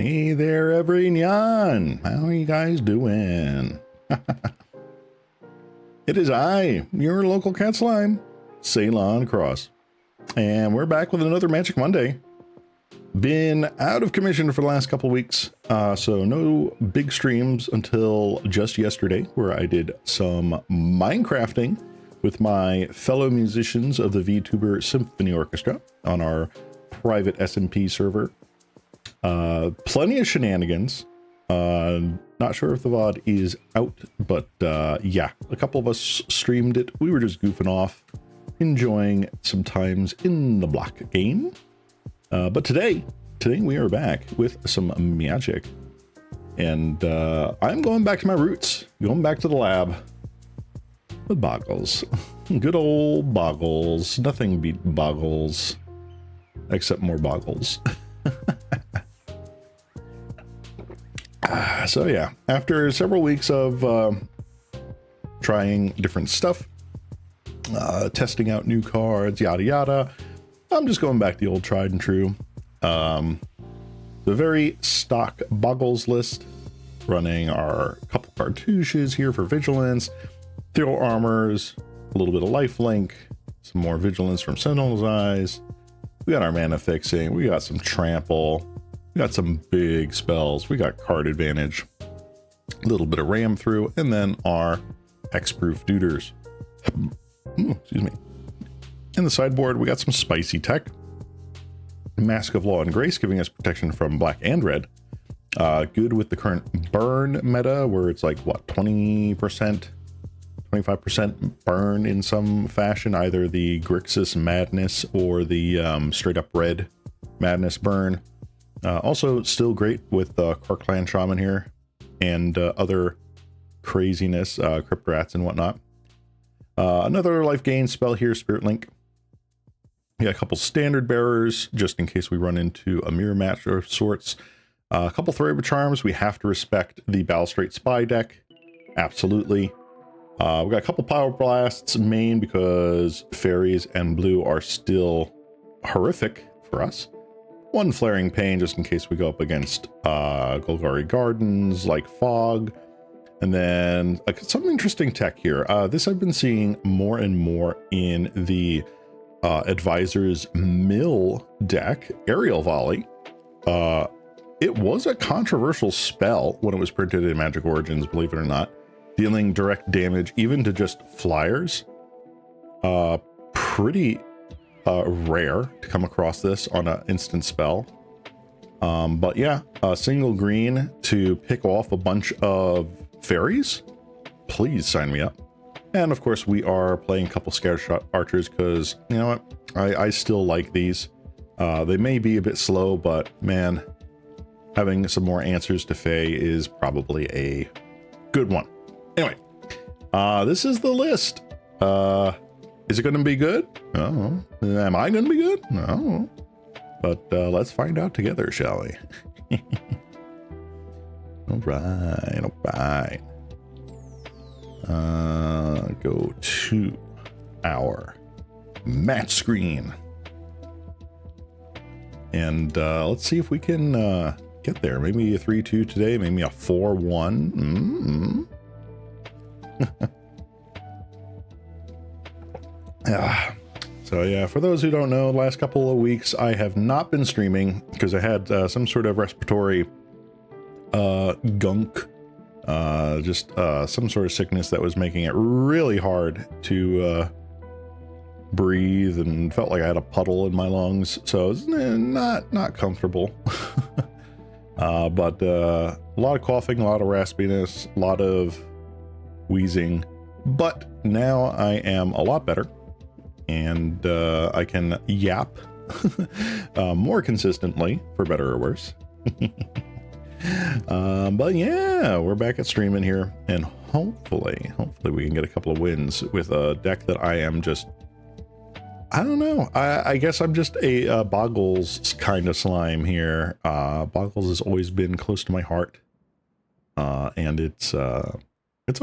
Hey there, every-nyaaan. How are you guys doing? It is I, your local cat slime, Ceylon Cross. And we're back with another Magic Monday. Been out of commission for the last couple weeks, so no big streams until just yesterday, where I did some Minecrafting with my fellow musicians of the VTuber Symphony Orchestra on our private SMP server. Plenty of shenanigans. Not sure if the VOD is out, but yeah, a couple of us streamed it. We were just goofing off, enjoying some times in the block game. But today we are back with some magic. And I'm going back to my roots, going back to the lab with BOGLES. Good old BOGLES. Nothing beat BOGLES, except more BOGLES. So yeah, after several weeks of trying different stuff, testing out new cards, yada yada, I'm just going back to the old tried and true. The very stock BOGLES list, running our couple cartouches here for vigilance, ethereal armors, a little bit of lifelink, some more vigilance from Sentinel's Eyes. We got our mana fixing, we got some trample, we got some big spells, we got card advantage, a little bit of ram through, and then our hexproof duders. Excuse me. In the sideboard, we got some spicy tech. Mask of Law and Grace, giving us protection from black and red. Good with the current burn meta, where it's like, what, 20%, 25% burn in some fashion, either the Grixis Madness or the straight up red Madness burn. Also still great with Karklan Shaman here and other craziness, Crypt Rats and whatnot. Another life gain spell here, Spirit Link. We got a couple standard bearers just in case we run into a mirror match of sorts. A couple Threadbare Charms. We have to respect the Balustrade Spy deck. Absolutely. We got a couple Power Blasts main because fairies and blue are still horrific for us. One Flaring Pain just in case we go up against Golgari Gardens like Fog. And then some interesting tech here. This I've been seeing more and more in the Advisor's Mill deck, Aerial Volley. It was a controversial spell when it was printed in Magic Origins, believe it or not, dealing direct damage even to just flyers. Pretty rare to come across this on an instant spell. But yeah, a single green to pick off a bunch of fairies. Please sign me up. And of course we are playing a couple Scattershot Archers because, you know what, I still like these. They may be a bit slow, but man, having some more answers to Fae is probably a good one. Anyway, this is the list. Is it going to be good? Oh, am I going to be good? No. But let's find out together, shall we? All right. Go to our match screen. And let's see if we can get there. Maybe a 3-2 today, maybe a 4-1. So yeah, for those who don't know, the last couple of weeks I have not been streaming because I had some sort of respiratory gunk, just some sort of sickness that was making it really hard to breathe, and felt like I had a puddle in my lungs, so it's not comfortable. But a lot of coughing, a lot of raspiness, a lot of wheezing, but now I am a lot better. And I can yap more consistently, for better or worse. But yeah, we're back at streaming here, and hopefully we can get a couple of wins with a deck that I am just, I don't know. I guess I'm just a BOGLES kind of slime here. BOGLES has always been close to my heart, and it's a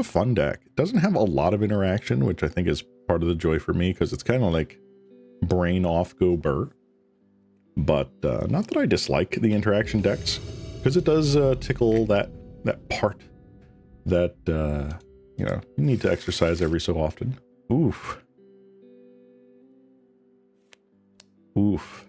fun deck. It doesn't have a lot of interaction, which I think is part of the joy for me, because it's kind of like brain off, go burr. But not that I dislike the interaction decks. because it does tickle that part that you know, you need to exercise every so often. Oof. Oof.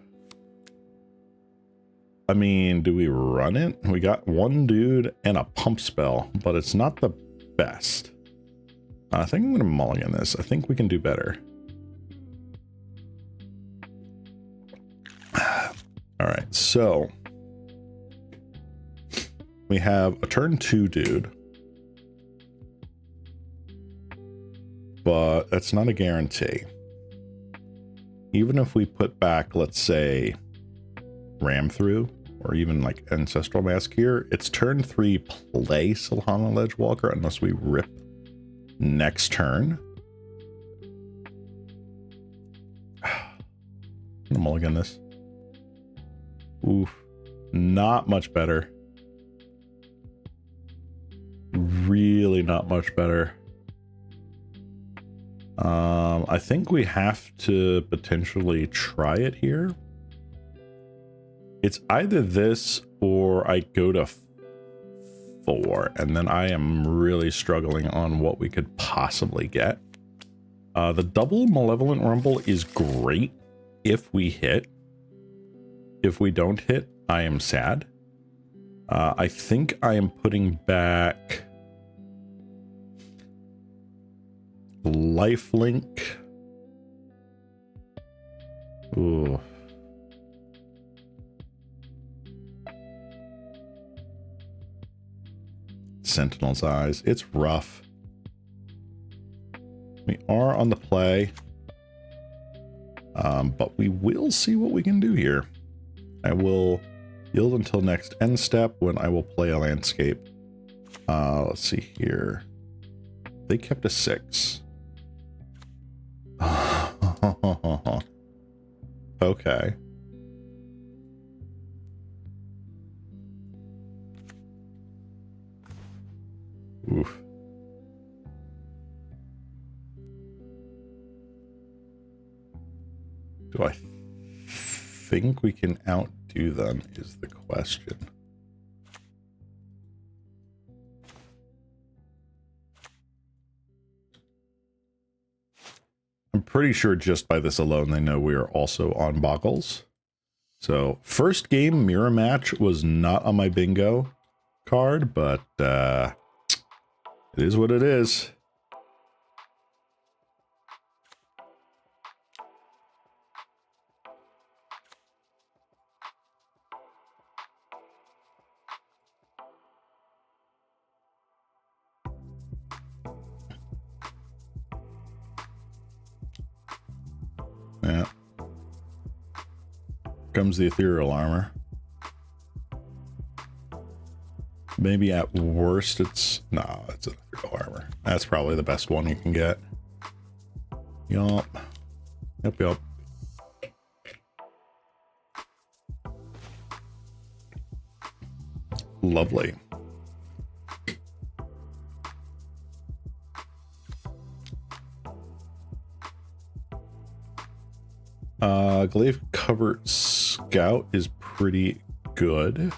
I mean, do we run it? We got one dude and a pump spell, but it's not the best. I think I'm going to mulligan this. I think we can do better. All right, so we have a turn 2 dude, but that's not a guarantee. Even if we put back, let's say, Ram Through, or even like Ancestral Mask here, it's turn 3 play Ceylon Ledgewalker unless we rip next turn. I'm gonna mulligan this. Oof, not much better. Really not much better. I think we have to potentially try it here. It's either this or I go to 4, and then I am really struggling on what we could possibly get. The double Malevolent Rumble is great if we hit. If we don't hit, I am sad. I think I am putting back Lifelink. Ooh. Sentinel's Eyes. It's rough. We are on the play. But we will see what we can do here. I will yield until next end step when I will play a landscape. Let's see here. They kept a 6. Okay. Oof. Do I think we can outdo them is the question. I'm pretty sure just by this alone they know we are also on BOGLES. So first game mirror match was not on my bingo card, but it is what it is. Yeah. Comes the ethereal armor. Maybe at worst it's... No, it's an ethereal armor. That's probably the best one you can get. Yup. Yep, yep. Lovely. Glaive Cover Scout is pretty good.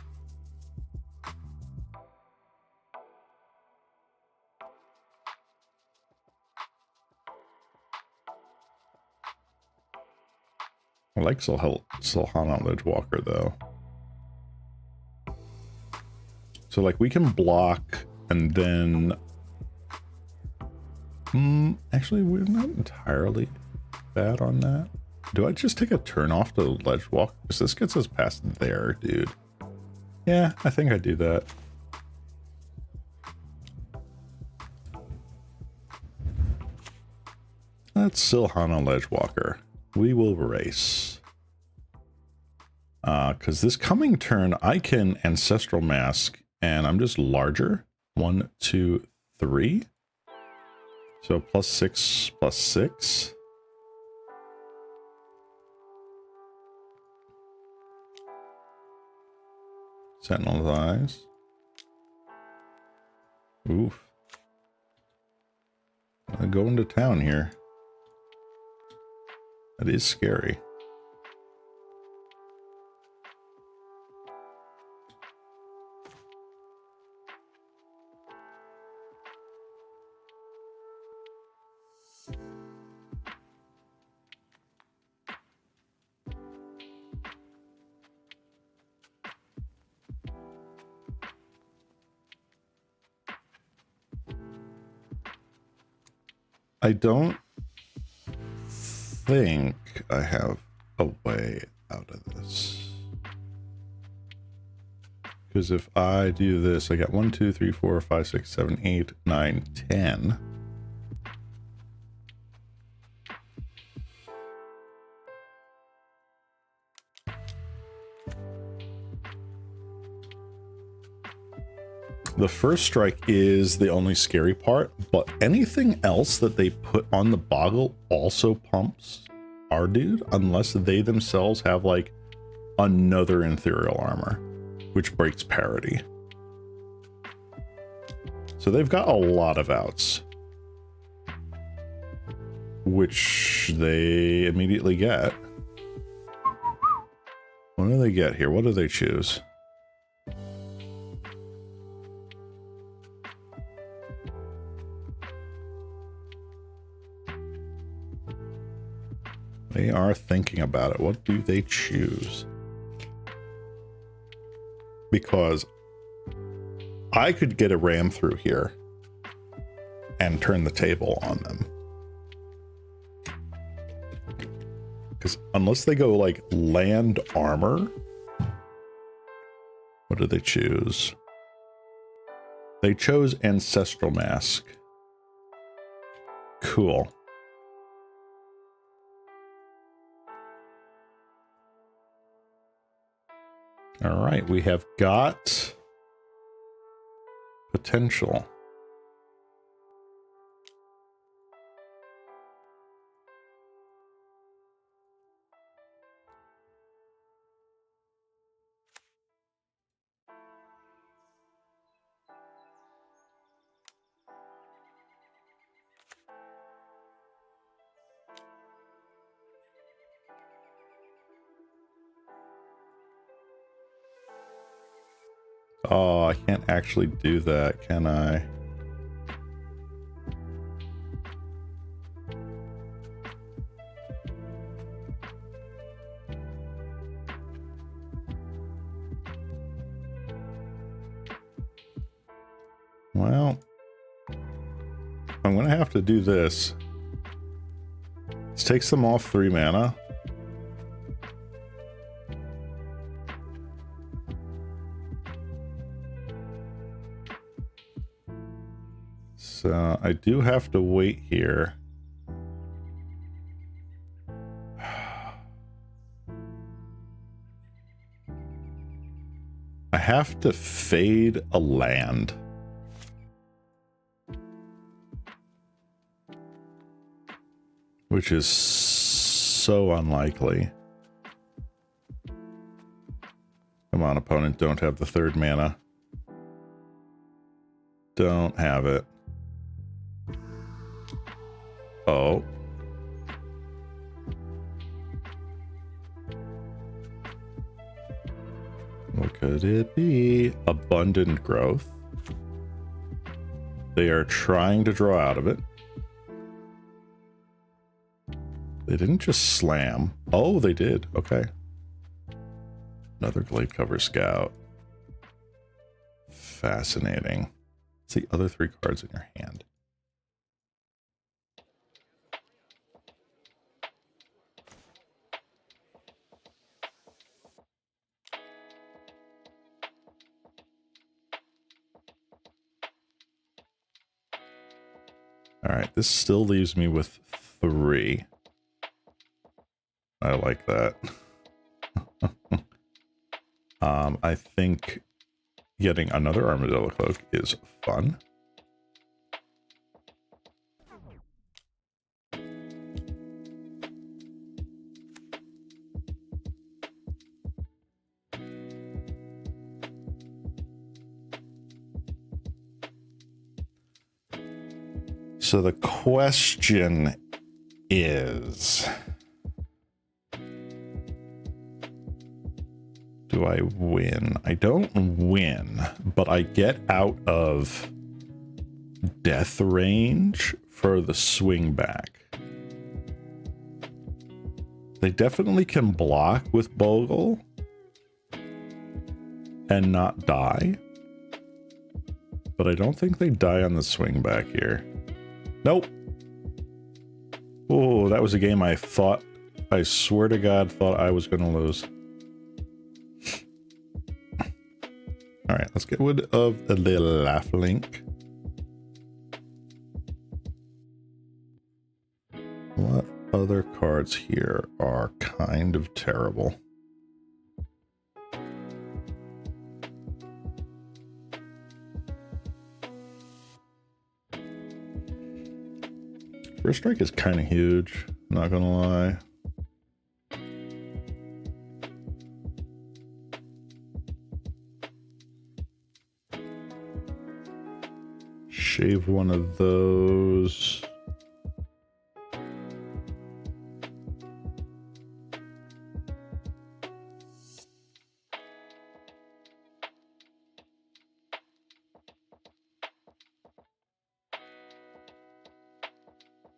I like Ceylon Ledgewalker though. So like we can block and then actually we're not entirely bad on that. Do I just take a turn off to Ledgewalker? Because this gets us past there, dude. Yeah, I think I do that. Let's Ceylon Ledgewalker. We will race. Because this coming turn, I can Ancestral Mask, and I'm just larger. 1, 2, 3. So +6, +6. Sentinel's Eyes. Oof. I'm going to town here. That is scary. I don't think I have a way out of this. Because if I do this, I got 1, 2, 3, 4, 5, 6, 7, 8, 9, 10. The first strike is the only scary part, but anything else that they put on the Boggle also pumps our dude, unless they themselves have like another ethereal armor, which breaks parity. So they've got a lot of outs, which they immediately get. What do they get here? What do they choose? They are thinking about it. What do they choose? Because I could get a ram through here and turn the table on them. Because unless they go like land armor, what do they choose? They chose Ancestral Mask. Cool. All right, we have got potential. Oh, I can't actually do that, can I? Well, I'm gonna have to do this. This takes them off 3 mana. So I do have to wait here. I have to fade a land. Which is so unlikely. Come on, opponent, don't have the 3rd mana. Don't have it. Oh. What could it be? Abundant growth. They are trying to draw out of it. They didn't just slam. Oh, they did. Okay. Another Glade Cover Scout. Fascinating. What's the other 3 cards in your hand? All right, this still leaves me with 3. I like that. I think getting another Armadillo Cloak is fun. So the question is, do I win? I don't win, but I get out of death range for the swing back. They definitely can block with Bogle and not die, but I don't think they die on the swing back here. Nope. Oh, that was a game I swear to God, thought I was going to lose. All right, let's get rid of the little laugh link. What other cards here are kind of terrible? First Strike is kind of huge, not gonna lie. Shave one of those.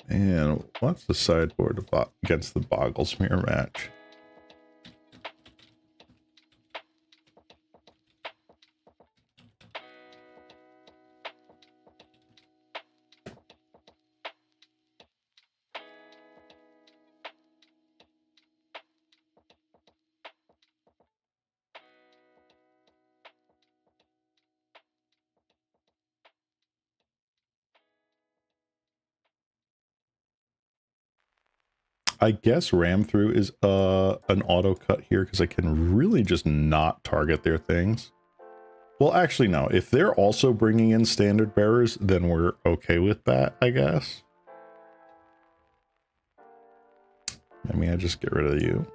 And what's the sideboard against the Boggles mirror match? I guess ram through is an auto cut here because I can really just not target their things. Well, actually, no. If they're also bringing in standard bearers, then we're okay with that, I guess. Maybe I just get rid of you.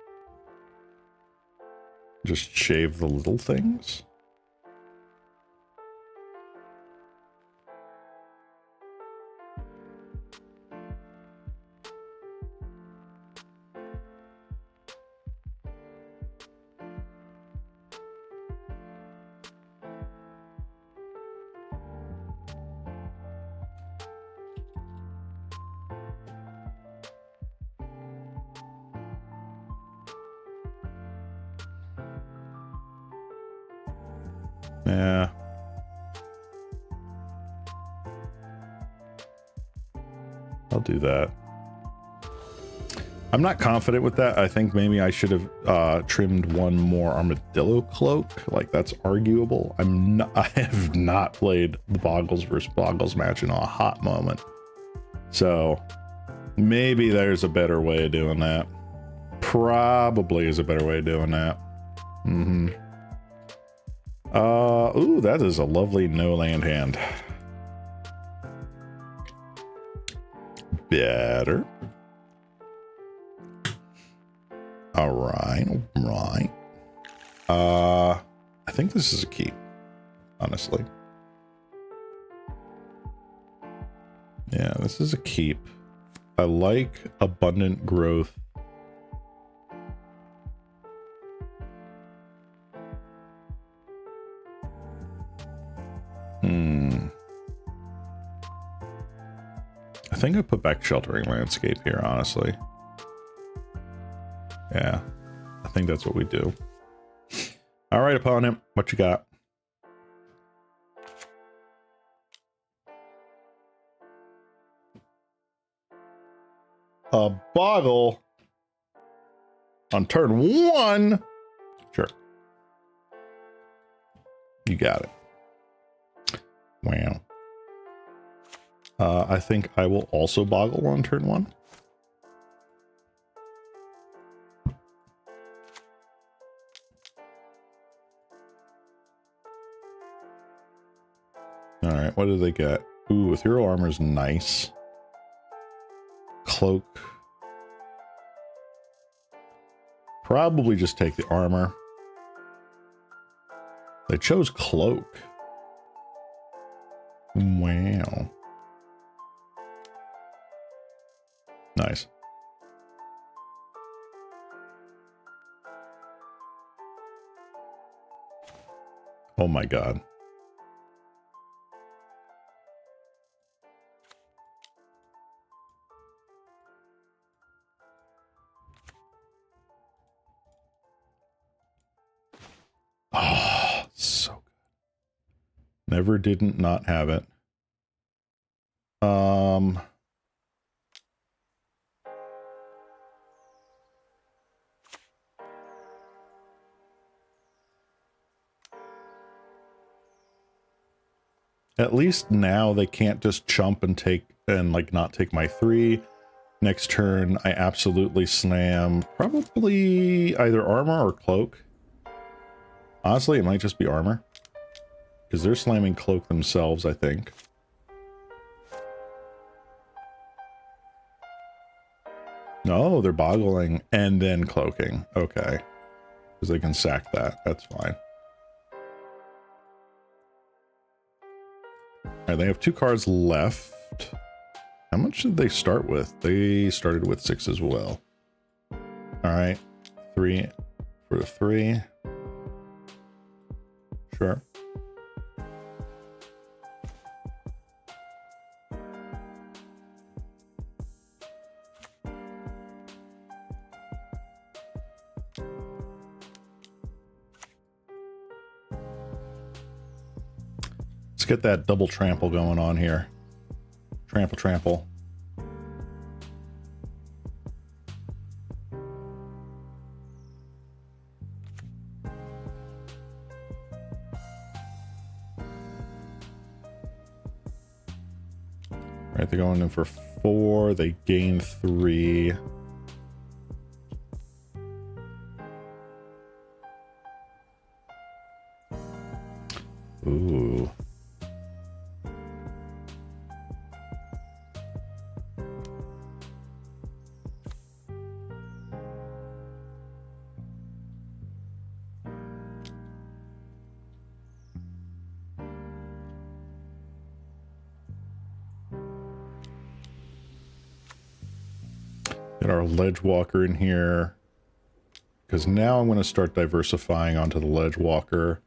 Just shave the little things. Yeah. I'll do that. I'm not confident with that. I think maybe I should have trimmed one more armadillo cloak. Like, that's arguable. I have not played the Boggles versus Boggles match in a hot moment. So maybe there's a better way of doing that. Probably is a better way of doing that. Mm-hmm. Ooh, that is a lovely no land hand. Better. All right, all right. I think this is a keep, honestly. Yeah, this is a keep. I like abundant growth. I think I put back Sheltering Landscape here, honestly. Yeah, I think that's what we do. All right, opponent, what you got? A Boggle on turn 1? Sure. You got it. Wow. I think I will also Boggle on turn 1. All right, what do they get? Ooh, Ethereal Armor's nice. Cloak. Probably just take the armor. They chose Cloak. Wow. Nice. Oh my god. Oh, so good. Never didn't not have it. At least now they can't just chump and take and like not take my 3. Next turn, I absolutely slam probably either armor or cloak. Honestly, it might just be armor. Because they're slamming cloak themselves, I think. No, they're boggling and then cloaking. Okay. Because they can sack that. That's fine. Alright, they have 2 cards left. How much did they start with? They started with 6 as well. Alright. 3 for the 3. Sure. Let's get that double trample going on here. Trample, trample. Right, they're going in for 4. They gain 3. Ooh. Get our ledge walker in here, because now I'm going to start diversifying onto the ledge walker.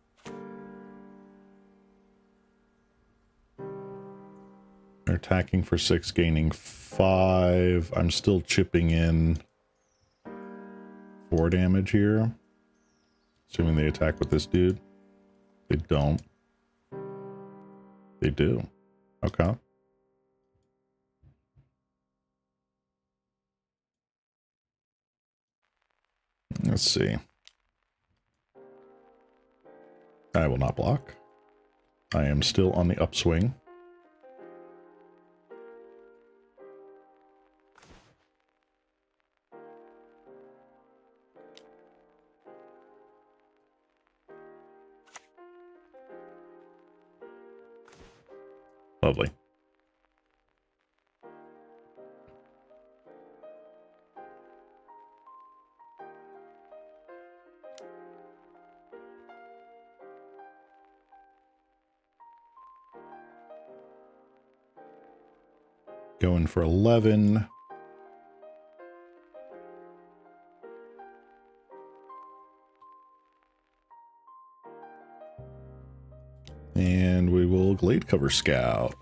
They're attacking for 6, gaining 5. I'm still chipping in 4 damage here. Assuming they attack with this dude. They don't. They do. Okay. Let's see. I will not block. I am still on the upswing. Lovely. Going for 11. And we will Glade Cover Scout.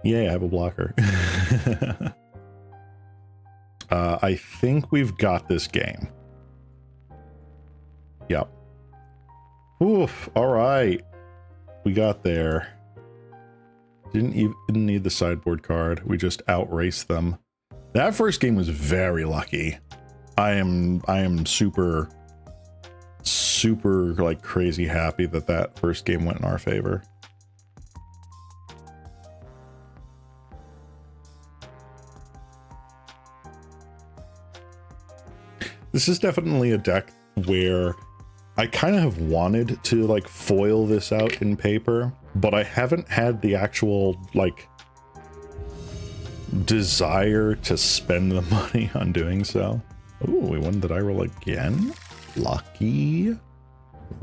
Yeah, I have a blocker. I think we've got this game. Yep. Oof, all right. We got there. Didn't need the sideboard card. We just outraced them. That first game was very lucky. I am super like crazy happy that that first game went in our favor. This is definitely a deck where I kind of have wanted to like foil this out in paper, but I haven't had the actual like desire to spend the money on doing so. Ooh, we won the die roll again. Lucky.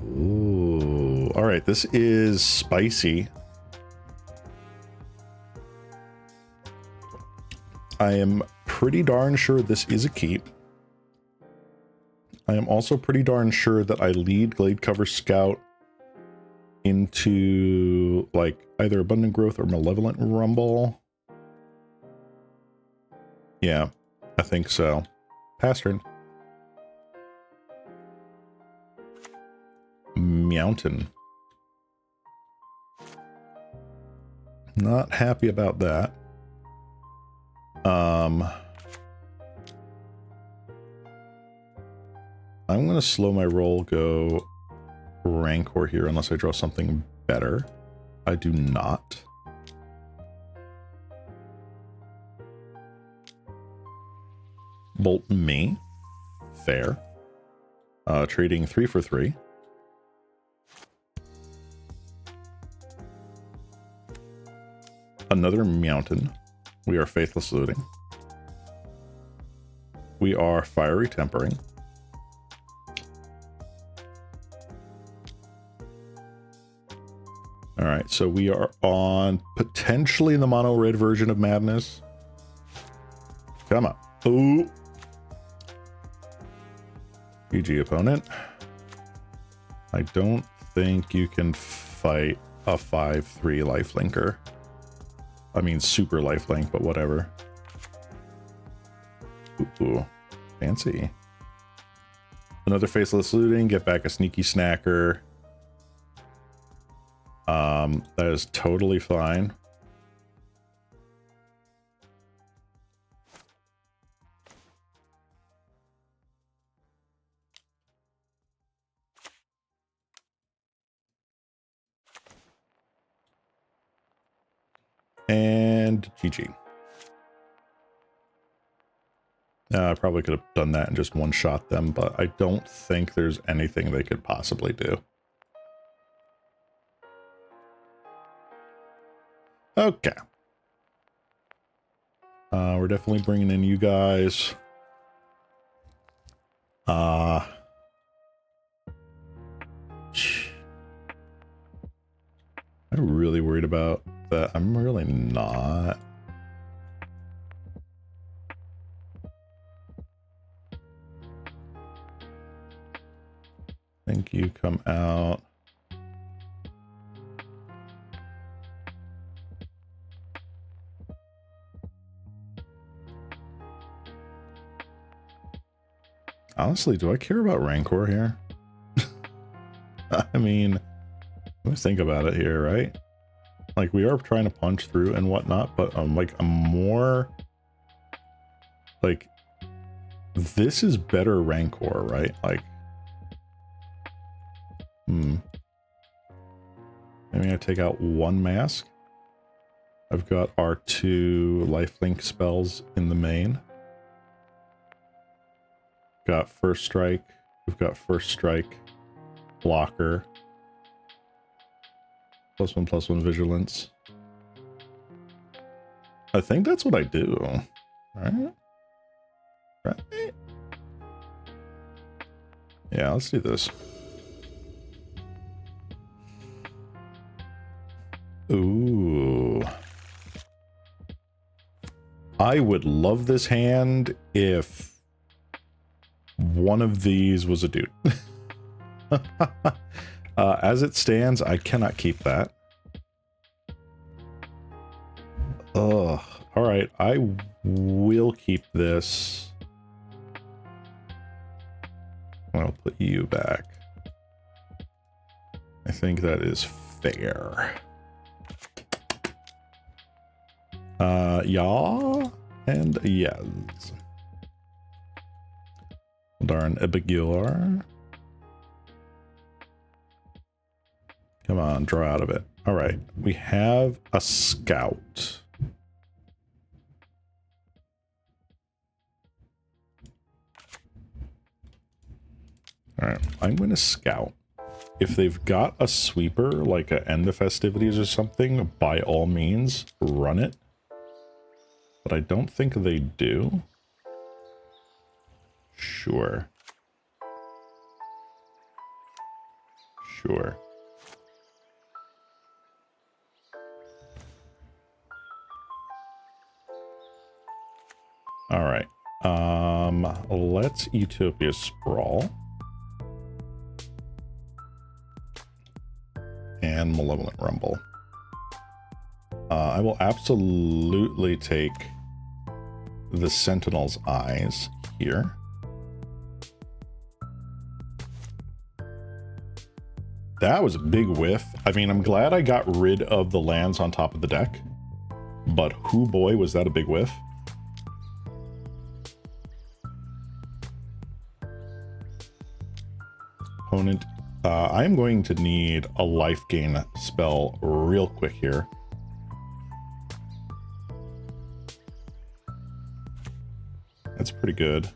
Ooh. All right, this is spicy. I am pretty darn sure this is a keep. I am also pretty darn sure that I lead Glade Cover Scout into like either Abundant Growth or Malevolent Rumble. Yeah, I think so. Pass turn. Mountain. Not happy about that. I'm going to slow my roll, go Rancor here unless I draw something better. I do not. Bolt me. Fair. Trading 3 for 3. Another mountain. We are faithless looting. We are fiery tempering. All right, so we are on potentially the mono red version of Madness. Come on. Ooh. GG opponent. I don't think you can fight a 5/3 lifelinker. I mean, super lifelink, but whatever. Ooh, fancy. Another faceless looting, get back a sneaky snacker. That is totally fine. And GG. I probably could have done that and just one-shot them, but I don't think there's anything they could possibly do. Okay. We're definitely bringing in you guys. I'm really worried about that. I'm really not. I think you come out. Honestly, do I care about Rancor here? I mean, let me think about it here, right? Like, we are trying to punch through and whatnot, but like, I'm more like, this is better Rancor, right? Like, maybe I take out one mask. I've got our 2 lifelink spells in the main. Got first strike. We've got first strike, blocker, +1/+1 vigilance. I think that's what I do. Right? Right? Yeah, let's do this. Ooh. I would love this hand if one of these was a dude. As it stands, I cannot keep that. Ugh. All right, I will keep this. I'll put you back. I think that is fair. Yeah, and yes. Darn Ebigular. Come on, draw out of it. All right, we have a scout. All right, I'm going to scout. If they've got a sweeper, like a end of festivities or something, by all means, run it. But I don't think they do. Sure. Sure. All right. Let's Utopia Sprawl. And Malevolent Rumble. I will absolutely take the Sentinel's Eyes here. That was a big whiff. I mean, I'm glad I got rid of the lands on top of the deck, but hoo boy, was that a big whiff. Opponent I am going to need a life gain spell real quick here. That's pretty good.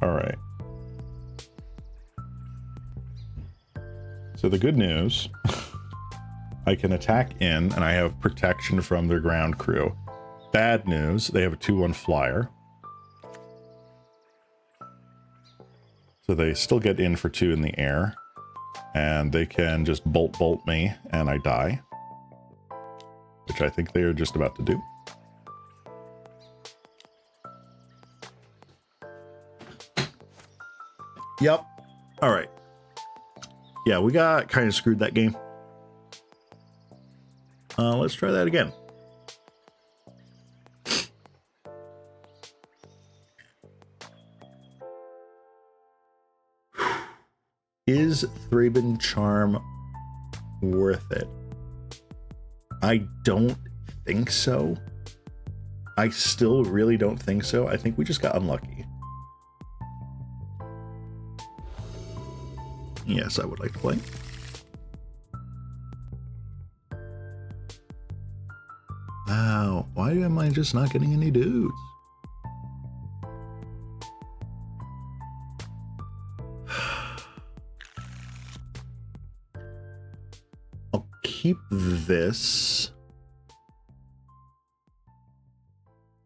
All right. So the good news, I can attack in and I have protection from their ground crew. Bad news, they have a 2/1 flyer. So they still get in for 2 in the air. And they can just bolt me and I die. Which I think they are just about to do. Yep. All right. Yeah, we got kind of screwed that game. Let's try that again. Is Thraben Charm worth it? I don't think so. I still really don't think so. I think we just got unlucky. Yes, I would like to play. Wow, why am I just not getting any dudes? I'll keep this.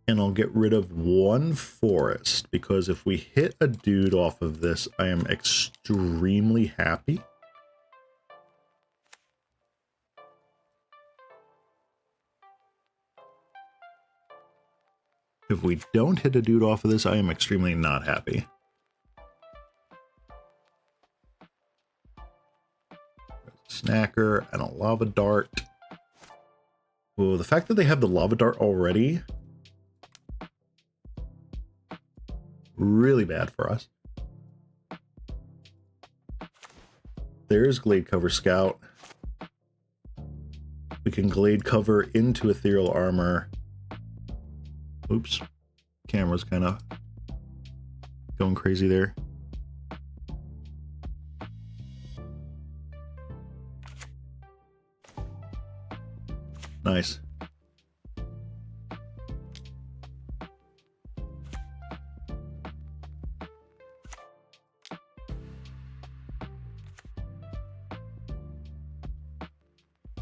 And I'll get rid of 1 forest, because if we hit a dude off of this, I am extremely happy. If we don't hit a dude off of this, I am extremely not happy. Snacker and a lava dart. Oh, the fact that they have the lava dart already, really bad for us. There's Glade Cover Scout. We can Glade Cover into Ethereal Armor. Oops. Camera's kind of going crazy there. Nice.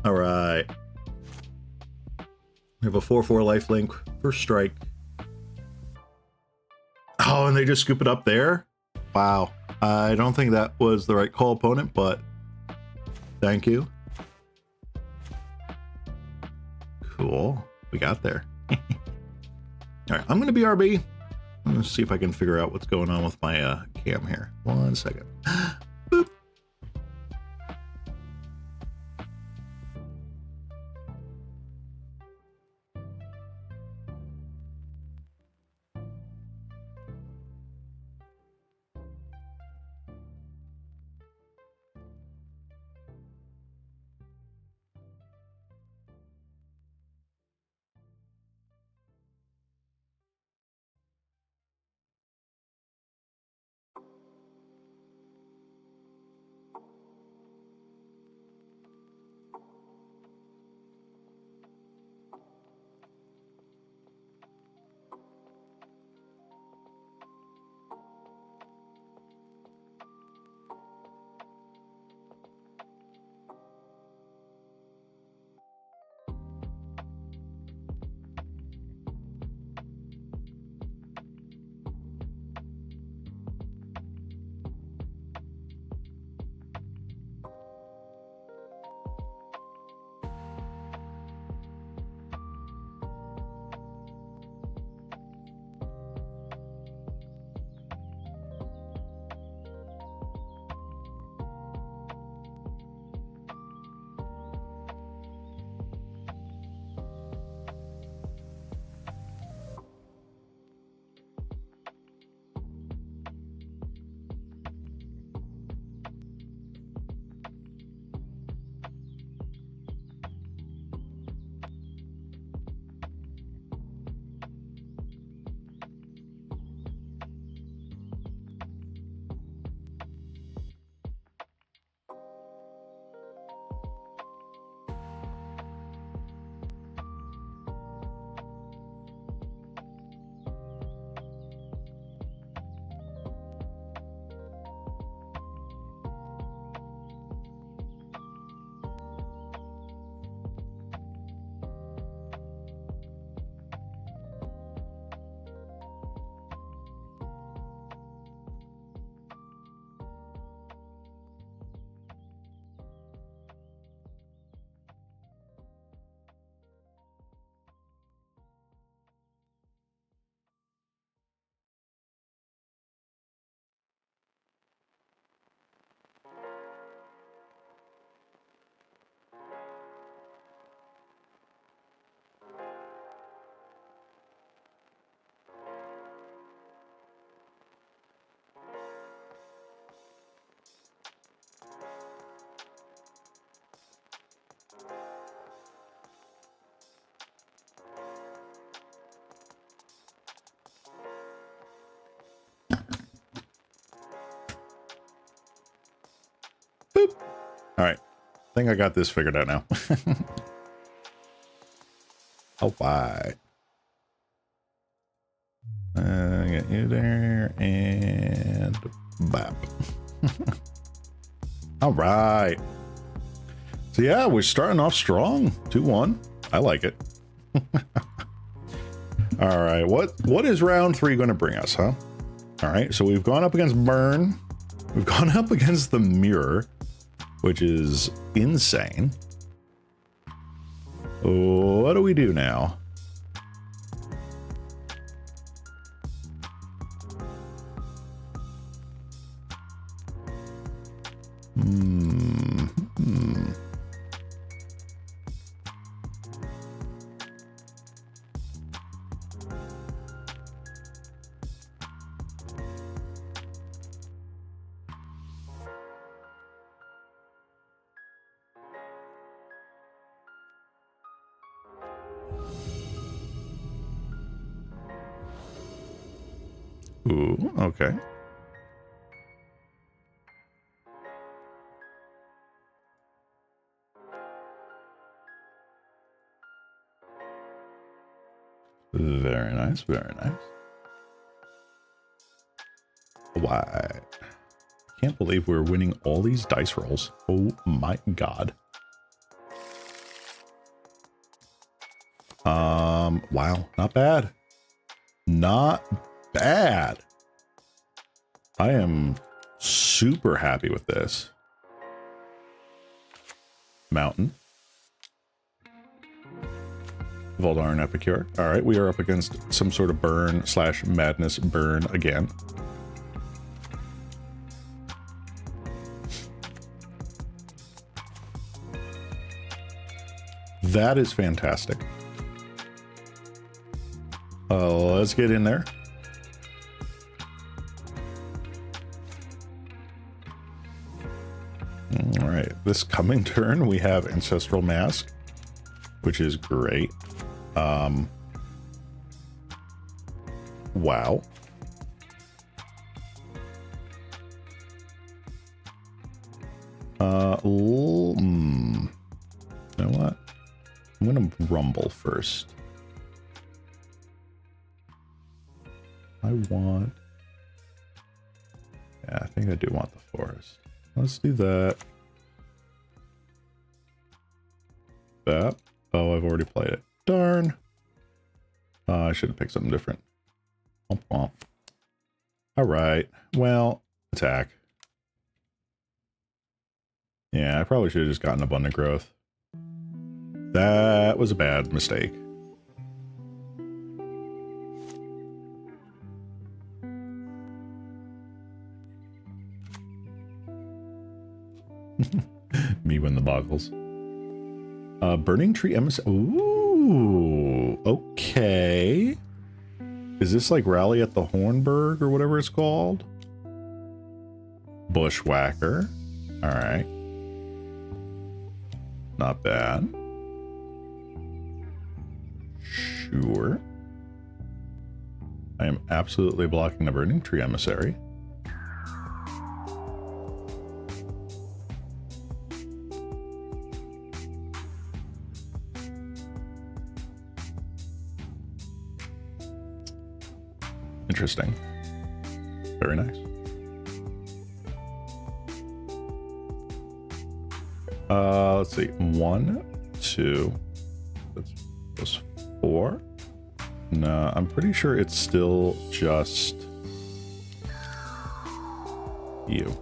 All right. We have a 4/4 lifelink for strike. Oh, and they just scoop it up there? Wow. I don't think that was the right call, opponent, but thank you. Cool. We got there. All right, I'm going to BRB. I'm going to see if I can figure out what's going on with my cam here. 1 second. Boop. All right. I think I got this figured out now. Oh, bye. Get you there and bap. All right. So yeah, we're starting off strong. 2-1. I like it. All right. What is round 3 going to bring us, huh? All right. So we've gone up against Burn. We've gone up against the Mirror, which is insane. What do we do now? Ooh, okay. Very nice, very nice. Why? Can't believe we're winning all these dice rolls. Oh my god. Wow, not bad. Not bad. I am super happy with this. Mountain. Voldar and Epicure. All right, we are up against some sort of burn/madness burn again. That is fantastic. Let's get in there. All right, this coming turn we have Ancestral Mask, which is great. Wow. You know what? I'm gonna rumble first. I think I do want the forest. Let's do that. That. Oh, I've already played it. Darn. I should have picked something different. Womp womp. All right. Well, attack. Yeah, I probably should have just gotten Abundant Growth. That was a bad mistake. Me win the boggles. Burning Tree Emissary. Ooh, okay. Is this like Rally at the Hornburg or whatever it's called? Bushwhacker. All right. Not bad. Sure. I am absolutely blocking the Burning Tree Emissary. Interesting. Very nice. Let's see. 1, 2. That's 4. No, I'm pretty sure it's still just you.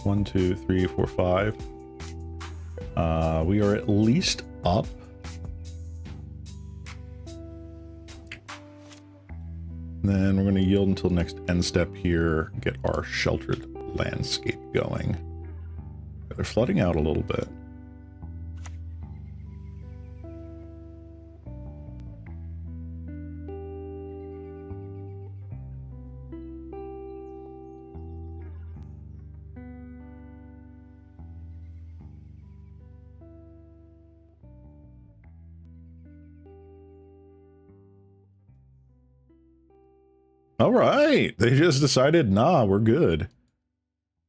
One, 2, 3, 4, 5. We are at least up. Then we're going to yield until next end step here, get our sheltered landscape going. They're flooding out a little bit. All right. They just decided, nah, we're good.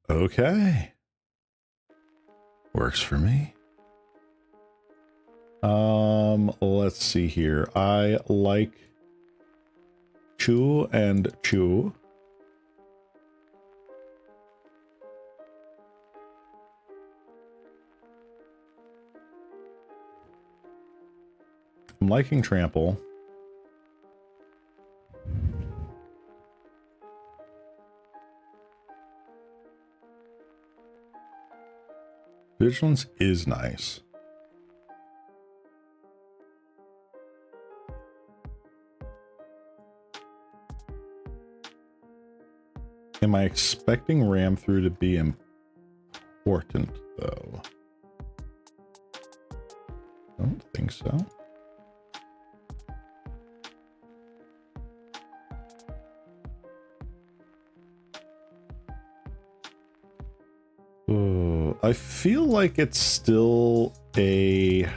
Okay. Works for me. Let's see here. I like Chew and Chew. I'm liking Trample. Vigilance is nice. Am I expecting Ram through to be important, though? I don't think so. Oh, I feel like it's still a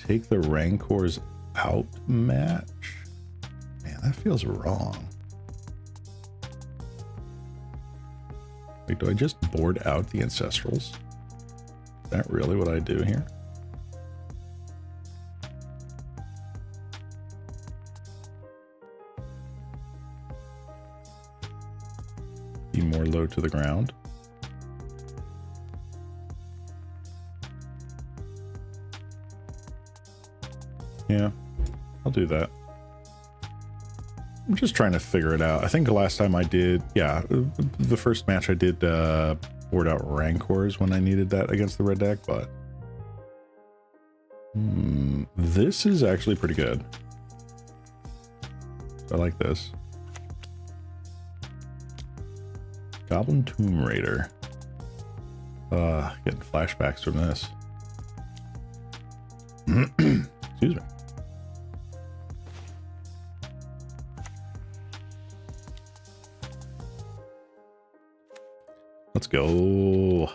take the Rancors out match. Man, that feels wrong. Wait, do I just board out the Ancestrals? Is that really what I do here? Be more low to the ground. Yeah, I'll do that. I'm just trying to figure it out. I think the last time I did, yeah, the first match I did board out Rancors when I needed that against the red deck, but this is actually pretty good. I like this. Goblin Tomb Raider. Getting flashbacks from this. Excuse me. Let's go.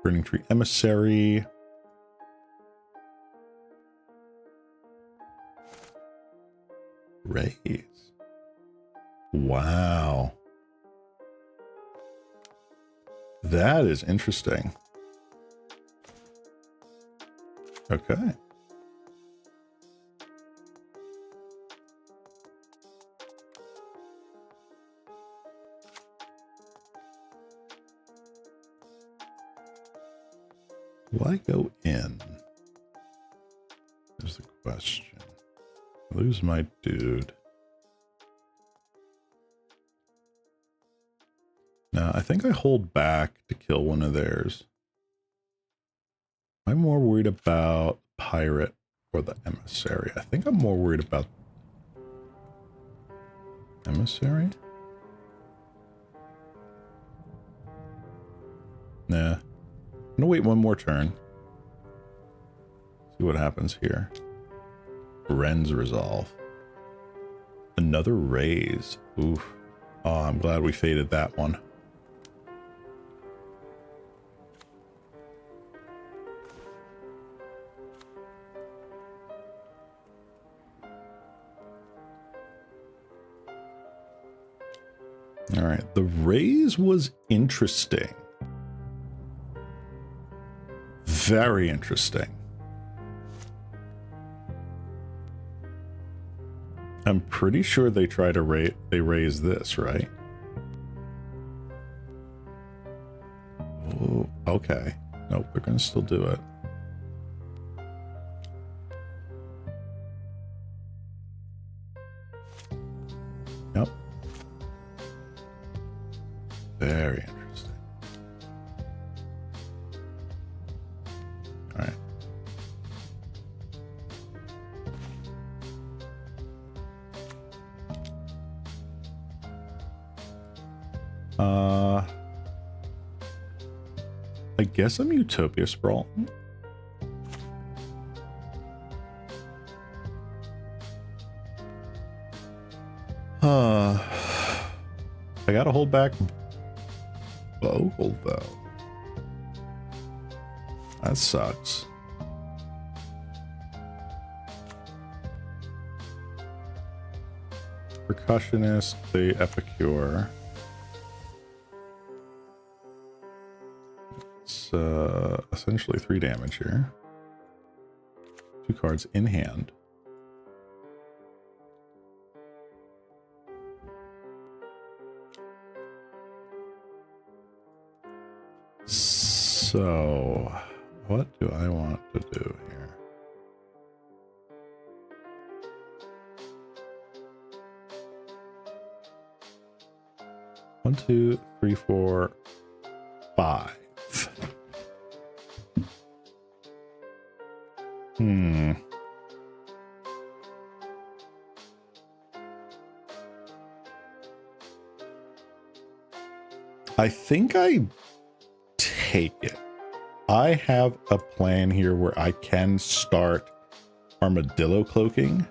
Burning Tree Emissary. Raise. Wow. That is interesting. Okay. Will I go in? There's the question. Lose my dude. Now, I think I hold back to kill one of theirs. I'm more worried about Pirate or the Emissary. I think I'm more worried about Emissary. Nah. I'm gonna wait one more turn. See what happens here. Ren's Resolve. Another raise. Oof. Oh, I'm glad we faded that one. All right, the raise was interesting. Very interesting. I'm pretty sure they try to raise this, right? Oh, okay. Nope, they're gonna still do it. Yep. Very interesting. All right. I guess I'm Utopia Sprawl. I gotta hold back Bogle though. That sucks. Percussionist, the Epicure. It's essentially 3 damage here. 2 cards in hand. So, what do I want to do here? One, two, three, 4, 5. I think I take it. I have a plan here where I can start armadillo cloaking.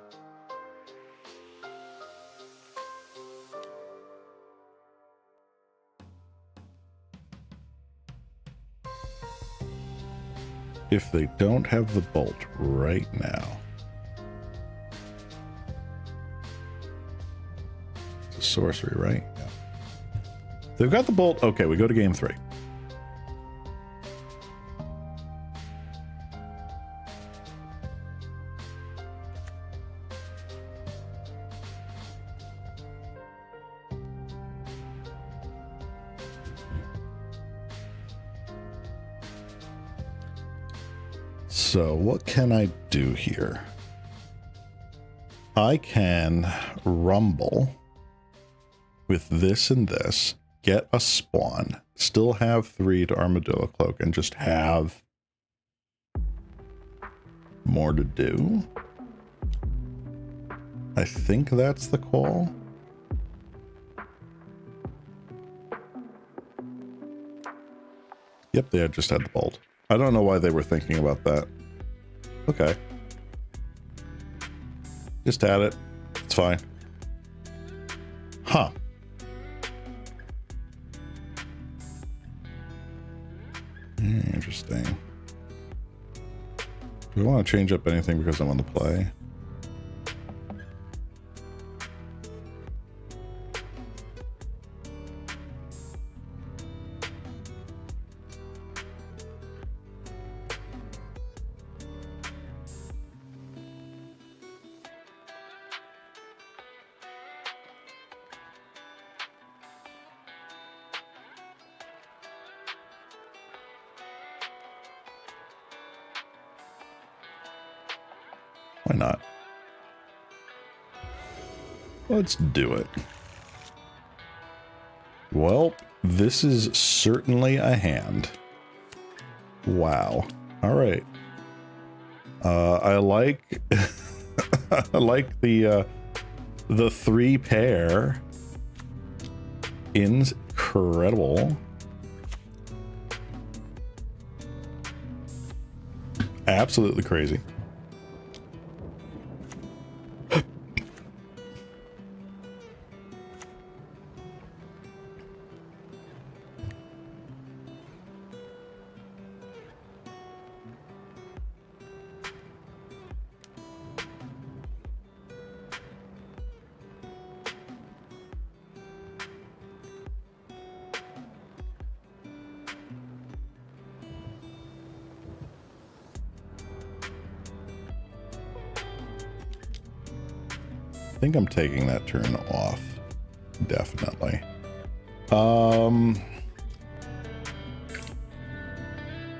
If they don't have the bolt right now. It's a sorcery, right? Yeah. They've got the bolt. Okay, we go to game 3. So what can I do here? I can rumble with this and this, get a spawn, still have 3 to armadillo cloak, and just have more to do. I think that's the call. Yep, they had just had the bolt. I don't know why they were thinking about that. Okay. Just add it. It's fine. Huh. Interesting. Do we want to change up anything because I'm on the play? Why not? Let's do it. Well, this is certainly a hand. Wow. All right. I like I like the 3 pair. Incredible. Absolutely crazy. I think I'm taking that turn off. Definitely.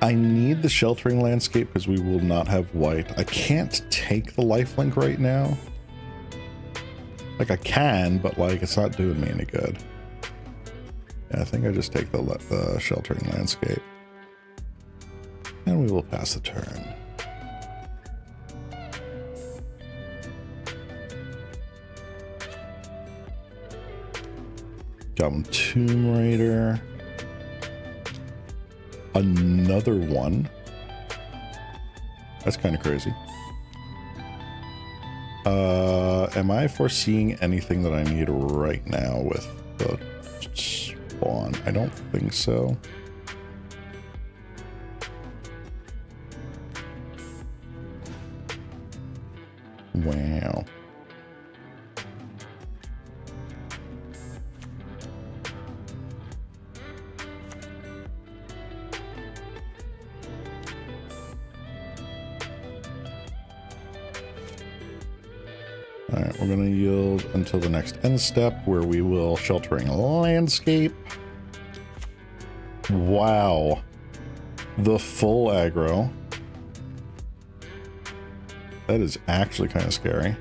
I need the sheltering landscape because we will not have white. I can't take the lifelink right now. Like I can, but like it's not doing me any good. Yeah, I think I just take the sheltering landscape. And we will pass the turn. Got one Tomb Raider. Another one. That's kind of crazy. Am I foreseeing anything that I need right now with the spawn? I don't think so. Wow. All right, we're going to yield until the next end step where we will Sheltering Landscape. Wow. The full aggro. That is actually kind of scary.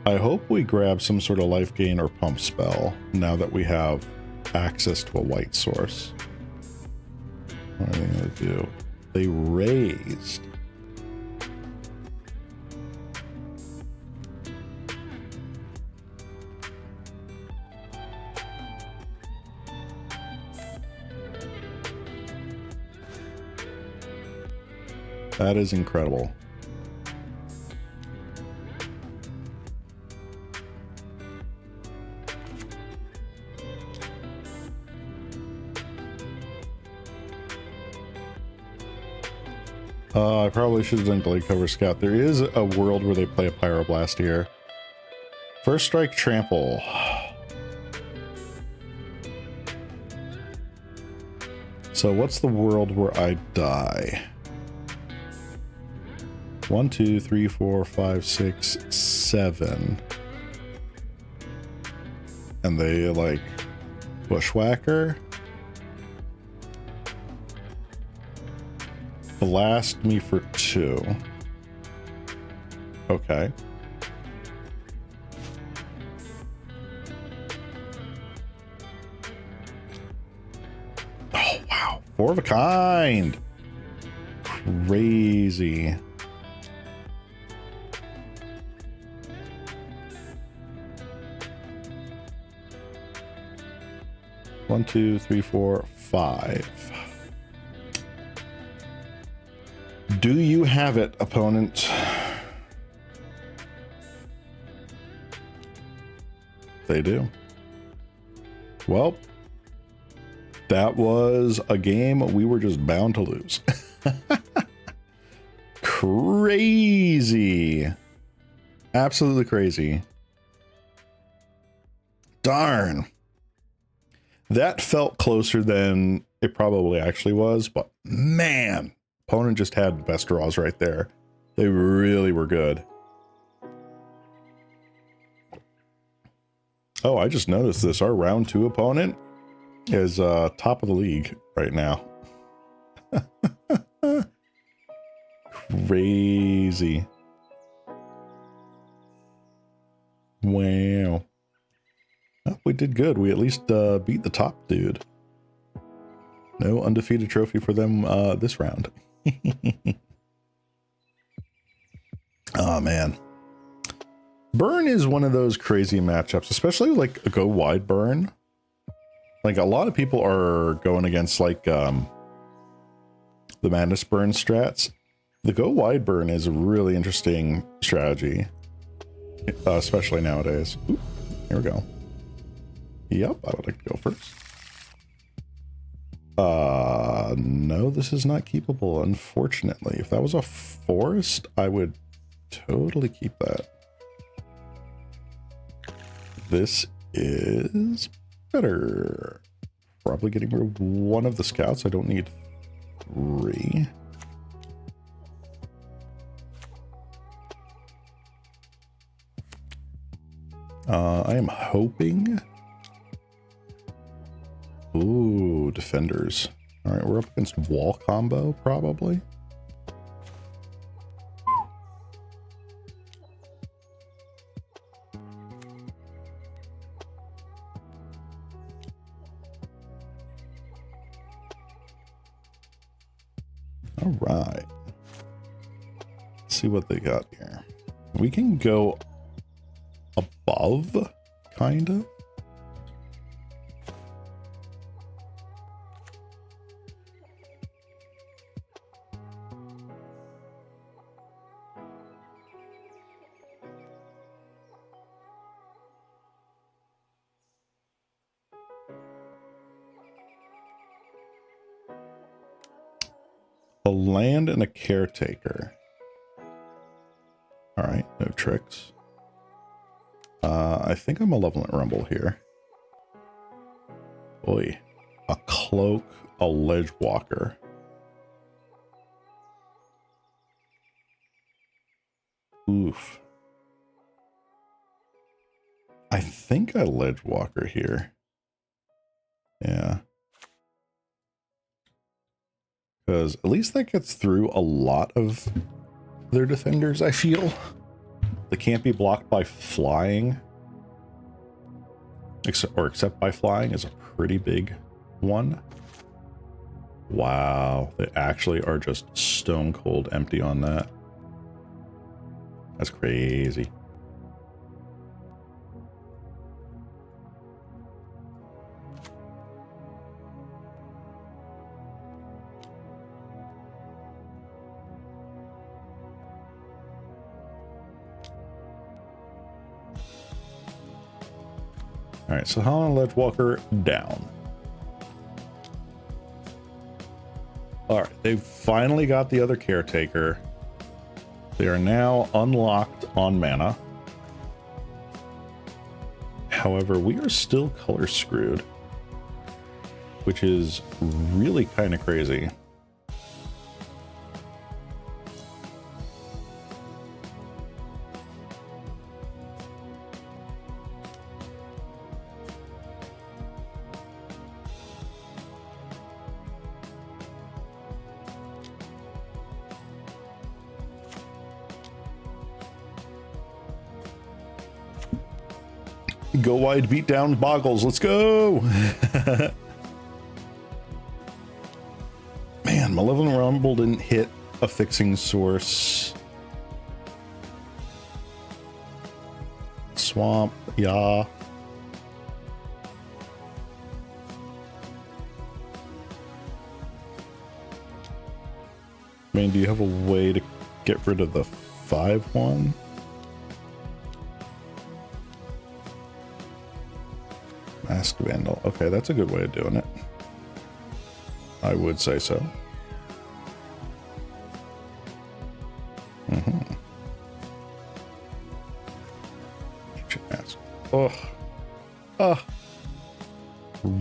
I hope we grab some sort of life gain or pump spell now that we have access to a white source. What are they going to do? They raised. That is incredible. I probably should have done Glade Cover Scout. There is a world where they play a Pyroblast here. First Strike Trample. So what's the world where I die? 1, 2, 3, 4, 5, 6, 7. And they like Bushwhacker. Blast me for 2. Okay. Oh, wow. 4 of a kind. Crazy. One, 2, 3, 4, 5. Do you have it, opponent? They do. Well, that was a game we were just bound to lose. Crazy. Absolutely crazy. Darn. That felt closer than it probably actually was, but man, opponent just had the best draws right there. They really were good. Oh, I just noticed this. Our round 2 opponent is top of the league right now. Crazy. Wow. Oh, we did good. We at least beat the top dude. No undefeated trophy for them this round. Oh, man. Burn is one of those crazy matchups, especially like a go wide burn. Like a lot of people are going against like the Madness burn strats. The go wide burn is a really interesting strategy, especially nowadays. Oop, here we go. Yep, I would like to go first. No, this is not keepable, unfortunately. If that was a forest, I would totally keep that. This is better. Probably getting rid of 1 of the scouts. I don't need 3. I am hoping. Ooh, defenders. All right, we're up against wall combo, probably. All right. Let's see what they got here. We can go above, kind of. A land and a caretaker. All right, no tricks. I think I'm Malevolent Rumble here. Boy, a cloak, a ledge walker. Oof. I think I ledge walker here. Yeah. Because at least that gets through a lot of their defenders, I feel. They can't be blocked by flying. Except by flying is a pretty big one. Wow, they actually are just stone cold empty on that. That's crazy. All right, so Holland Ledgewalker down. All right, they've finally got the other caretaker. They are now unlocked on mana. However, we are still color screwed, which is really kind of crazy. Go wide, beat down Boggles. Let's go. Man, Malevolent Rumble didn't hit a fixing source. Swamp, yeah. I mean, do you have a way to get rid of the 5/1? Masked Vandal. Okay, that's a good way of doing it. I would say so. Ancient Mask. Oh. Oh.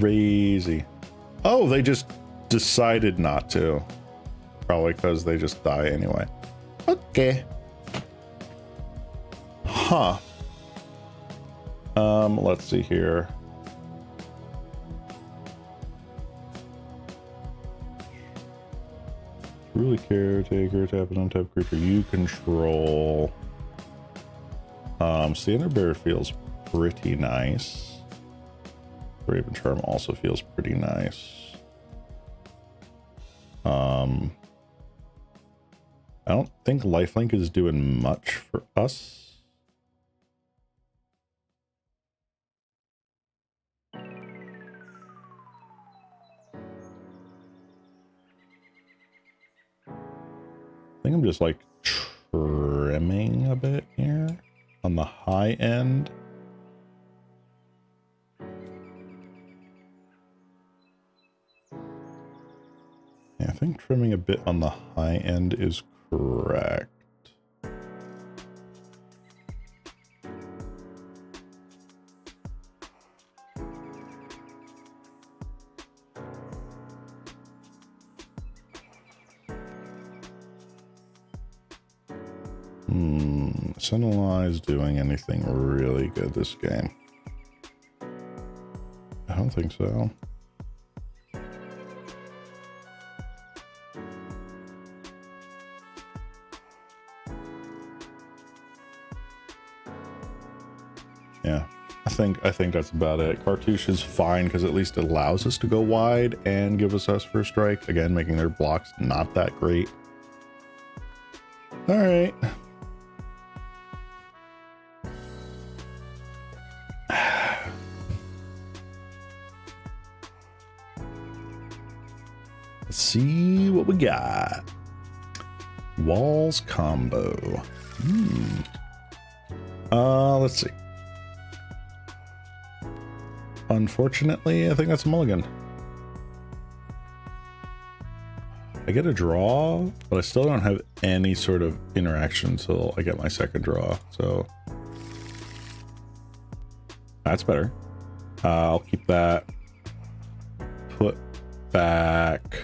Crazy. Oh, they just decided not to. Probably because they just die anyway. Okay. Huh. Let's see here. Truly caretaker, tap an untapped creature you control. Standard Bearer feels pretty nice. Raven Charm also feels pretty nice. I don't think Lifelink is doing much for us. I think I'm just like trimming a bit here on the high end. Yeah, I think trimming a bit on the high end is correct. Sentinel is doing anything really good this game? I don't think so. Yeah, I think that's about it. Cartouche is fine because at least it allows us to go wide and give us first strike. Again, making their blocks not that great. All right. Let's see what we got. Walls combo. Let's see. Unfortunately, I think that's a mulligan. I get a draw, but I still don't have any sort of interaction until I get my second draw. So that's better. I'll keep that. Put back.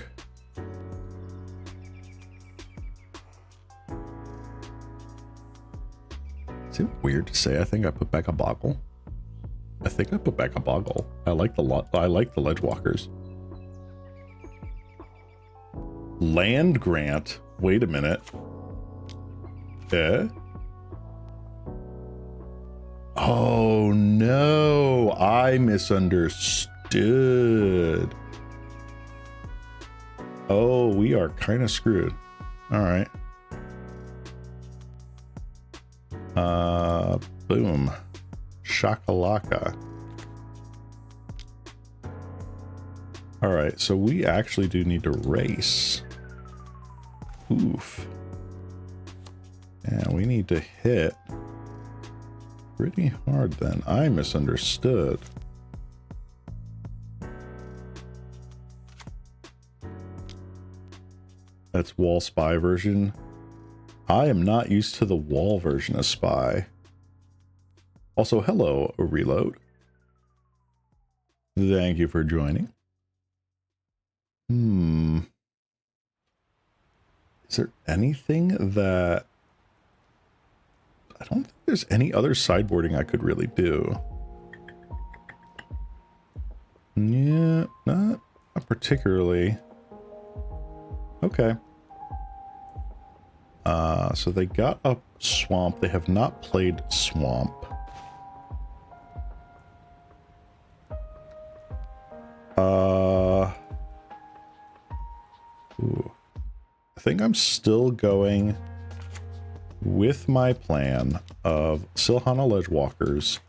Is it weird to say I think I put back a boggle? I think I put back a boggle. I like the ledge walkers. Land grant. Wait a minute. Oh no, I misunderstood. Oh, we are kind of screwed. All right. Boom. Shakalaka. All right, so we actually do need to race. Oof. And we need to hit pretty hard then. I misunderstood. That's wall spy version. I am not used to the wall version of spy. Also, hello, Reload. Thank you for joining. Is there anything that... I don't think there's any other sideboarding I could really do. Yeah, not particularly. Okay. So they got up Swamp. They have not played Swamp. Ooh. I think I'm still going with my plan of Silhana Ledgewalkers,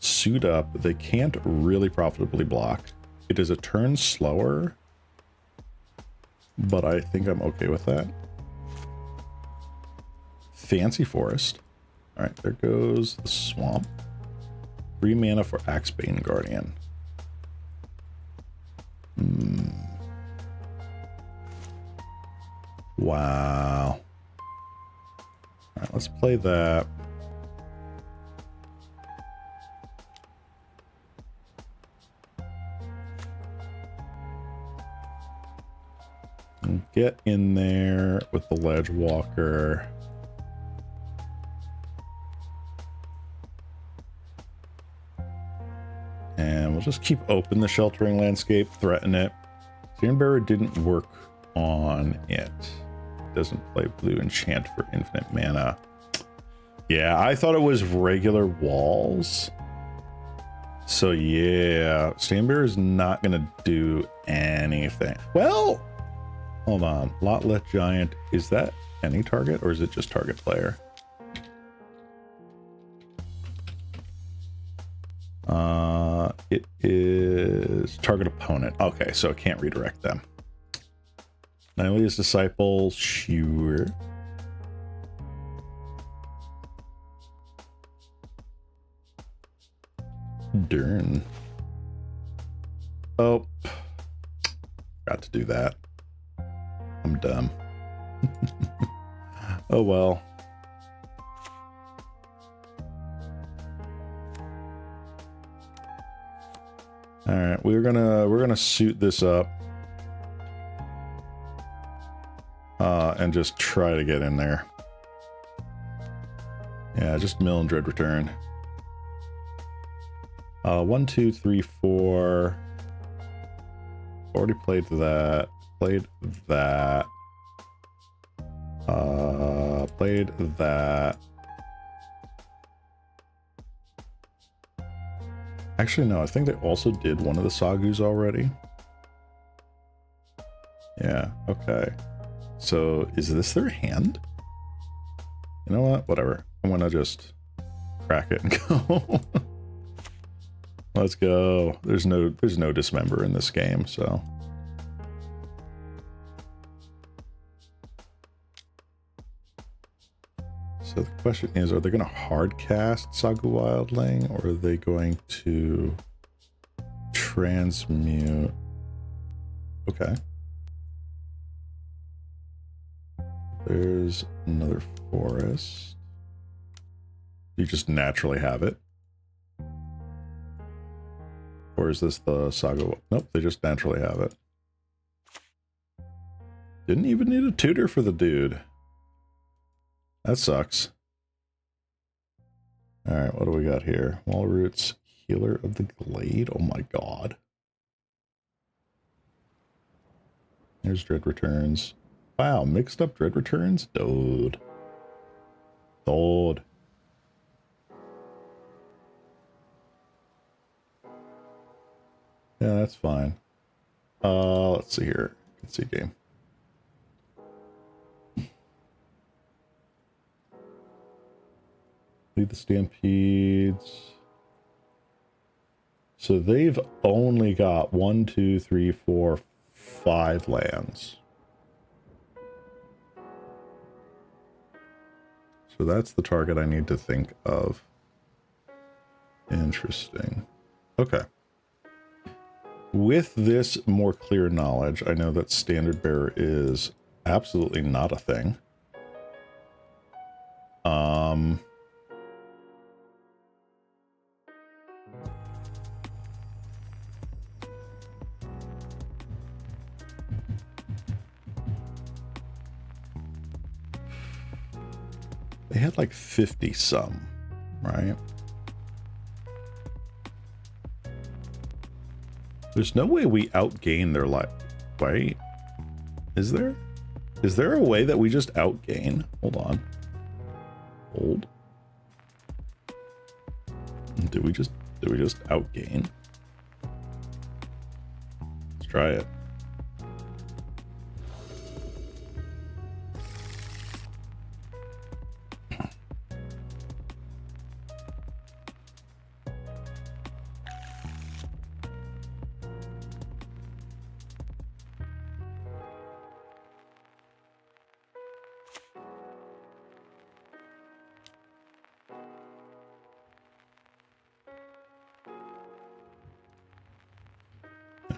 suit up. They can't really profitably block. It is a turn slower, but I think I'm okay with that. Fancy Forest. All right, there goes the Swamp. 3 mana for Axebane Guardian. Wow. All right, let's play that. And get in there with the Ledge Walker. And we'll just keep open the Sheltering Landscape, threaten it. Sandbearer didn't work on it. Doesn't play blue enchant for infinite mana. Yeah, I thought it was regular walls. So yeah, Sandbearer is not gonna do anything. Well, hold on. Lotlet Giant, is that any target or is it just target player? It is target opponent. Okay, so it can't redirect them. Nylea's Disciple, sure. Darn. Oh, got to do that. I'm dumb. Oh well. All right, we're gonna suit this up. And just try to get in there. Yeah, just mill and dread return. 1, 2, 3, 4. Already played that. Played that. Played that. Actually, no, I think they also did one of the Sagus already. Yeah, okay. So, is this their hand? You know what? Whatever. I'm gonna just crack it and go. Let's go. There's no dismember in this game, so. So the question is, are they gonna hard cast Sagu Wildling, or are they going to transmute? Okay. There's another forest. You just naturally have it. Or is this the saga? Nope, they just naturally have it. Didn't even need a tutor for the dude. That sucks. Alright, what do we got here? Wall Roots, Healer of the Glade. Oh my god. There's Dread Returns. Wow, mixed up Dread Returns? Dude. Dude. Yeah, that's fine. Let's see here. Let's see game. Lead the Stampedes. So they've only got 1, 2, 3, 4, 5 lands. So that's the target I need to think of. Interesting. Okay. With this more clear knowledge, I know that Standard Bearer is absolutely not a thing. They had like 50 some, right? There's no way we outgain their life. Wait, is there? Is there a way that we just outgain? Hold on. Hold. Did we just outgain? Let's try it.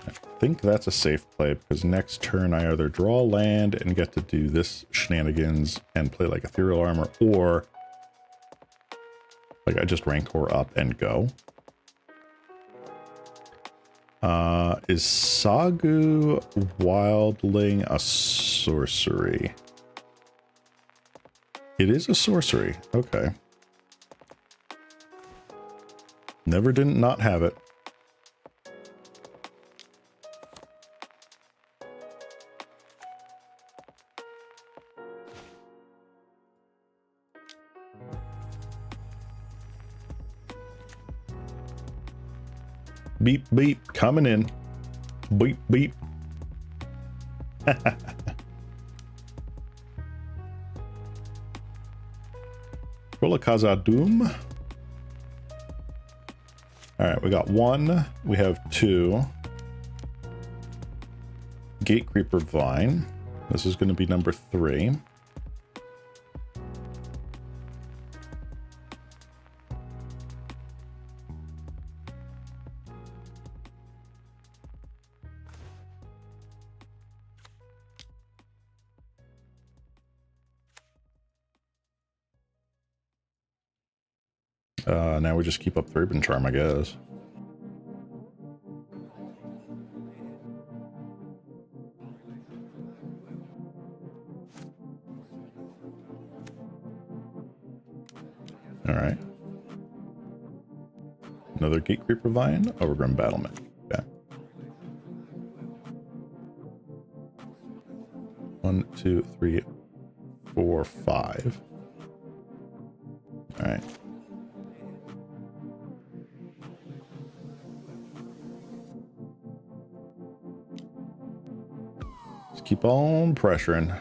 I think that's a safe play because next turn I either draw land and get to do this shenanigans and play like Ethereal Armor, or like I just Rancor up and go. Is Sagu Wildling a sorcery? It is a sorcery. Okay. Never didn't not have it. Beep, beep, coming in. Beep, beep. Doom. Alright, we got 1. We have 2. Gate Creeper Vine. This is going to be number 3. Now we just keep up Thraben Charm, I guess. Alright. Another Gate Creeper Vine, Overgrown Battlement. Okay. 1, 2, 3, 4, 5. Alright. Just keep on pressuring.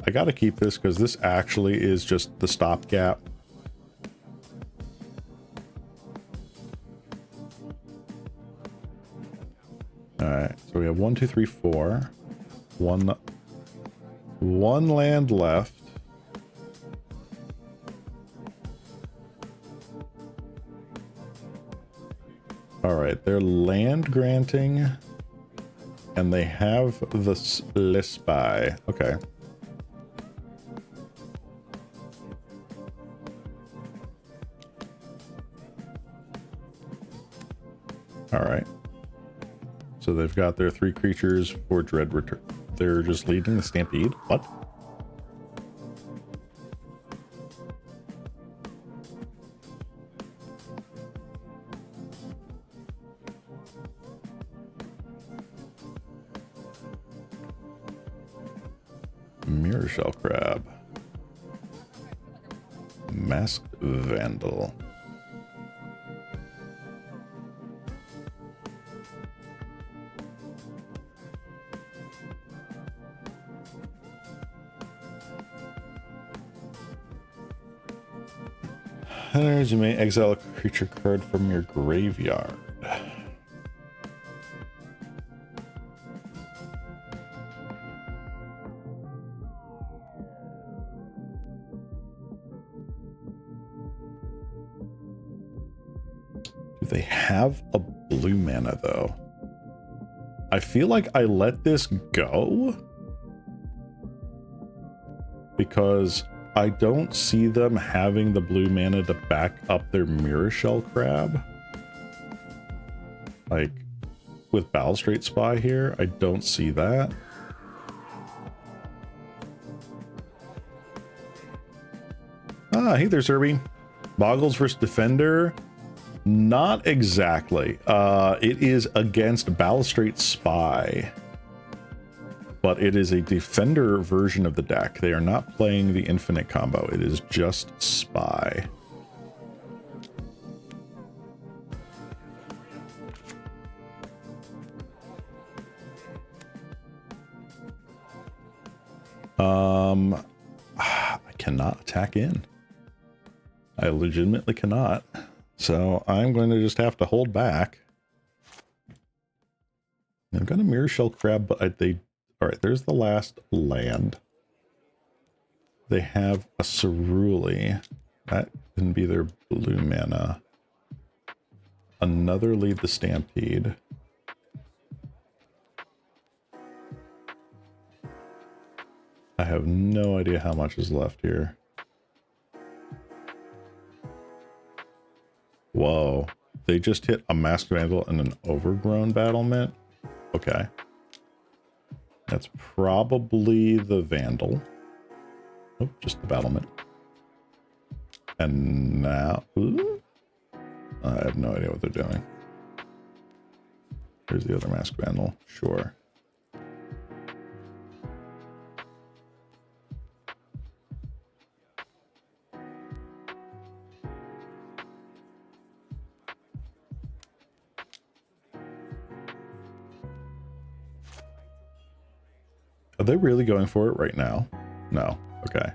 I gotta keep this because this actually is just the stopgap. Alright, so we have 1, 2, 3, 4. One land left. All right, they're land granting, and they have the Spy. Okay. All right. So they've got their 3 creatures for Dread Return. They're just leading the Stampede. What? Mirror Shell Crab. Masked Vandal. Enters, you may exile a creature card from your graveyard. Do they have a blue mana though? I feel like I let this go because I don't see them having the blue mana to back up their Mirror Shell Crab. Like, with Balustrade Spy here, I don't see that. Ah, hey there, Serby. Boggles versus Defender? Not exactly. It is against Balustrade Spy. But it is a Defender version of the deck. They are not playing the Infinite combo. It is just Spy. I cannot attack in. I legitimately cannot. So I'm going to just have to hold back. I've got a Mirror Shell Crab, but all right, there's the last land. They have a Cerulli. That can be their blue mana. Another Lead the Stampede. I have no idea how much is left here. Whoa. They just hit a Masked Vandal and an Overgrown Battlement? Okay. That's probably the Vandal. Nope, just the Battlement. And now... Ooh, I have no idea what they're doing. Here's the other Masked Vandal. Sure. Are they really going for it right now? No. Okay.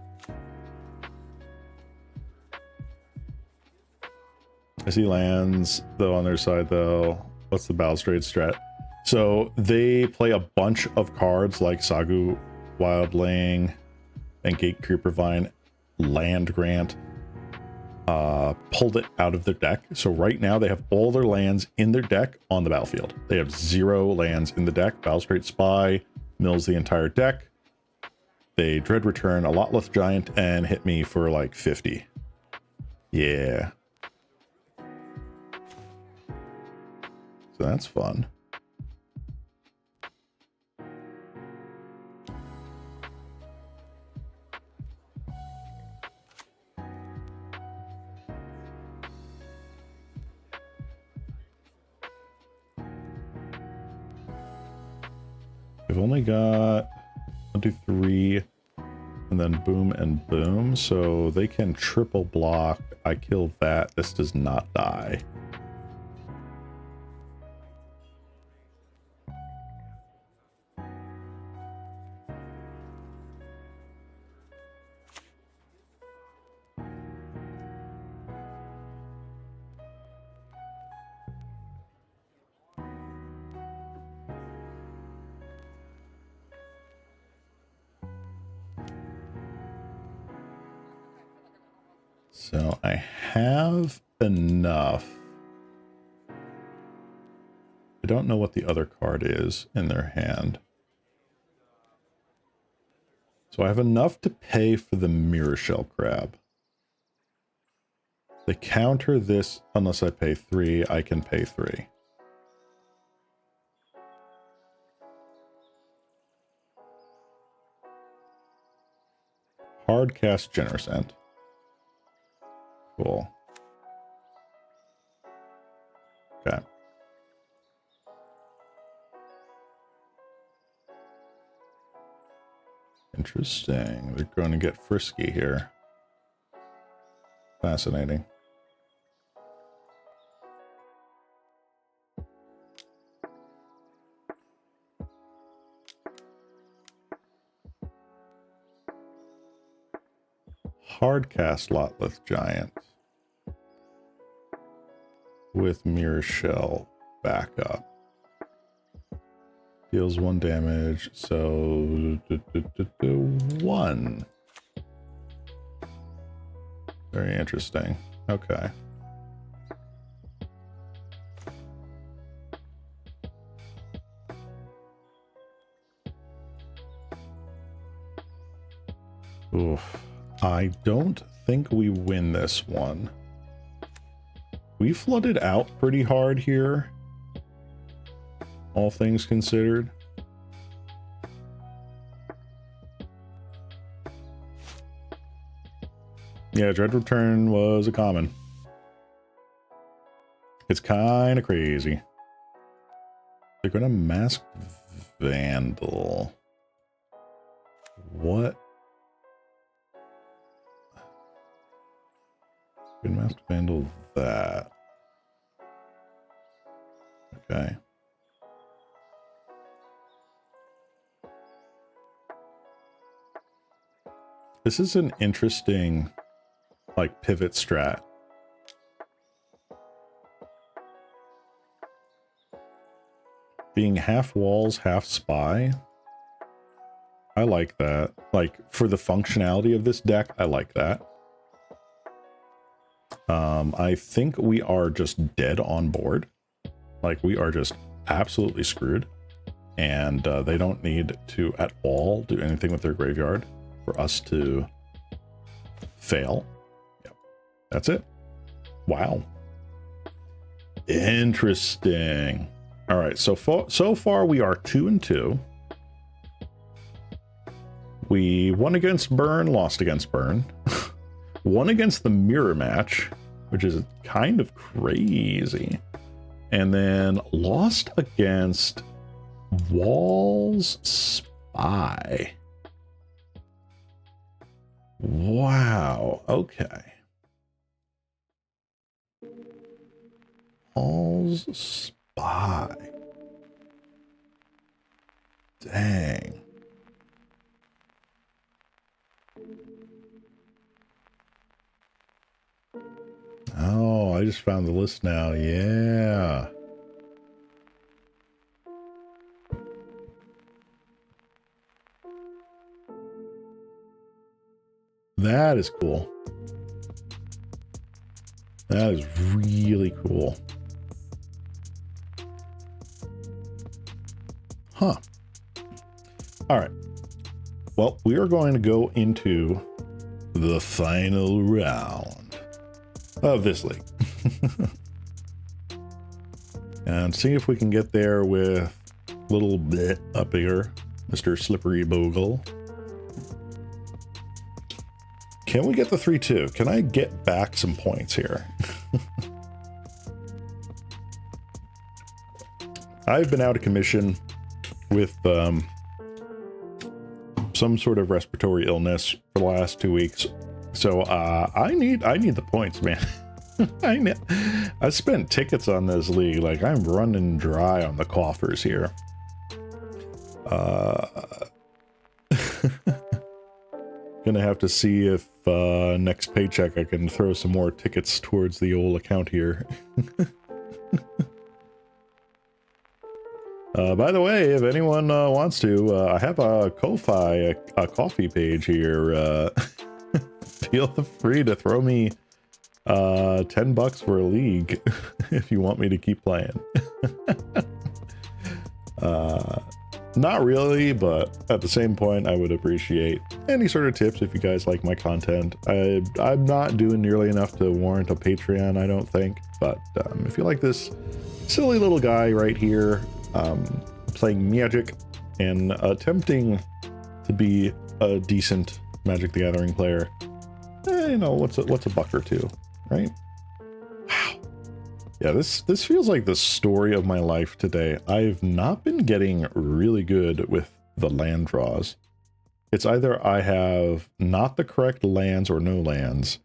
I see lands, though, on their side, though. What's the Balustrade strat? So they play a bunch of cards like Sagu Wildling and Gate Creeper Vine, Land Grant, pulled it out of their deck. So right now they have all their lands in their deck on the battlefield. They have 0 lands in the deck. Balustrade Spy mills the entire deck. They Dread Return a Lotleth Giant and hit me for like 50. Yeah. So that's fun. We've only got 1, 2, 3, and then boom and boom. So they can triple block. I kill that. This does not die. So I have enough I don't know what the other card is in their hand. So I have enough to pay for the Mirror Shell Crab. They counter this unless I pay 3. I can pay 3. Hard cast Generous End. Cool. Okay. Interesting. They're going to get frisky here. Fascinating. Hardcast Lotleth Giant with Mirror Shell backup. Deals 1 damage, so 1. Very interesting. Okay. Oof. I don't think we win this one. We flooded out pretty hard here, all things considered. Yeah, Dread Return was a common. It's kind of crazy. They're going to Mask Vandal. What? Good Mask Vandal that. Okay. This is an interesting, like, pivot strat. Being half walls, half spy. I like that. Like, for the functionality of this deck, I like that. I think we are just dead on board. Like, we are just absolutely screwed. And they don't need to at all do anything with their graveyard for us to fail. Yep. That's it. Wow. Interesting. All right, so far we are 2-2. We won against Burn, lost against Burn. Won against the mirror match, which is kind of crazy. And then lost against Walls Spy. Wow, okay. Walls Spy. Dang. Oh, I just found the list now. Yeah. That is cool. That is really cool. Huh. All right. Well, we are going to go into the final round of this league. And see if we can get there with a little bit up here, Mr. Slippery Bogle. Can we get the 3-2? Can I get back some points here? I've been out of commission with some sort of respiratory illness for the last 2 weeks. So I need the points, man. I spent tickets on this league. Like, I'm running dry on the coffers here. Gonna have to see if next paycheck I can throw some more tickets towards the old account here. By the way, if anyone wants to, I have a Ko-Fi, a coffee page here. Feel free to throw me $10 for a league if you want me to keep playing. Not really, but at the same point, I would appreciate any sort of tips if you guys like my content. I'm not doing nearly enough to warrant a Patreon, I don't think, but if you like this silly little guy right here, playing Magic and attempting to be a decent Magic the Gathering player, you know, what's a buck or two, right? Wow. Yeah, this feels like the story of my life today. I've not been getting really good with the land draws. It's either I have not the correct lands or no lands,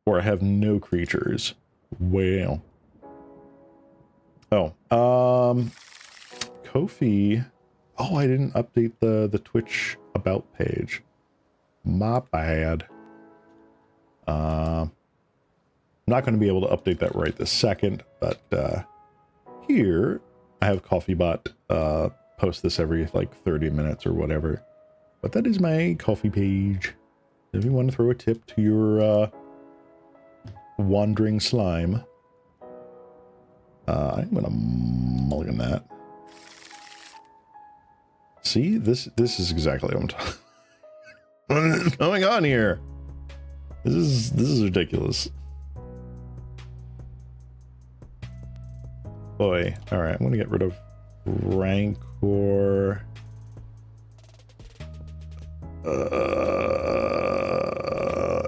or I have no creatures. Well. Oh, Ko-fi. Oh, I didn't update the Twitch about page. My bad. Not going to be able to update that right this second, but here I have CoffeeBot post this every like 30 minutes or whatever. But that is my coffee page. If you want to throw a tip to your wandering slime, I'm going to mulligan that. See, this is exactly what I'm talking. What is going on here? This is ridiculous. Boy, all right, I'm gonna get rid of Rancor.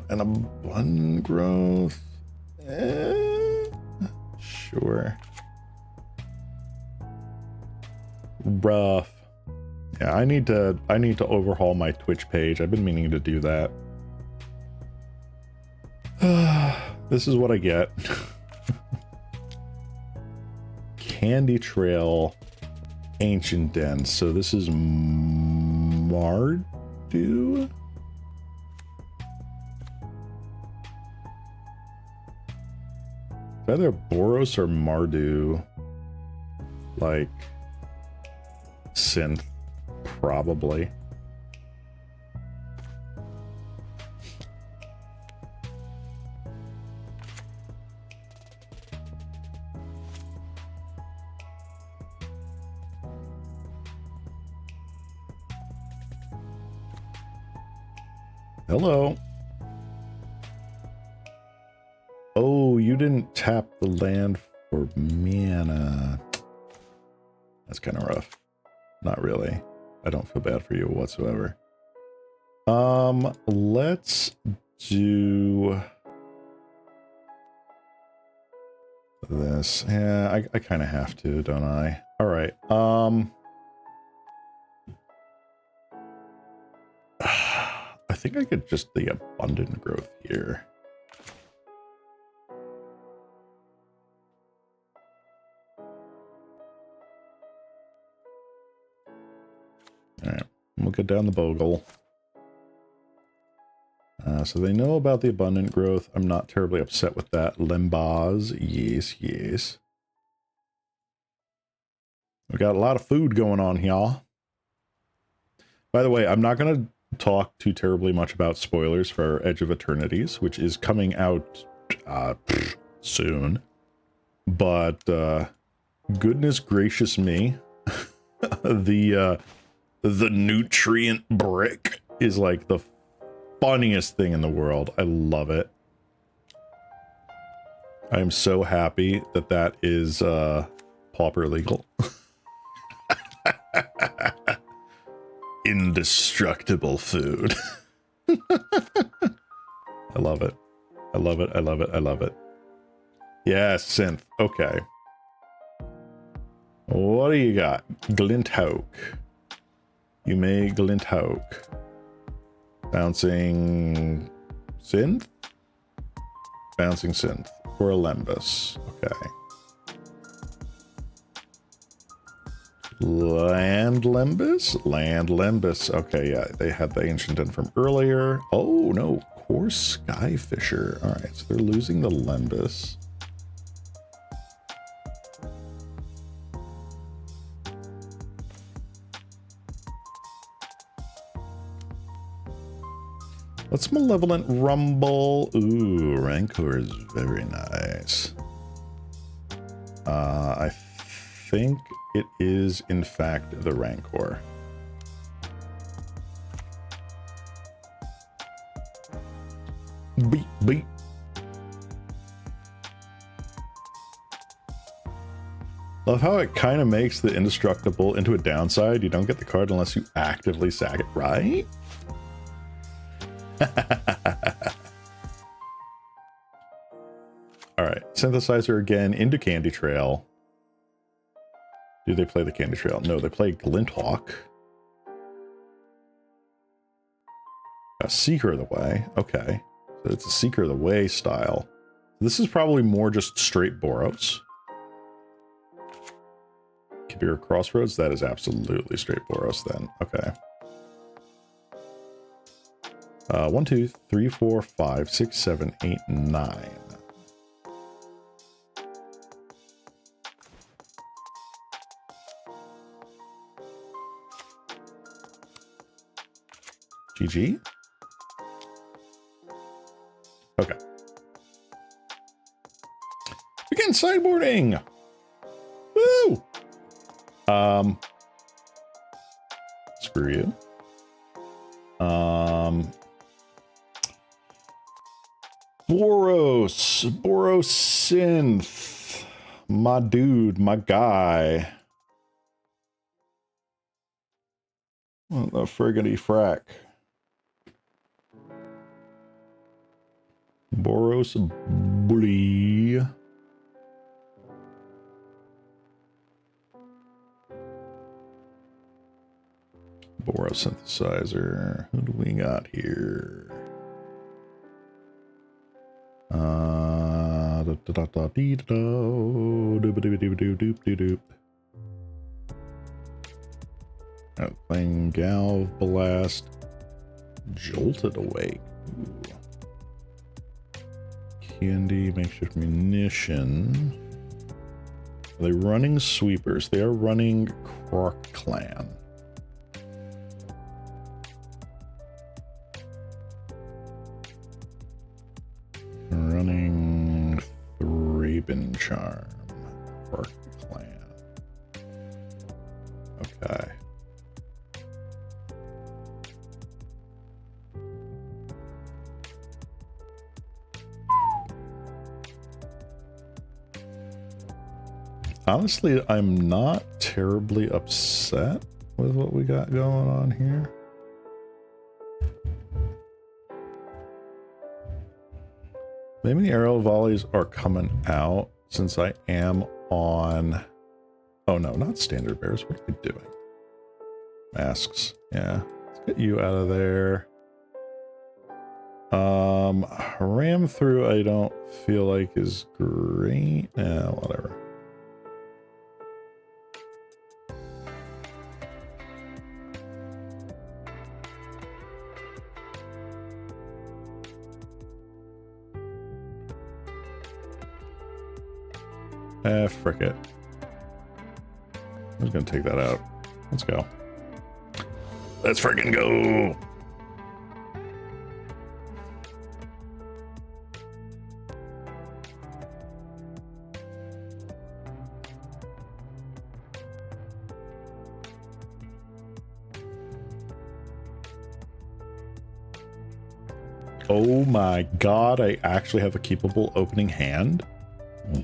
And abundant growth. Sure. Rough. Yeah, I need to overhaul my Twitch page. I've been meaning to do that. This is what I get. Candy Trail, Ancient Den. So this is Mardu? It's either Boros or Mardu. Like synth, probably. Hello. Oh, you didn't tap the land for mana. That's kind of rough. Not really. I don't feel bad for you whatsoever. Let's do this. Yeah, I kind of have to, don't I? All right. I think I could just the abundant growth here. All right, we'll get down the bogle. So they know about the abundant growth. I'm not terribly upset with that. Lembas, yes, yes. We got a lot of food going on here. By the way, I'm not going to talk too terribly much about spoilers for Edge of Eternities, which is coming out soon. But goodness gracious me, the nutrient brick is like the funniest thing in the world. I love it. I'm so happy that that is Pauper legal. Indestructible food. I love it. I love it. I love it. I love it. Yeah, synth. Okay. What do you got? Glinthoak. You may Glinthoak. Bouncing synth? Bouncing synth. For a Lembas. Okay. Land Lembas? Land Lembas. Okay, yeah, they had the Ancient Den from earlier. Oh, no. Core Skyfisher. All right, so they're losing the Lembas. What's Malevolent Rumble? Ooh, Rancor is very nice. I think it is in fact the Rancor. Beep, beep. Love how it kind of makes the indestructible into a downside. You don't get the card unless you actively sack it, right? All right, Synthesizer again into Candy Trail. Do they play the Candy Trail? No, they play Glinthawk. A Seeker of the Way. Okay, so it's a Seeker of the Way style. This is probably more just straight Boros. Kabir Crossroads, that is absolutely straight Boros then. Okay. 1, 2, 3, 4, 5, 6, 7, 8, 9. GG? Okay. Begin sideboarding! Woo! Screw you. Boros Synth. My dude, my guy. What the friggity frack? Boros Bully. Boros Synthesizer. Who do we got here? Playing Galv Blast. Jolted Awake. Ooh. Candy, makeshift munition. Are they running sweepers? They are running Croc Clan. Running Thraben Charm. Croc Clan. Okay. Honestly, I'm not terribly upset with what we got going on here. Maybe the arrow volleys are coming out since I am on... Oh no, not standard bears. What are we doing? Masks. Yeah. Let's get you out of there. Ram through I don't feel like is great. Whatever. Frick it. I'm just gonna take that out. Let's go. Let's freaking go! Oh my god, I actually have a keepable opening hand?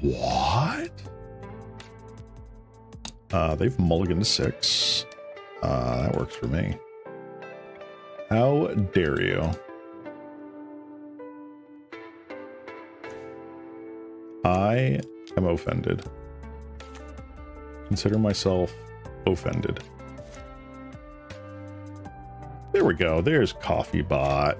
What? They've mulliganed to 6. That works for me. How dare you? I am offended. Consider myself offended. There we go. There's Coffee Bot.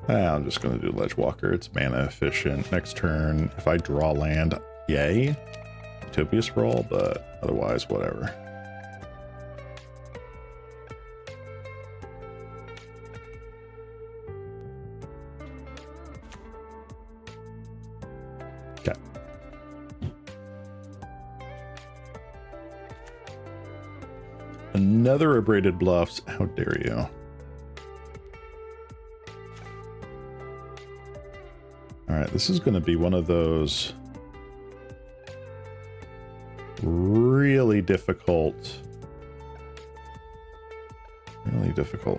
I'm just going to do Ledgewalker. It's mana efficient. Next turn, if I draw land, yay. Utopia Sprawl, but otherwise, whatever. Okay. Another abraded bluffs. How dare you? All right, this is going to be one of those really difficult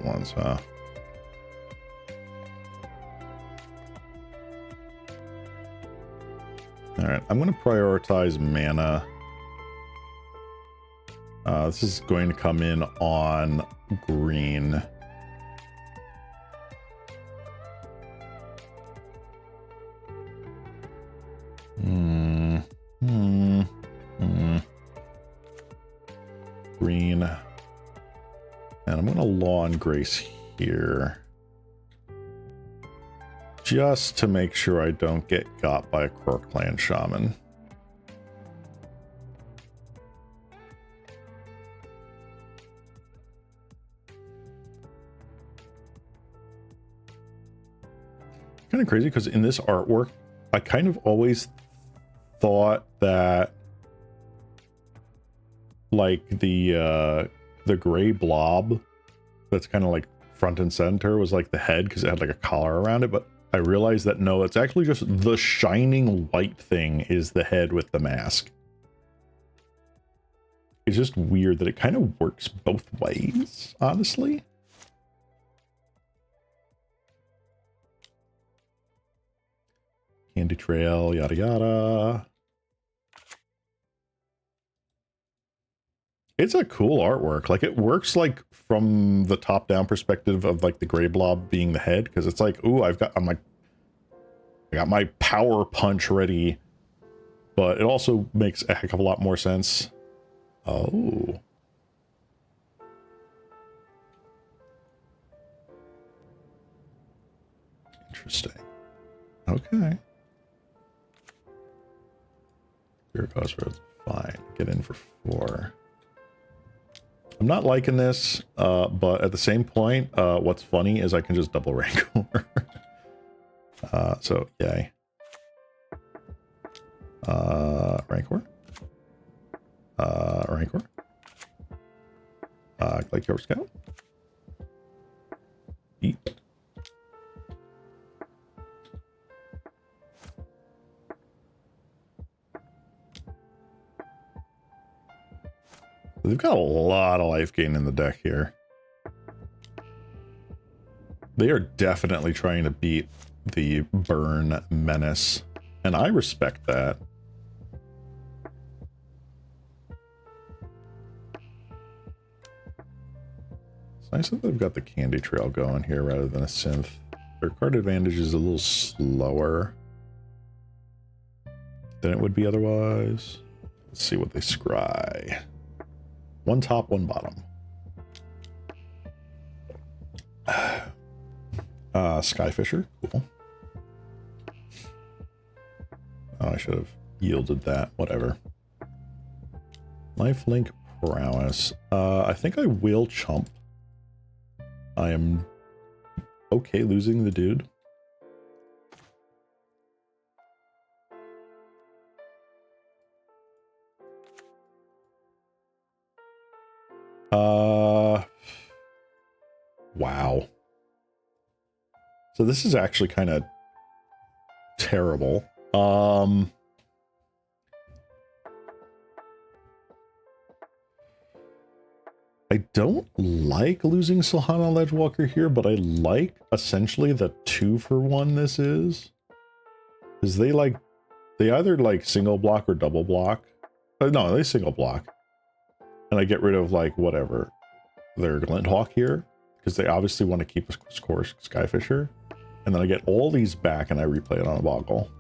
ones, huh? All right, I'm going to prioritize mana. This is going to come in on green. Green. And I'm going to Law and Grace here. Just to make sure I don't get got by a Crookland Shaman. Kind of crazy because in this artwork, I kind of always thought that like the gray blob that's kind of like front and center was like the head because it had like a collar around it, but I realized that no, it's actually just the shining white thing is the head with the mask. It's just weird that it kind of works both ways, honestly. Candy Trail, yada yada. It's a cool artwork. Like, it works like from the top down perspective of like the gray blob being the head, because it's like, ooh, I got my power punch ready, but it also makes a heck of a lot more sense. Oh. Interesting. Okay. Spirit Crossroads, fine. Get in for 4. I'm not liking this, but at the same point, what's funny is I can just double Rancor. So, yay. Rancor. Rancor. Glacier Scout. Eat. They've got a lot of life gain in the deck here. They are definitely trying to beat the burn menace, and I respect that. It's nice that they've got the Candy Trail going here rather than a synth. Their card advantage is a little slower than it would be otherwise. Let's see what they scry. 1 top, 1 bottom. Skyfisher, cool. Oh, I should have yielded that, whatever. Lifelink Prowess. I think I will chump. I am okay losing the dude. Wow. So this is actually kind of terrible. I don't like losing Silhana Ledgewalker here, but I like essentially the 2-for-1 this is. Because they either like single block or double block. No, they single block. And I get rid of like whatever their Glinthawk here, because they obviously want to keep a score Skyfisher. And then I get all these back and I replay it on a Boggle.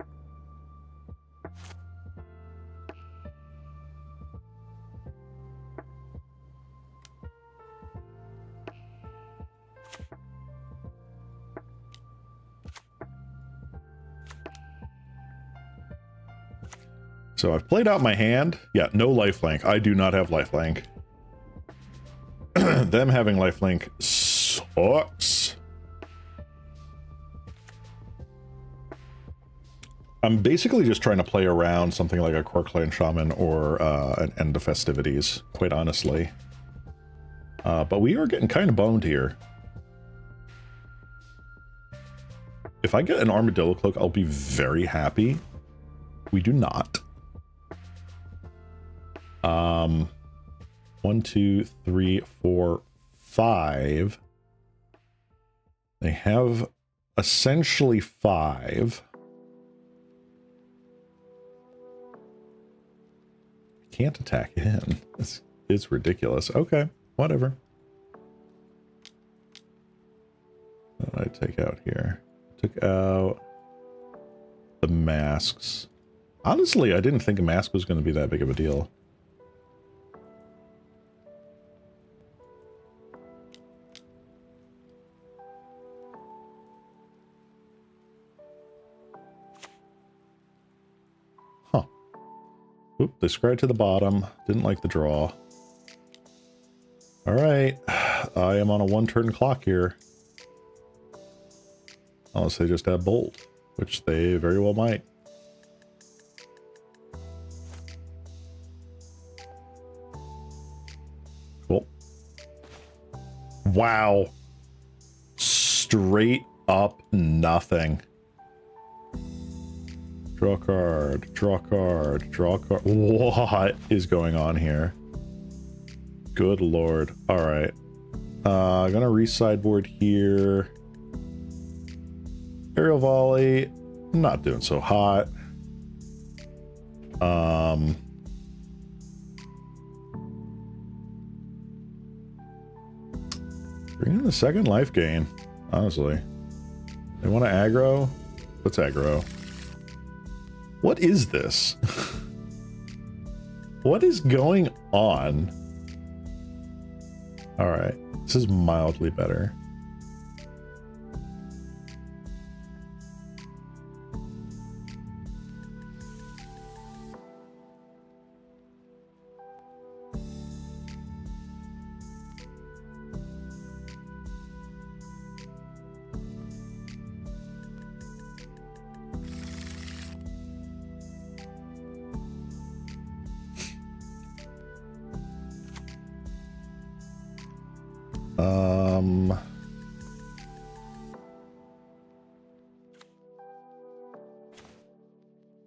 So I've played out my hand. Yeah, no lifelink. I do not have lifelink. Them having lifelink sucks. I'm basically just trying to play around something like a Corkland Shaman or an End of Festivities, quite honestly. But we are getting kind of boned here. If I get an Armadillo Cloak, I'll be very happy. We do not. 1, 2, 3, 4, 5. They have essentially 5. Can't attack in. It's ridiculous. Okay, whatever. What did I take out here? Took out the masks. Honestly, I didn't think a mask was going to be that big of a deal. Huh. Oop, they scryed to the bottom. Didn't like the draw. Alright. I am on a 1-turn clock here. Unless they just have Bolt, which they very well might. Cool. Wow. Straight up nothing. Draw card, draw card, draw card. What is going on here? Good lord. Alright. I'm gonna re-sideboard here. Aerial volley. Not doing so hot. Bring in the second life gain, honestly. They want to aggro? Let's aggro. What is this? What is going on? Alright, this is mildly better.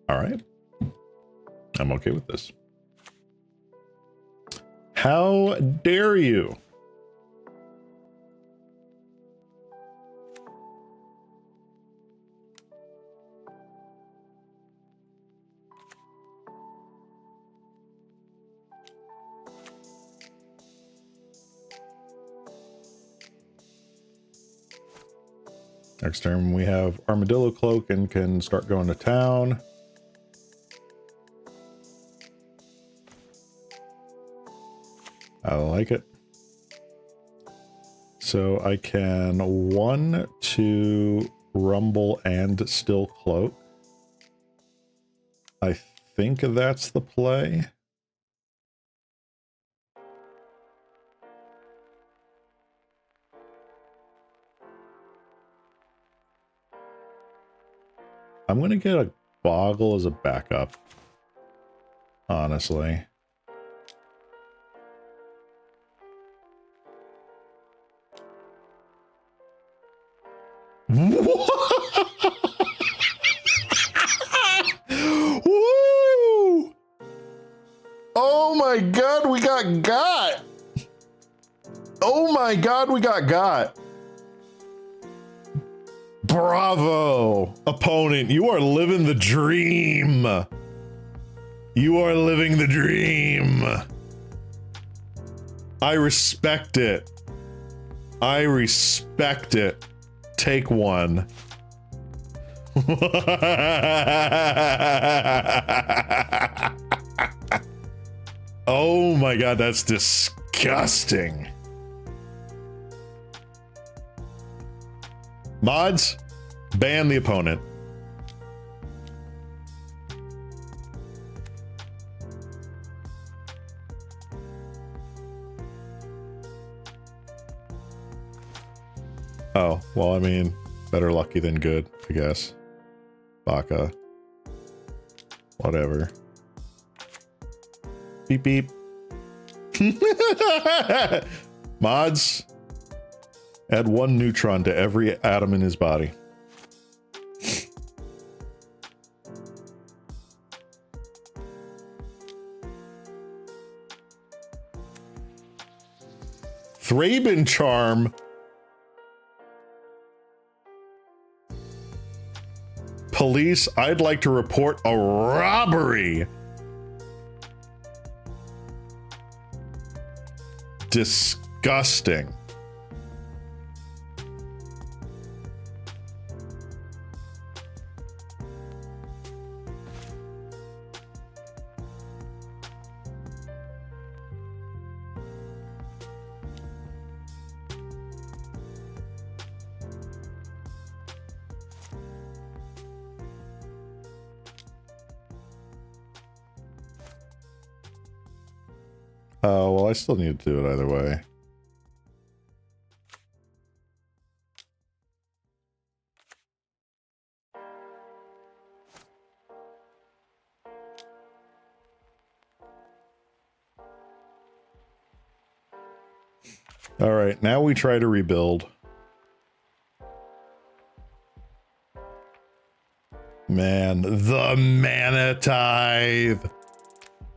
All right. I'm okay with this. How dare you? Next turn we have Armadillo Cloak and can start going to town. I like it. So I can 1, 2, rumble and still cloak. I think that's the play. I'm going to get a Boggle as a backup, honestly. Woo! Oh my god, we got! Oh my god, we got! Bravo, opponent, you are living the dream. You are living the dream. I respect it. I respect it. Take one. Oh my god, that's disgusting. Mods, ban the opponent. Oh, well, I mean, better lucky than good, I guess. Baka. Whatever. Beep beep. Mods, add 1 neutron to every atom in his body. Thraben charm. Police, I'd like to report a robbery. Disgusting. Oh, well, I still need to do it either way. All right, now we try to rebuild. Man, the mana tithe.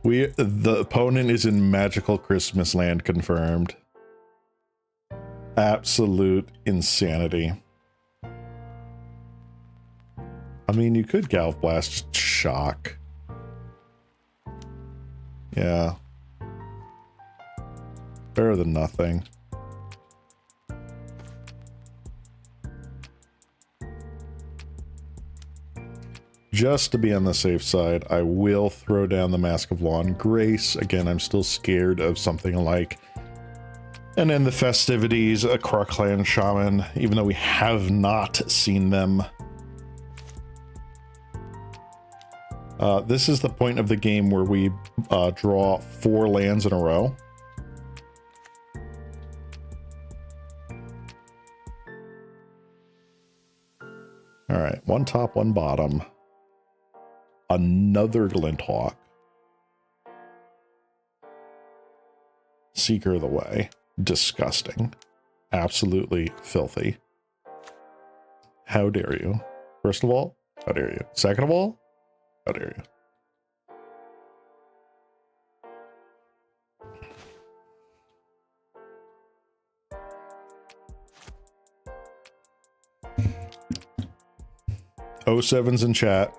The opponent is in magical Christmas land confirmed. Absolute insanity. I mean, you could Galv Blast shock. Yeah. Better than nothing. Just to be on the safe side, I will throw down the Mask of Law and Grace. Again, I'm still scared of something like And in the festivities, a Krark-Clan Shaman, even though we have not seen them. This is the point of the game where we draw 4 lands in a row. All right, 1 top, 1 bottom. Another Glinthawk. Seeker of the Way. Disgusting. Absolutely filthy. How dare you? First of all, how dare you? Second of all, how dare you? O7's in chat.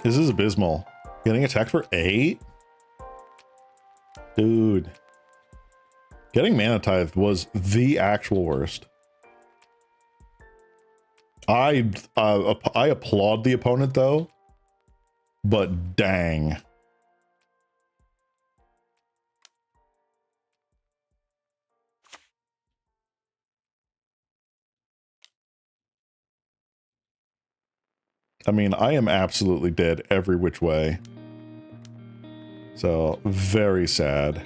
This is abysmal. Getting attacked for 8? Dude. Getting Mana Tithe was the actual worst. I applaud the opponent though, but dang. I mean, I am absolutely dead every which way. So, very sad.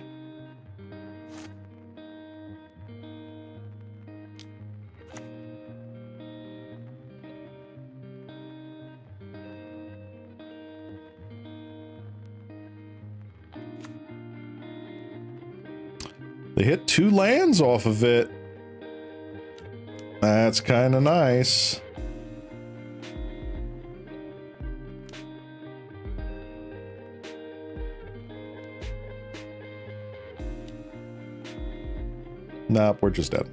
They hit 2 lands off of it. That's kind of nice. Nope, we're just dead.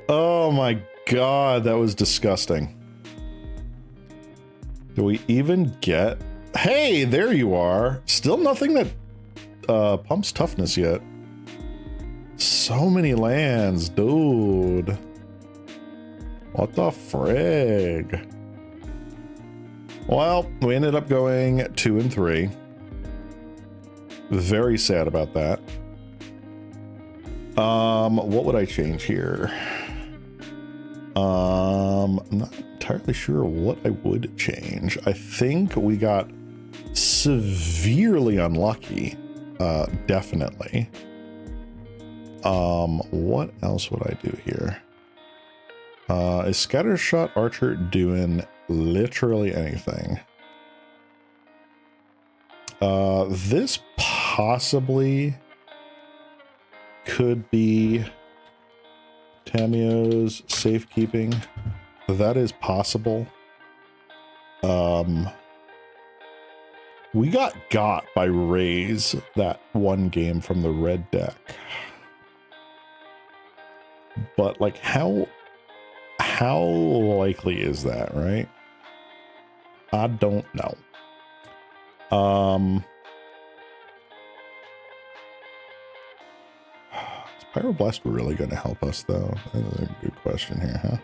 Oh my god, that was disgusting. Do we even get... Hey, there you are. Still nothing that pumps toughness yet. So many lands, dude. What the frig? Well, we ended up going 2 and 3. Very sad about that. What would I change here? I'm not entirely sure what I would change. I think we got severely unlucky. Definitely. What else would I do here? Is Scattershot Archer doing literally anything? This possibly could be Tamio's safekeeping. That is possible. We got by Raze that one game from the red deck. But like how likely is that, right? I don't know. Is Pyroblast really going to help us though? That's a good question here, huh?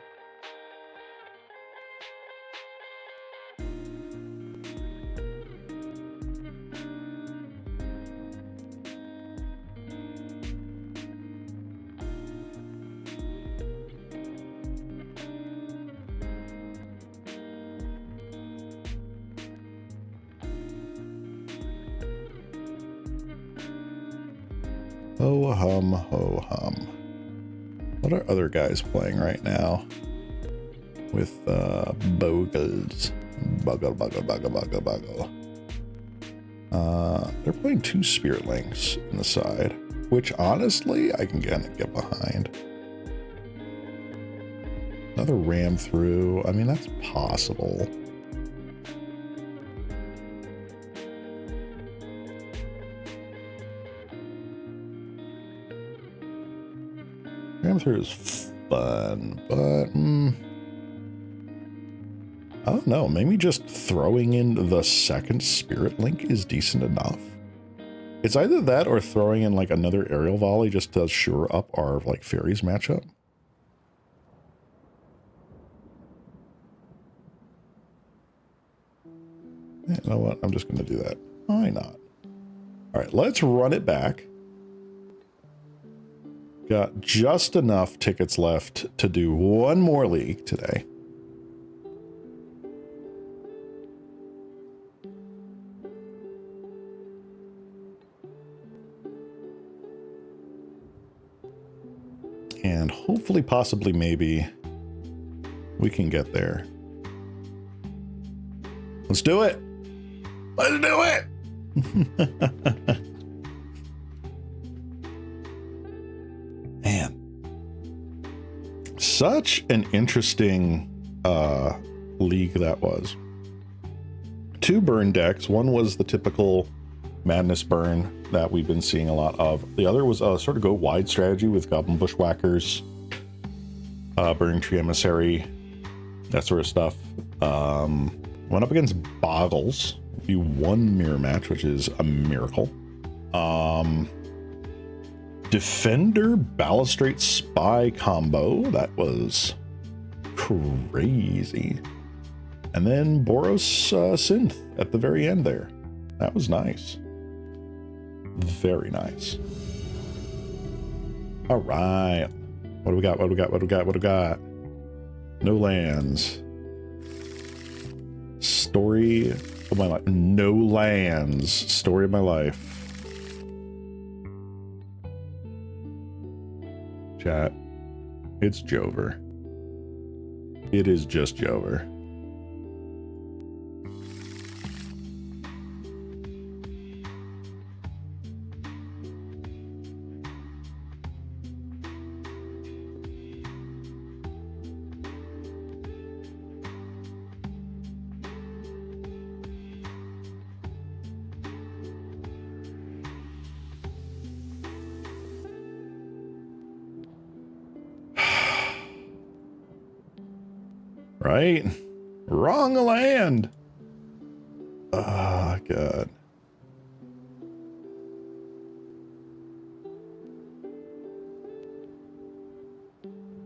Ho hum, ho hum. What are other guys playing right now? With BOGLES. Buggle. They're playing 2 Spirit Links on the side, which honestly I can kind of get behind. Another ram through. I mean, that's possible. Ram through is fun, but I don't know. Maybe just throwing in the second Spirit Link is decent enough. It's either that or throwing in like another aerial volley just to shore up our like fairies matchup. You know what? I'm just going to do that. Why not? All right, let's run it back. Got just enough tickets left to do one more league today. And hopefully, possibly, maybe we can get there. Let's do it. Let's do it. Man, such an interesting league that was. 2 burn decks. One was the typical Madness burn that we've been seeing a lot of. The other was a sort of go wide strategy with Goblin Bushwhackers, Burning Tree Emissary, that sort of stuff. Went up against BOGLES. We won mirror match, which is a miracle. Defender Balustrade Spy combo. That was crazy. And then Boros Synth at the very end there. That was nice. Very nice. All right. What do we got? What do we got? What do we got? What do we got? No lands. Story of my life. No lands. Story of my life. Chat. It's Jover. It is just Jover. Right? Wrong land. Oh, God.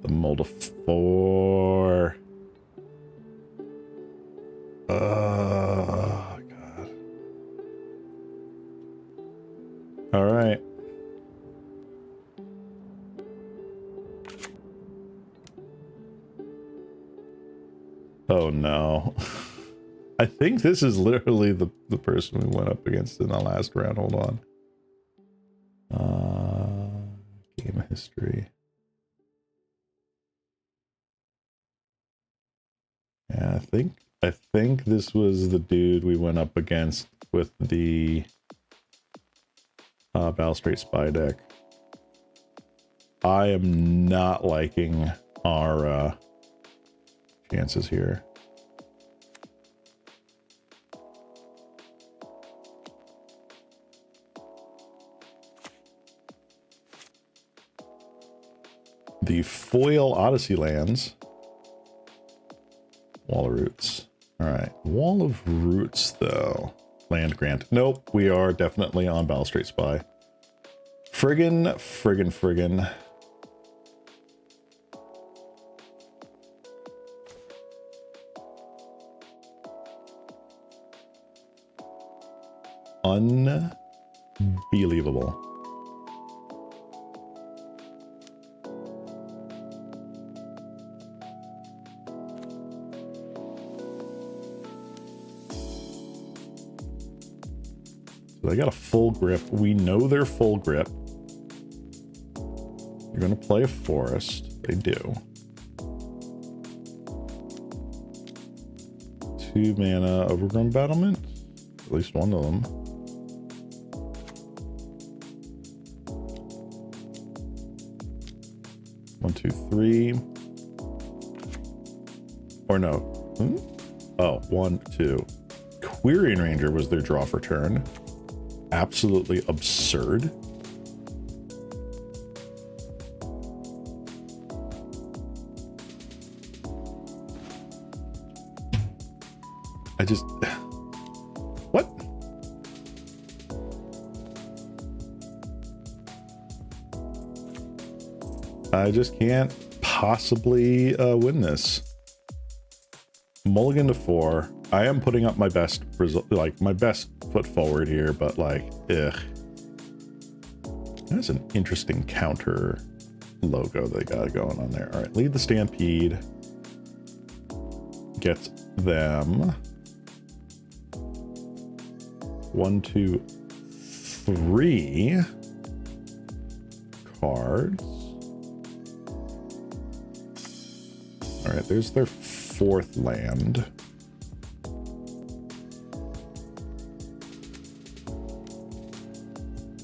The mold of 4. All right. Oh no. I think this is literally the person we went up against in the last round. Hold on. Game history. Yeah, I think this was the dude we went up against with the Balustrade Spy deck. I am not liking our chances here. The foil Odyssey lands. Wall of Roots. All right. Wall of Roots, though. Land grant. Nope. We are definitely on Balustrade Spy. Friggin'. Unbelievable. So they got a full grip. We know they're full grip. You're going to play a forest. They do. 2 mana Overgrown Battlement. At least one of them. One, two, three. Or no. Hmm? Oh, 1, 2. Querying Ranger was their draw for turn. Absolutely absurd. I just... What? I just can't possibly win this. Mulligan to 4. I am putting up my best result, like my best foot forward here, but like, ugh. That's an interesting counter logo they got going on there. All right, lead the Stampede. Gets them 1, 2, 3 cards. All right, there's their 4th land.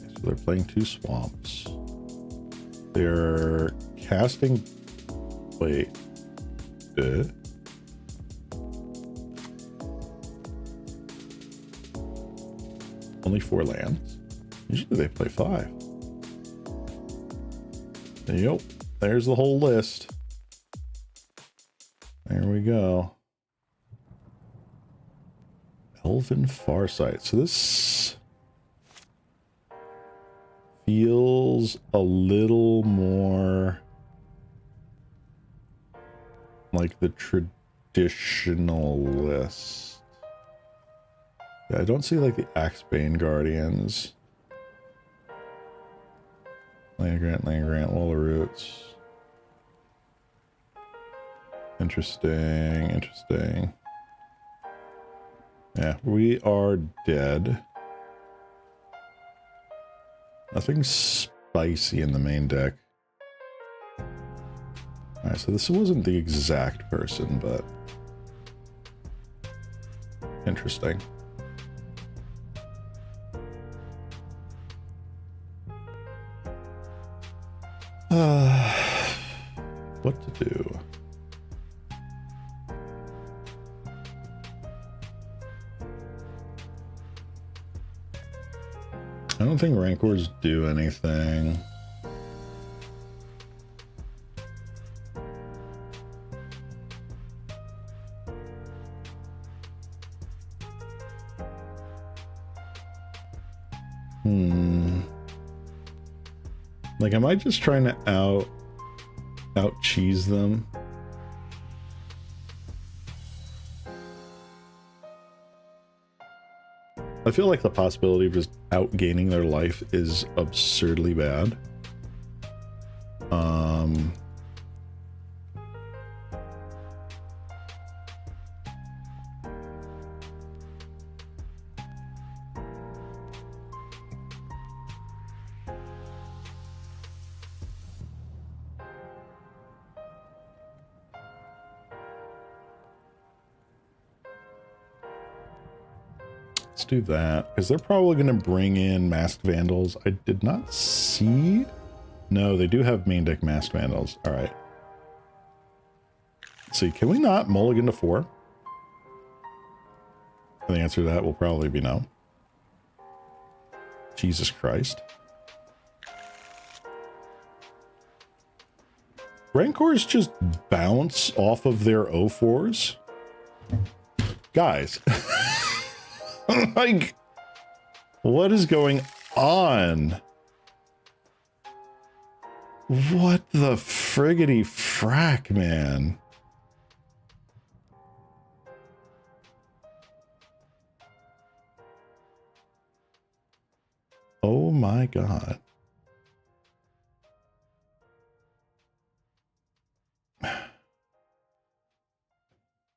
So they're playing 2 swamps. They're casting... Wait. Only 4 lands. Usually they play 5. Yep. There's the whole list. There we go. Elven Farsight. So this feels a little more like the traditional list. Yeah, I don't see like the Axebane Guardians. Land grant, Wall of Roots. Interesting. Yeah, we are dead. Nothing spicy in the main deck. Alright, so this wasn't the exact person, but interesting. What to do? I don't think Rancors do anything. Like, am I just trying to out cheese them? I feel like the possibility of just outgaining their life is absurdly bad. Let's do that, because they're probably going to bring in Masked Vandals. I did not see... No, they do have main deck Masked Vandals. All right. Let's see, can we not mulligan to 4? And the answer to that will probably be no. Jesus Christ. Rancors just bounce off of their O4s? Guys. Like, what is going on? What the friggity frack, man? Oh my god.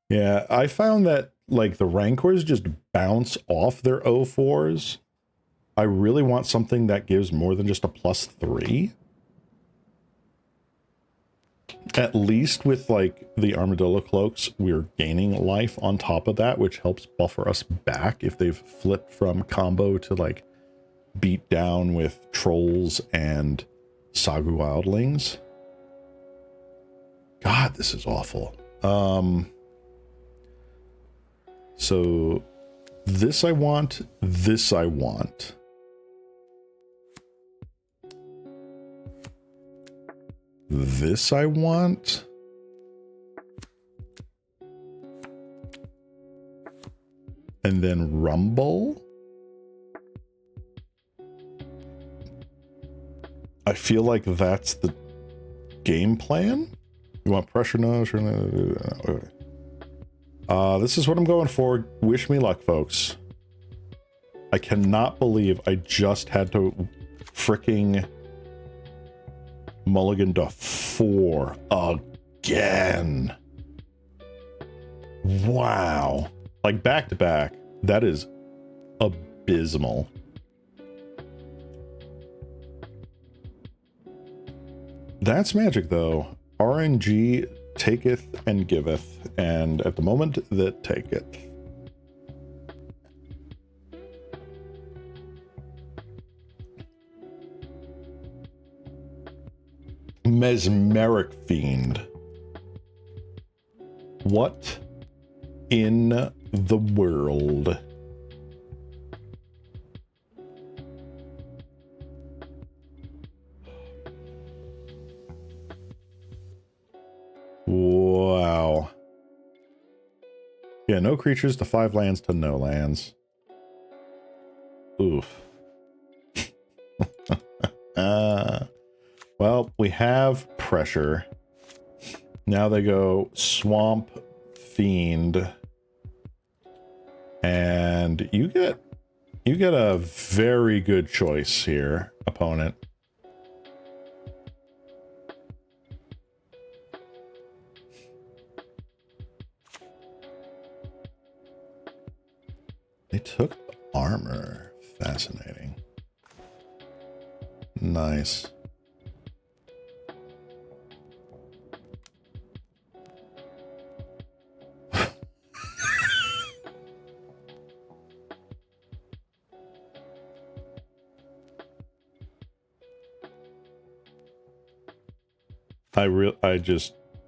Yeah, I found that, like, the Rancors just bounce off their O4s. I really want something that gives more than just a +3. At least with, like, the Armadillo Cloaks, we're gaining life on top of that, which helps buffer us back if they've flipped from combo to, like, beat down with Trolls and Sagu Wildlings. God, this is awful. So this I want, this I want. This I want. And then Rumble. I feel like that's the game plan. You want pressure? No, sure. No. This is what I'm going for. Wish me luck, folks. I cannot believe I just had to freaking mulligan to 4 again. Wow. Like back to back. That is abysmal. That's magic, though. RNG taketh and giveth, and at the moment that taketh. Mesmeric Fiend. What in the world? Wow. Yeah, no creatures to 5 lands to no lands. Oof. Well, we have pressure. Now they go Swamp Fiend. And you get a very good choice here, opponent. They took the armor. Fascinating. Nice.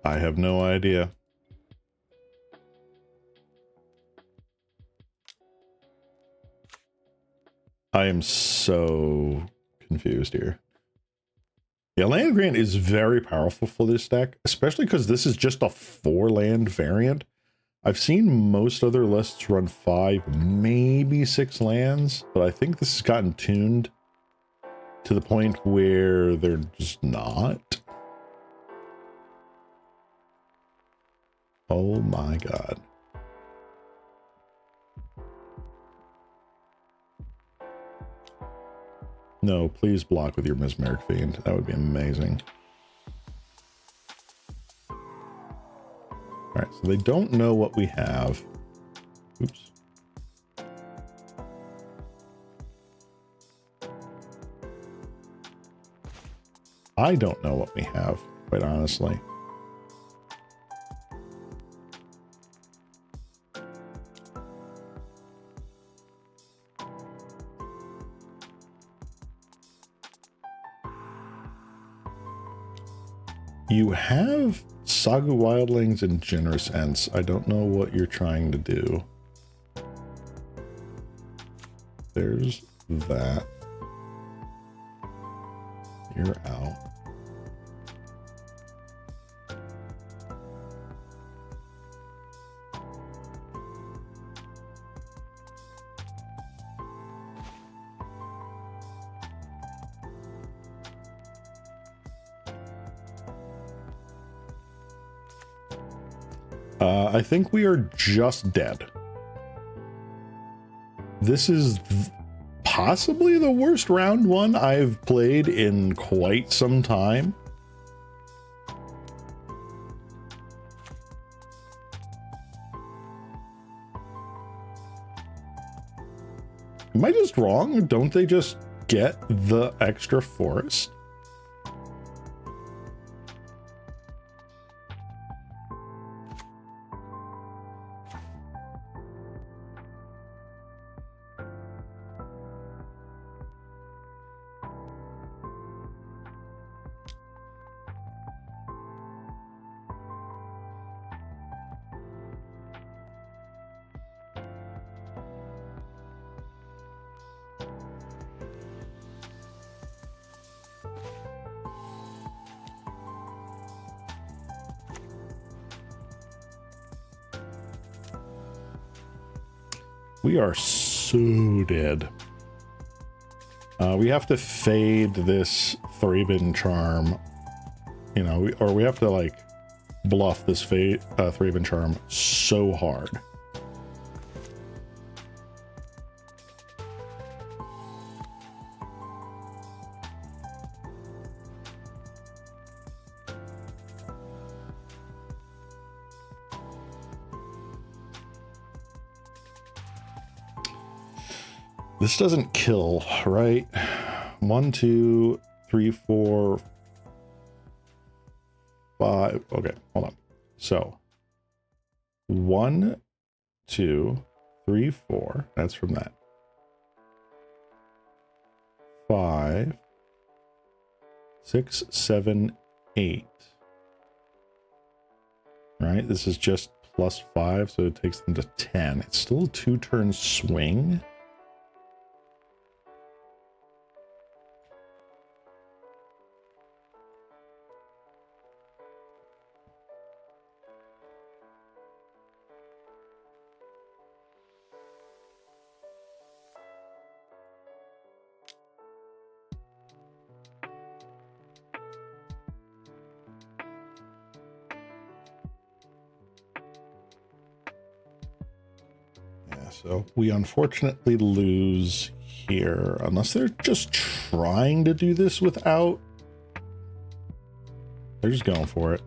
I have no idea. I am so confused here. Yeah, Land Grant is very powerful for this deck, especially because this is just a 4-land variant. I've seen most other lists run 5, maybe 6 lands, but I think this has gotten tuned to the point where they're just not. Oh my god. No, please block with your Mesmeric Fiend. That would be amazing. All right, so they don't know what we have. Oops. I don't know what we have, quite honestly. You have Sagu Wildlings and Generous Ents. I don't know what you're trying to do. There's that. You're out. I think we are just dead. This is possibly the worst round one I've played in quite some time. Am I just wrong? Don't they just get the extra forest? We are so dead. We have to fade this Thraben Charm, you know, or we have to like bluff this Thraben Charm so hard. This doesn't kill, right? 1, 2, 3, 4, 5. Okay, hold on. So 1, 2, 3, 4. That's from that. 5, 6, 7, 8. Right? This is just +5, so it takes them to 10. It's still a 2-turn swing. So we unfortunately lose here, unless they're just trying to do this without. They're just going for it.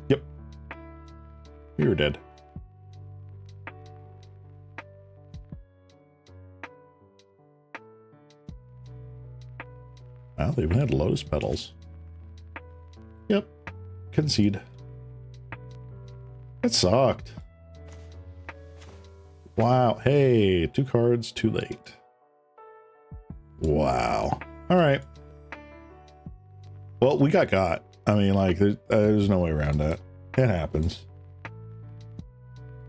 Yep. You're dead. Wow, they even had Lotus Petals. Yep, concede. That sucked. Wow, hey, 2 cards too late. Wow. All right. Well, we got. I mean, like, there's no way around that. It happens.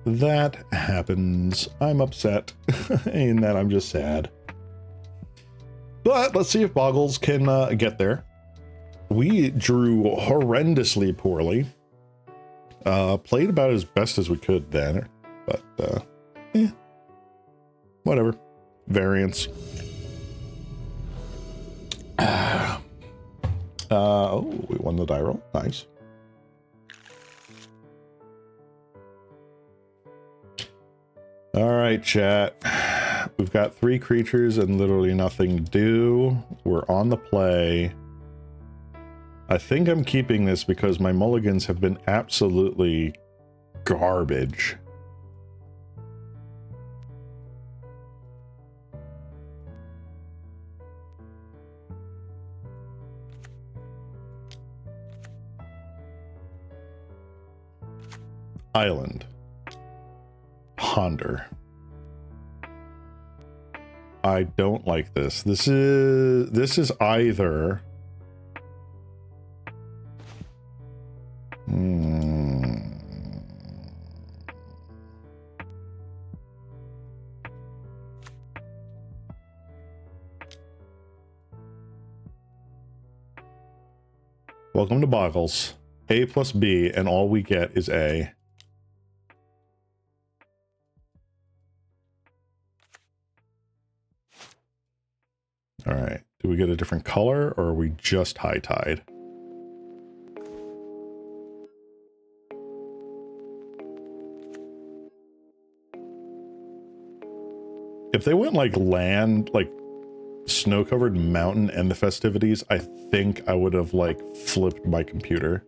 That happens. I'm upset. In that I'm just sad. But let's see if Boggles can get there. We drew horrendously poorly. Played about as best as we could then, but whatever. Variance. Oh, we won the die roll. Nice. All right, chat. We've got 3 creatures and literally nothing to do. We're on the play. I think I'm keeping this because my mulligans have been absolutely garbage. Island. Ponder. I don't like this. This is either welcome to Boggles. A plus B, and all we get is A. All right. Do we get a different color, or are we just high tide? If they went like land, like snow-covered mountain and the festivities, I think I would have like flipped my computer.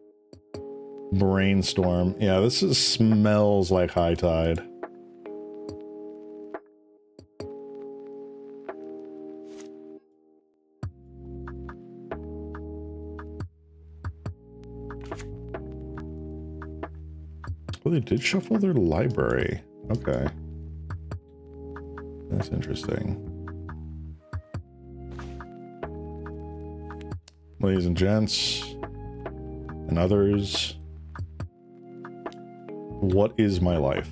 Brainstorm. Yeah, this smells like high tide. Oh, they did shuffle their library. Okay. That's interesting. Ladies and gents, and others, what is my life?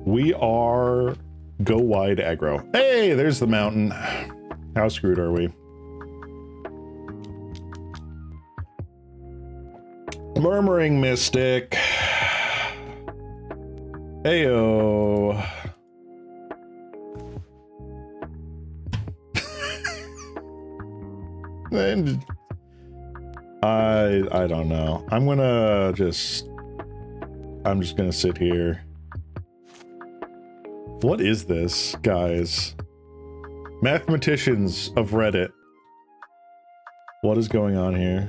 We are go wide aggro. Hey, there's the mountain. How screwed are we? Murmuring Mystic. Heyo. And I don't know. I'm just gonna sit here. What is this, guys? Mathematicians of Reddit. What is going on here?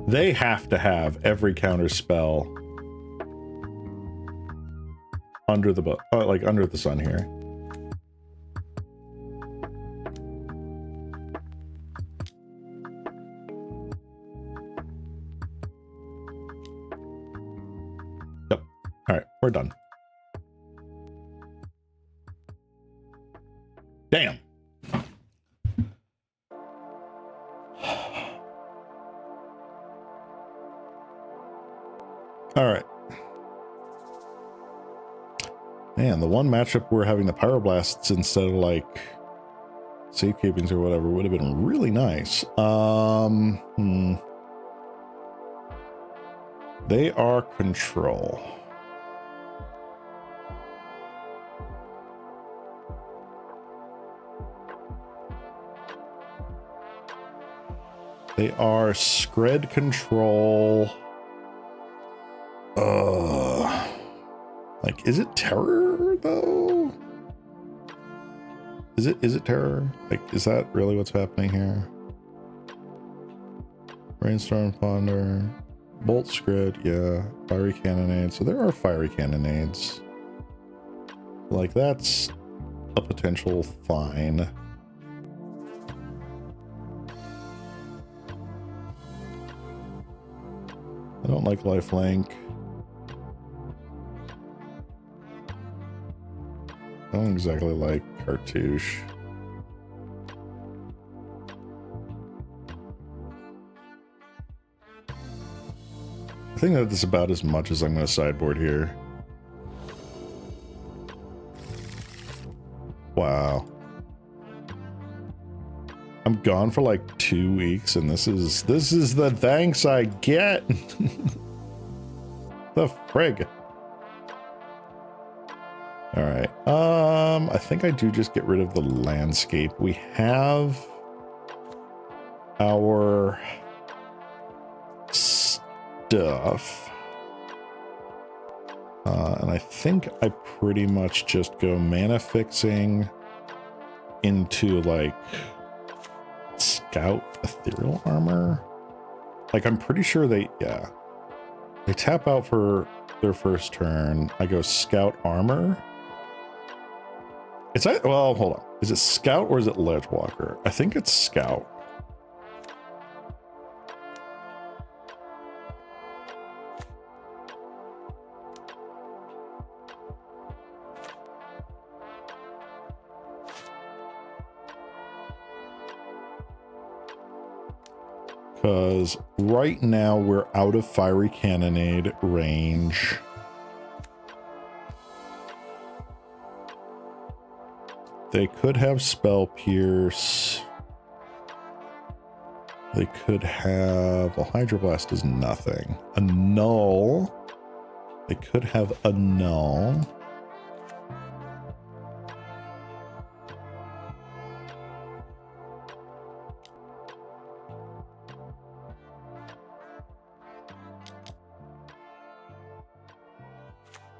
They have to have every counter spell under the like under the sun here. Yep. All right, we're done. Damn. All right. Man, the one matchup we're having the Pyroblasts instead of like Safekeepings or whatever would have been really nice. They are control. They are Scred control. Like, is it terror though? Is it terror? Like, is that really what's happening here? Brainstorm, Ponder, Bolt, Scred, yeah. Fiery Cannonade. So there are Fiery Cannonades. Like, that's a potential fine. I don't like Lifelink. I don't exactly like Cartouche. I think that's about as much as I'm going to sideboard here. Wow. I'm gone for like 2 weeks and this is the thanks I get. The frig. All right. I think I do just get rid of the landscape. We have our stuff. And I think I pretty much just go mana fixing into like scout ethereal armor. Like I'm pretty sure they tap out for their first turn. I go scout armor. Well, hold on. Is it scout or is it ledgewalker? I think it's scout. Because right now we're out of fiery cannonade range. They could have spell pierce. They could have, well, hydroblast is nothing. A null. They could have a null.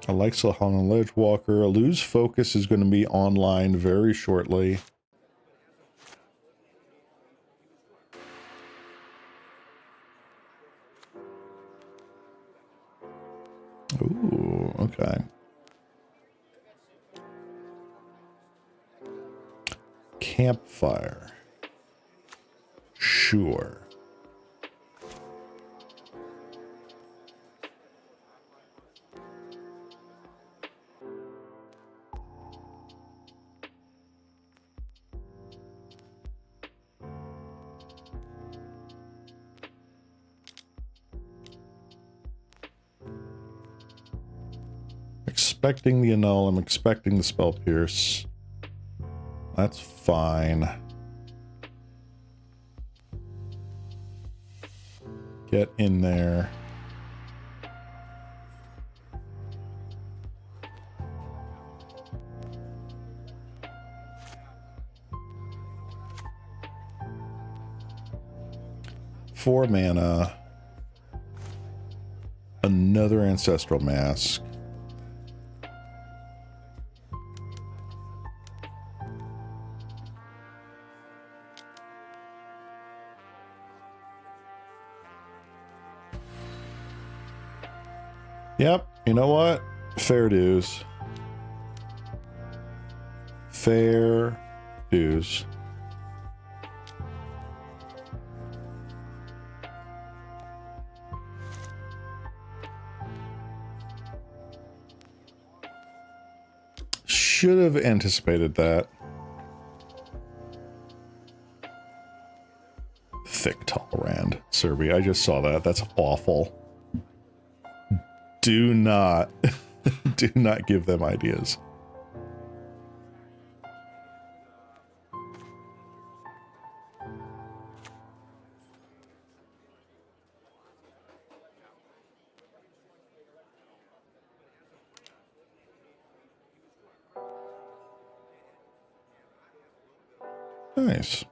I like Silhana Ledgewalker. Lose Focus is going to be online very shortly. Ooh, okay. Campfire. Sure. Expecting the annul, I'm expecting the spell pierce. That's fine. Get in there. Four mana. Another Ancestral Mask. Yep, you know what? Fair dues. Fair dues. Should have anticipated that. Thick Talrand. Serby, I just saw that. That's awful. Do not, do not give them ideas. Nice.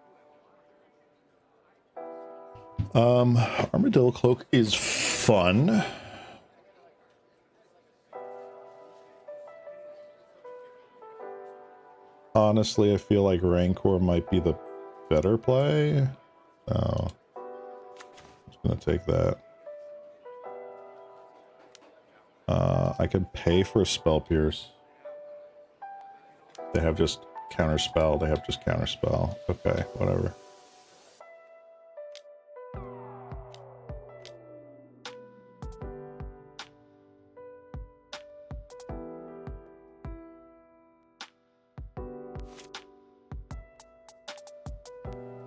Armadillo Cloak is fun. Honestly, I feel like Rancor might be the better play. Oh, I'm just gonna take that. I could pay for a spell pierce. They have just counterspell. They have just counterspell. Okay, whatever.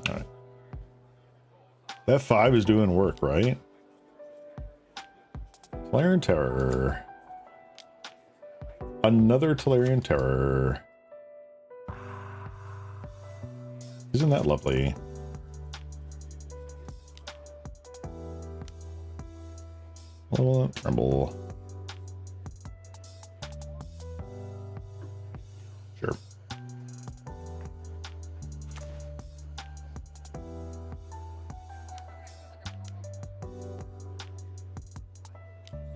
All right. That 5 is doing work, right? Tolarian Terror. Another Tolarian Terror. Isn't that lovely? Tremble.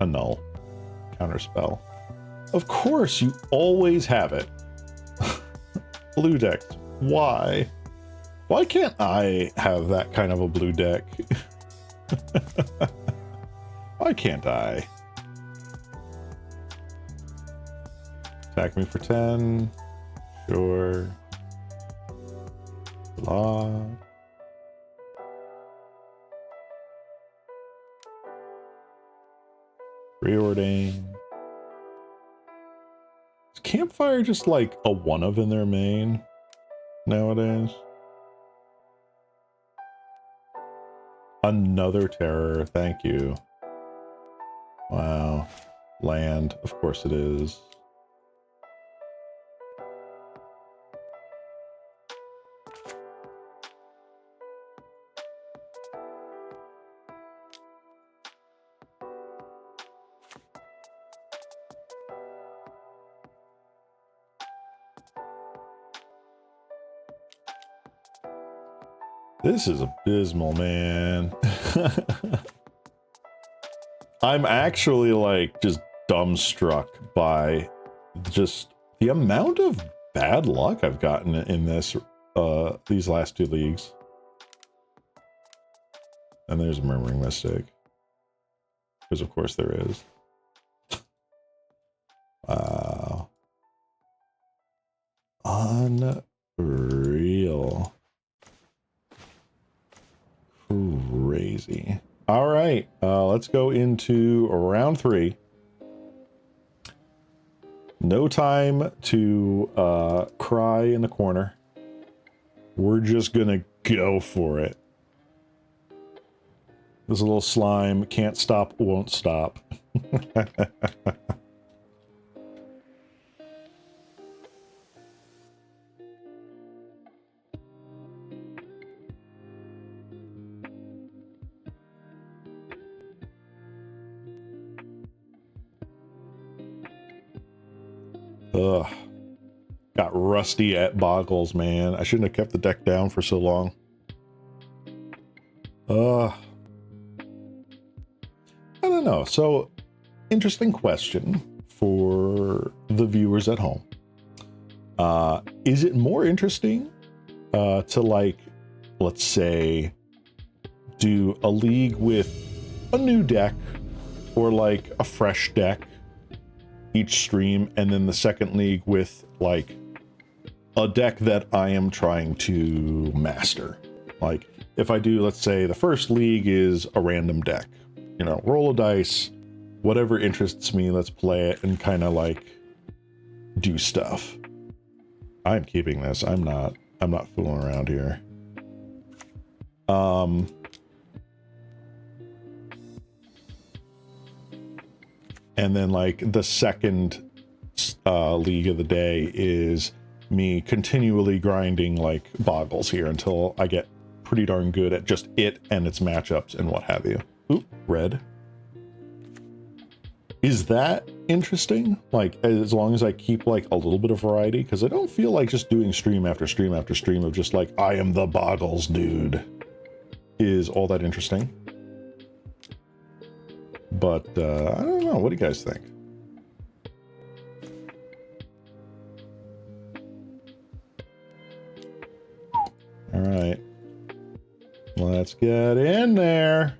a null. Counterspell. Of course, you always have it. Blue deck. Why? Why can't I have that kind of a blue deck? Why can't I? Attack me for 10. Sure. Blah. Preordain. Is Campfire just like a one of in their main nowadays? Another terror, thank you. Wow. Land, of course it is. This is abysmal, man. I'm actually like just dumbstruck by just the amount of bad luck I've gotten in this these last two leagues. And there's a Murmuring Mystic. Because of course there is. Wow. Unreal. Crazy. All right, let's go into round 3. No time to cry in the corner. We're just gonna go for it. This little slime can't stop, won't stop. Ugh. Got rusty at Boggles, man. I shouldn't have kept the deck down for so long. I don't know. So, interesting question for the viewers at home. Is it more interesting to, like, let's say, do a league with a new deck or like a fresh deck each stream, and then the second league with like a deck that I am trying to master? Like if I do, let's say the first league is a random deck, you know, roll a dice, whatever interests me, let's play it and kind of like do stuff. I'm keeping this. I'm not fooling around here. And then like the second league of the day is me continually grinding like Boggles here until I get pretty darn good at just it and its matchups and what have you. Oop, red. Is that interesting? Like, as long as I keep like a little bit of variety, because I don't feel like just doing stream after stream after stream of just like, I am the Boggles dude, is all that interesting. But I don't know. What do you guys think? All right. Let's get in there.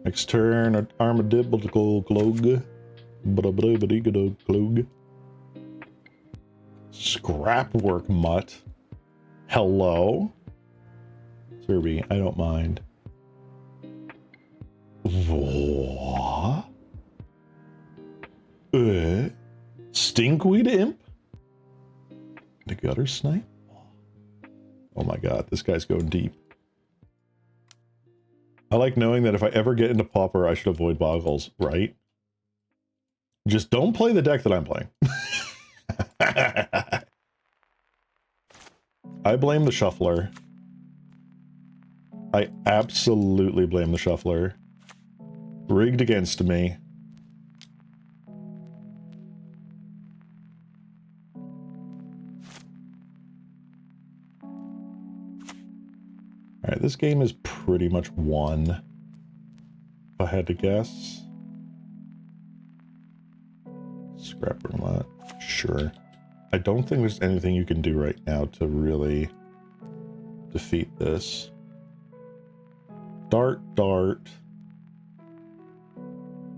Next turn, armadillo clog. Clog. Scrapwork mutt. Hello. Serby, I don't mind. What? Stinkweed imp? The gutter snipe? Oh my god, this guy's going deep. I like knowing that if I ever get into Pauper, I should avoid Boggles, right? Just don't play the deck that I'm playing. I blame the shuffler. I absolutely blame the shuffler. Rigged against me. Alright, this game is pretty much won, if I had to guess. Scrap room lot. Sure. I don't think there's anything you can do right now to really defeat this. Dart.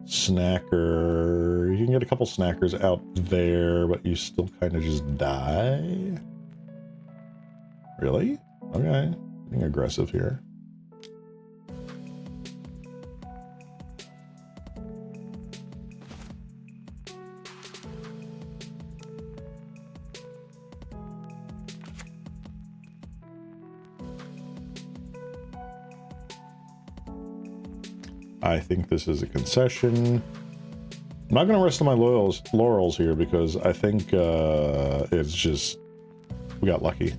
Snacker. You can get a couple snackers out there, but you still kind of just die. Really? Okay. Being aggressive here. I think this is a concession. I'm not going to rest on my laurels here because I think it's just... we got lucky.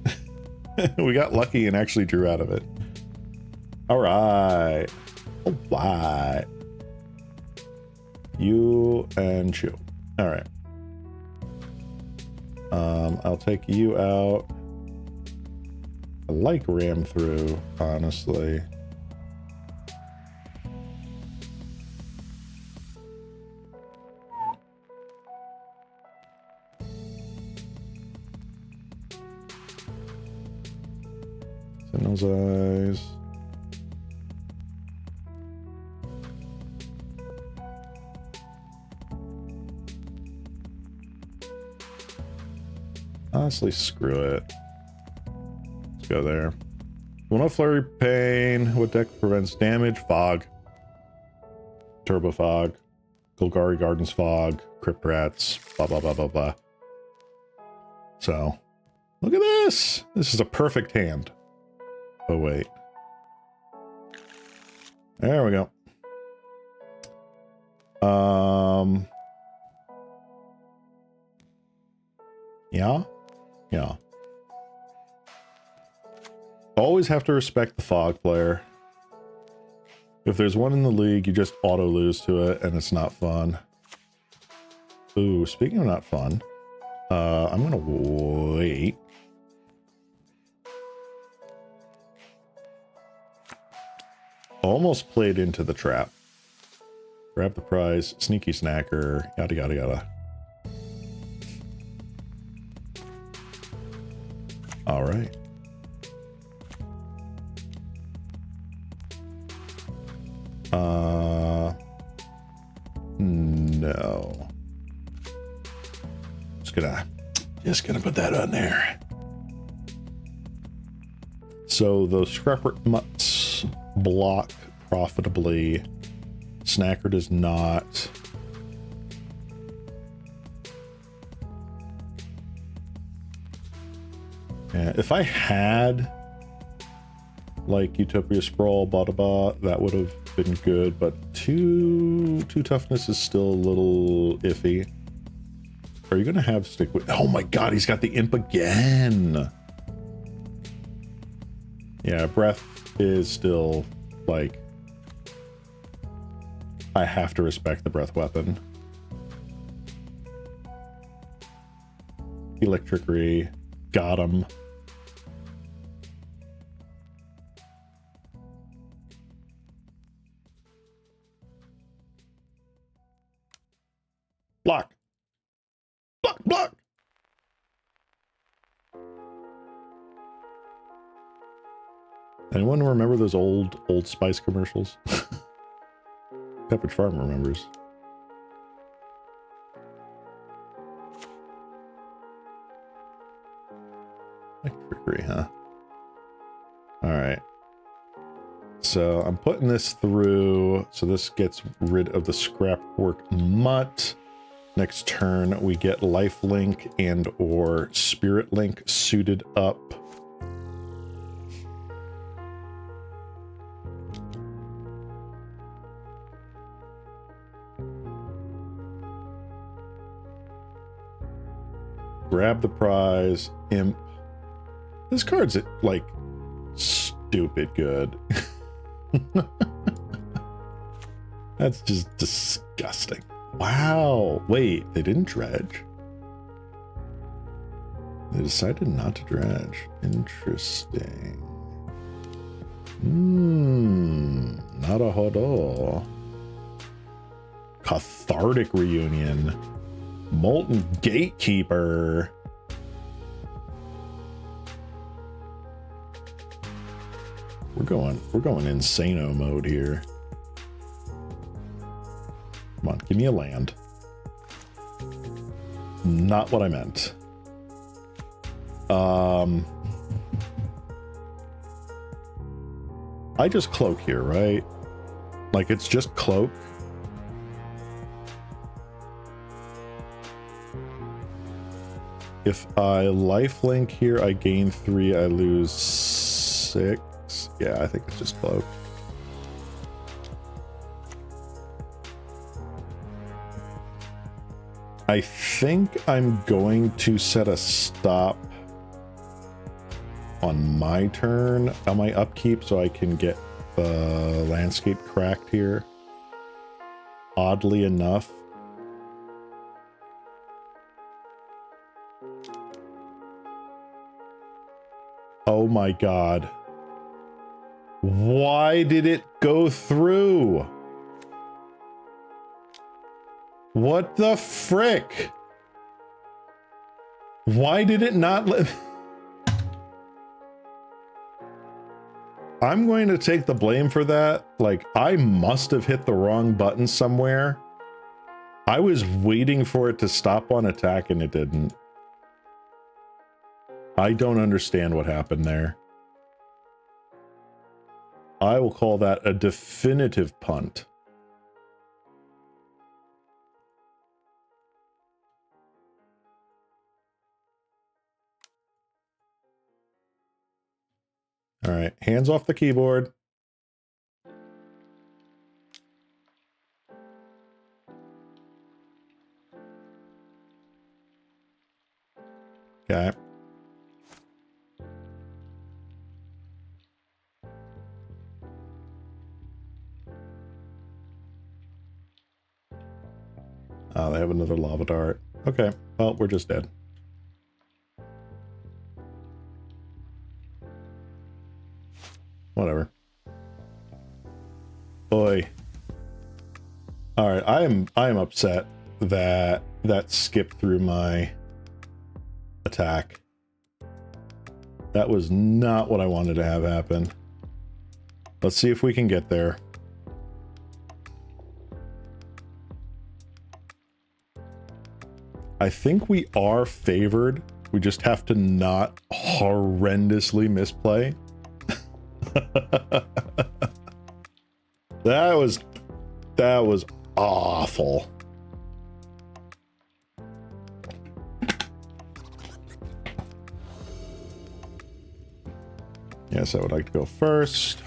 We got lucky and actually drew out of it. All right. All right. You and Chu. All right. I'll take you out. I like ram through, honestly. Those eyes. Honestly, screw it. Let's go there. Will no flurry pain. What deck prevents damage? Fog. Turbo Fog. Golgari Gardens Fog. Crypt Rats. Blah, blah, blah, blah, blah. So, look at this. This is a perfect hand. Oh, wait. There we go. Yeah. Always have to respect the fog player. If there's one in the league, you just auto lose to it, and it's not fun. Ooh, speaking of not fun, I'm gonna wait. Almost played into the trap. Grab the prize, sneaky snacker, yada yada yada. All right. No. Just gonna put that on there. So those scrapper mutts block profitably. Snacker does not. Yeah, if I had like Utopia Sprawl, blah, that would have been good, but two toughness is still a little iffy. Are you gonna have stick with? Oh my god, he's got the imp again. Yeah, breath is still like, I have to respect the breath weapon. Electricity, got him. Block. Block, block. Anyone remember those old Spice commercials? Pepperidge Farm remembers. Like trickery, huh? All right. So I'm putting this through. So this gets rid of the scrapwork mutt. Next turn, we get lifelink and or spirit link suited up. Grab the prize, imp. This card's like stupid good. That's just disgusting. Wow. Wait, they didn't dredge. They decided not to dredge. Interesting. Not a hodo. Cathartic reunion. Molten Gatekeeper. We're going insano mode here. Come on, give me a land. Not what I meant. I just cloak here, right? Like, it's just cloak. If I lifelink here, I gain 3, I lose 6. Yeah, I think it's just cloak. I think I'm going to set a stop on my turn, on my upkeep, so I can get the landscape cracked here. Oddly enough. Oh my god. Why did it go through? What the frick? Why did it not let... I'm going to take the blame for that. Like, I must have hit the wrong button somewhere. I was waiting for it to stop on attack and it didn't. I don't understand what happened there. I will call that a definitive punt. All right, hands off the keyboard. Okay. Oh, they have another lava dart. Okay, well, we're just dead. Whatever. Boy. All right, I am upset that that skipped through my attack. That was not what I wanted to have happen. Let's see if we can get there. I think we are favored. We just have to not horrendously misplay. That was awful. Yes, I would like to go first.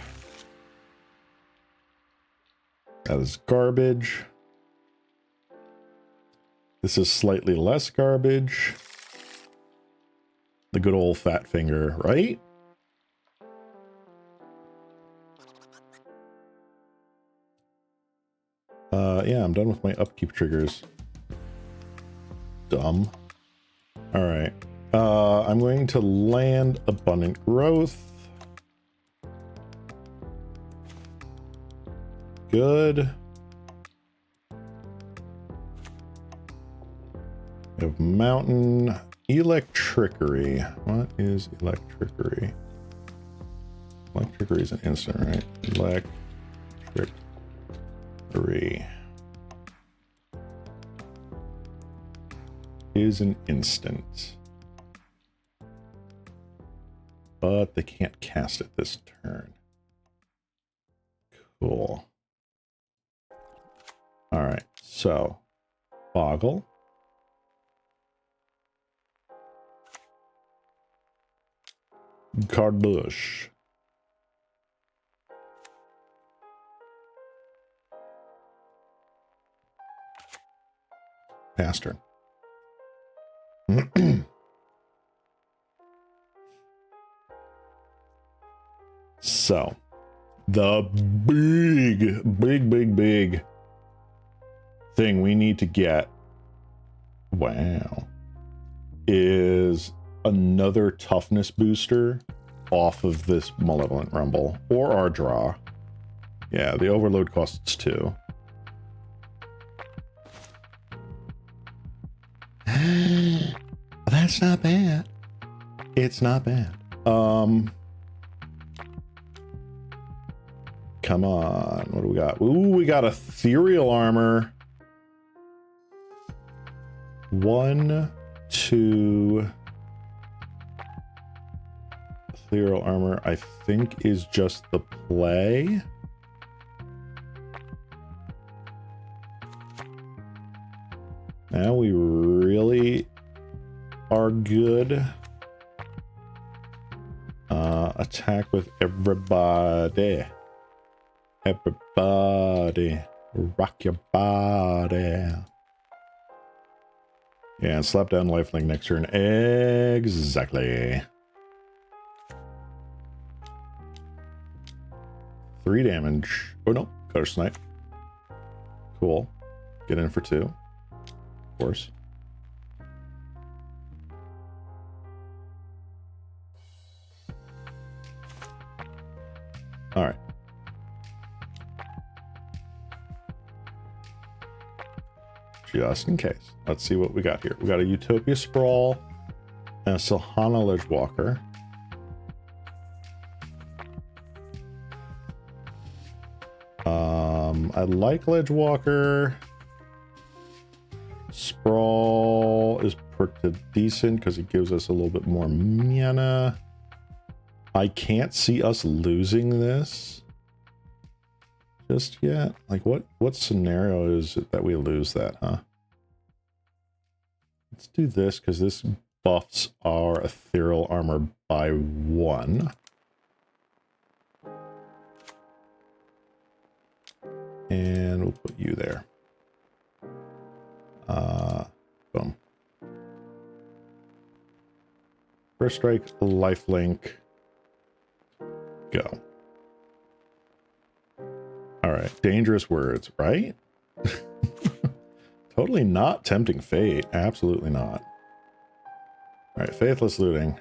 That is garbage. This is slightly less garbage. The good old fat finger, right? Yeah, I'm done with my upkeep triggers. Dumb. All right. I'm going to land Abundant Growth. Good. We have Mountain. Electrickery. What is Electrickery? Electrickery is an instant, right? Electrickery is an instant. But they can't cast it this turn. Cool. All right, so Boggle. Carbush. Pass turn. So, the big thing we need to get, wow, is another toughness booster off of this Malevolent Rumble, or our draw. Yeah, the overload costs 2. That's not bad. It's not bad. Come on. What do we got? Ooh, we got ethereal armor. 1, 2. Ethereal armor, I think, is just the play. Now we really are good. Attack with everybody. Everybody. Rock your body. Yeah, and slap down lifelink next turn. Exactly. 3 damage. Oh no, cutter snipe. Cool. Get in for 2. Of course. All right. Just in case. Let's see what we got here. We got a Utopia Sprawl and a Silhana Ledgewalker. I like Ledgewalker. Sprawl is pretty decent because it gives us a little bit more mana. I can't see us losing this just yet. Like, what scenario is it that we lose that, huh? Let's do this because this buffs our ethereal armor by 1. And we'll put you there. Boom. First strike, lifelink. Go. All right, dangerous words, right? Totally not tempting fate. Absolutely not. All right, faithless looting.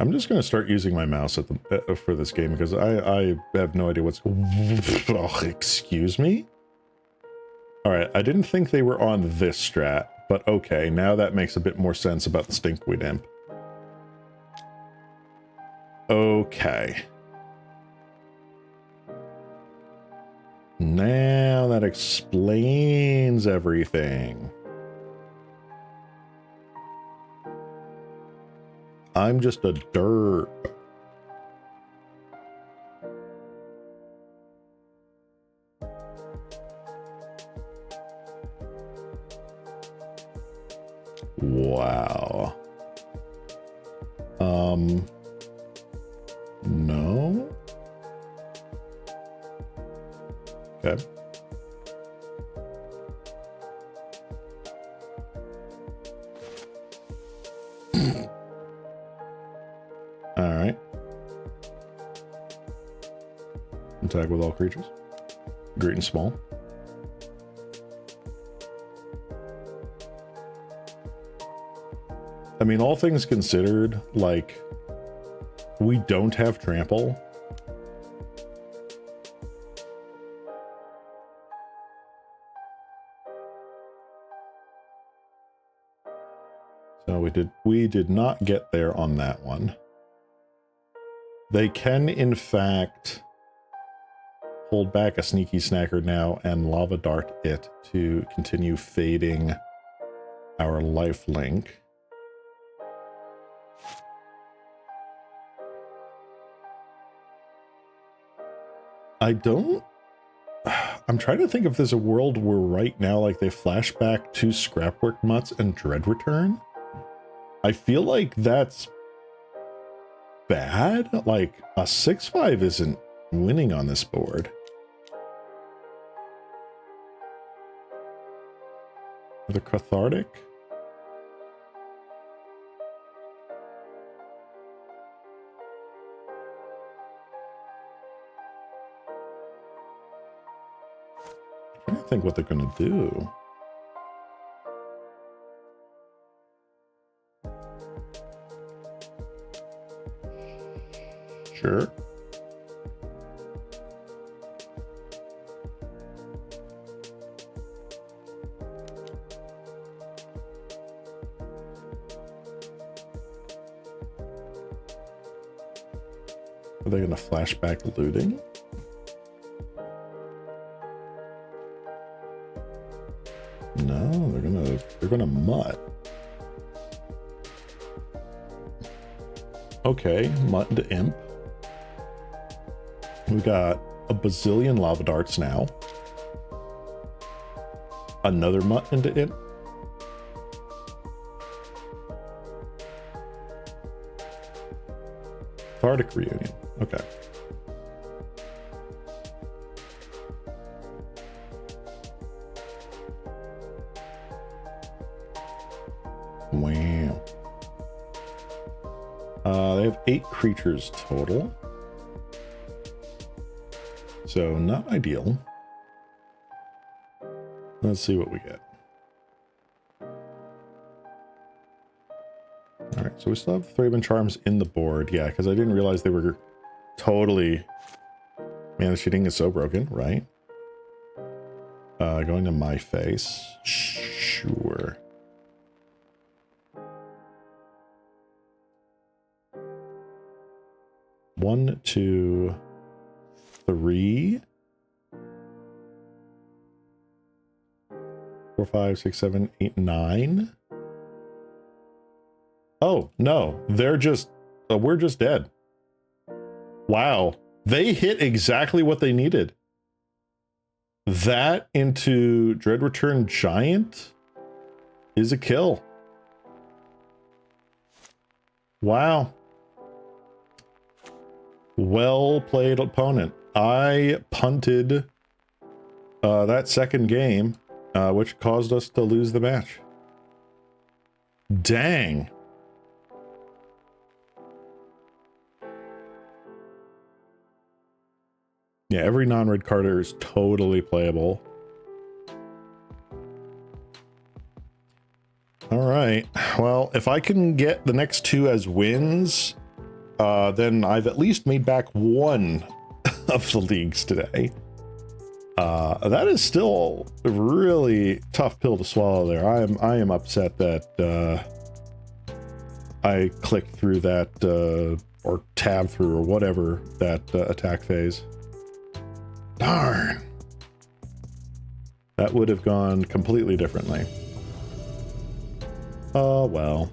I'm just going to start using my mouse at the for this game because I have no idea what's. Oh, excuse me. All right, I didn't think they were on this strat, but okay, now that makes a bit more sense about the Stinkweed Imp. Okay. Now that explains everything. I'm just a derp. Wow. No. Okay. All right. Attack with all creatures, great and small. I mean, all things considered, like, we don't have trample. So we did not get there on that one. They can, in fact, hold back a Sneaky Snacker now and Lava Dart it to continue fading our life link. I'm trying to think if there's a world where right now, like, they flash back to Scrapwork Mutts and Dread Return. I feel like that's bad. Like, a 6/5 isn't winning on this board. The Cathartic? I don't think what they're gonna do. Sure. Are they gonna flashback looting? No, they're gonna mutt. Okay, mutt into imp. We got a bazillion lava darts now. Another mutt into imp. Cathartic reunion. Okay. Wow. They have 8 creatures total. So not ideal. Let's see what we get. All right, so we still have the Thraben Charms in the board. Yeah, because I didn't realize they were totally... Man, the shooting is so broken, right? Going to my face. Sure. One, two, three. 4, 5, 6, 7, 8, 9. Oh, no. They're just... we're just dead. Wow. They hit exactly what they needed. That into Dread Return Giant is a kill. Wow. Well played, opponent. I punted that second game, which caused us to lose the match. Dang. Yeah, every non-red card is totally playable. All right. Well, if I can get the next 2 as wins, then I've at least made back 1 of the leagues today. That is still a really tough pill to swallow there. I am upset that I clicked through that or tab through or whatever that attack phase. Darn. That would have gone completely differently. Oh, well.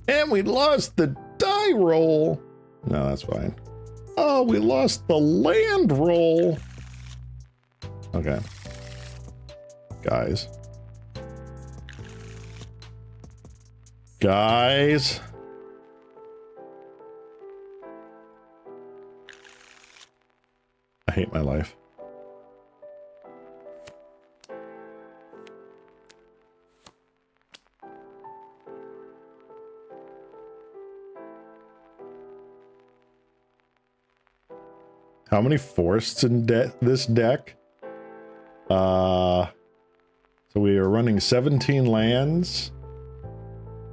And we lost the die roll. No, that's fine. Oh, we lost the land roll. Okay. Guys. Guys. I hate my life. How many forests in this deck? So we are running 17 lands,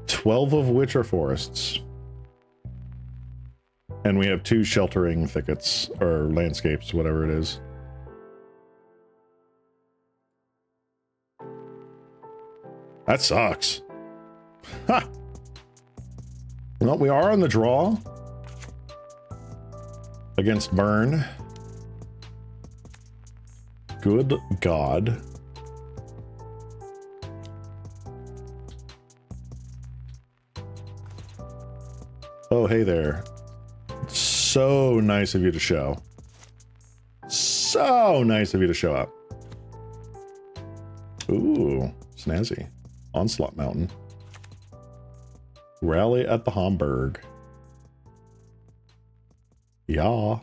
12 of which are forests. And we have 2 sheltering thickets, or landscapes, whatever it is. That sucks. Ha! Well, we are on the draw against Burn. Good God. Oh, hey there. So nice of you to show. So nice of you to show up. Ooh, snazzy. Onslaught Mountain. Rally at the Hamburg. Yeah.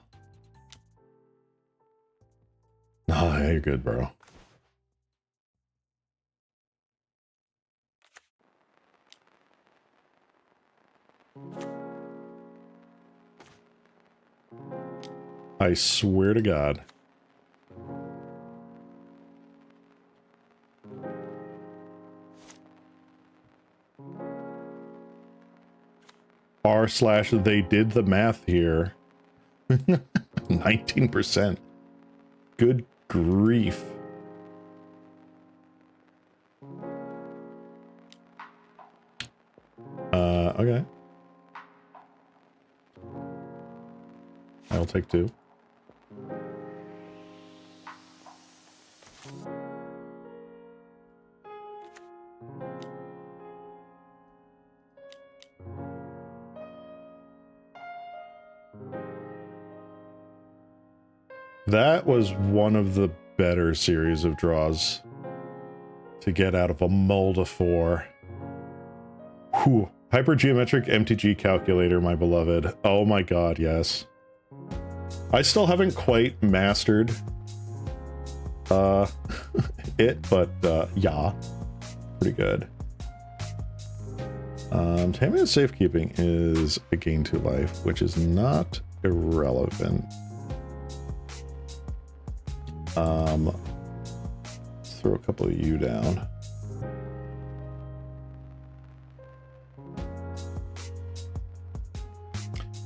Ah, you're good, bro. I swear to God. r/ they did the math here. 19%. Good grief. Okay. I'll take 2. That was one of the better series of draws to get out of a mold of 4. Whew. Hypergeometric MTG calculator, my beloved. Oh my god, yes. I still haven't quite mastered it, but yeah, pretty good. Taming and safekeeping is a gain to life, which is not irrelevant. Throw a couple of you down.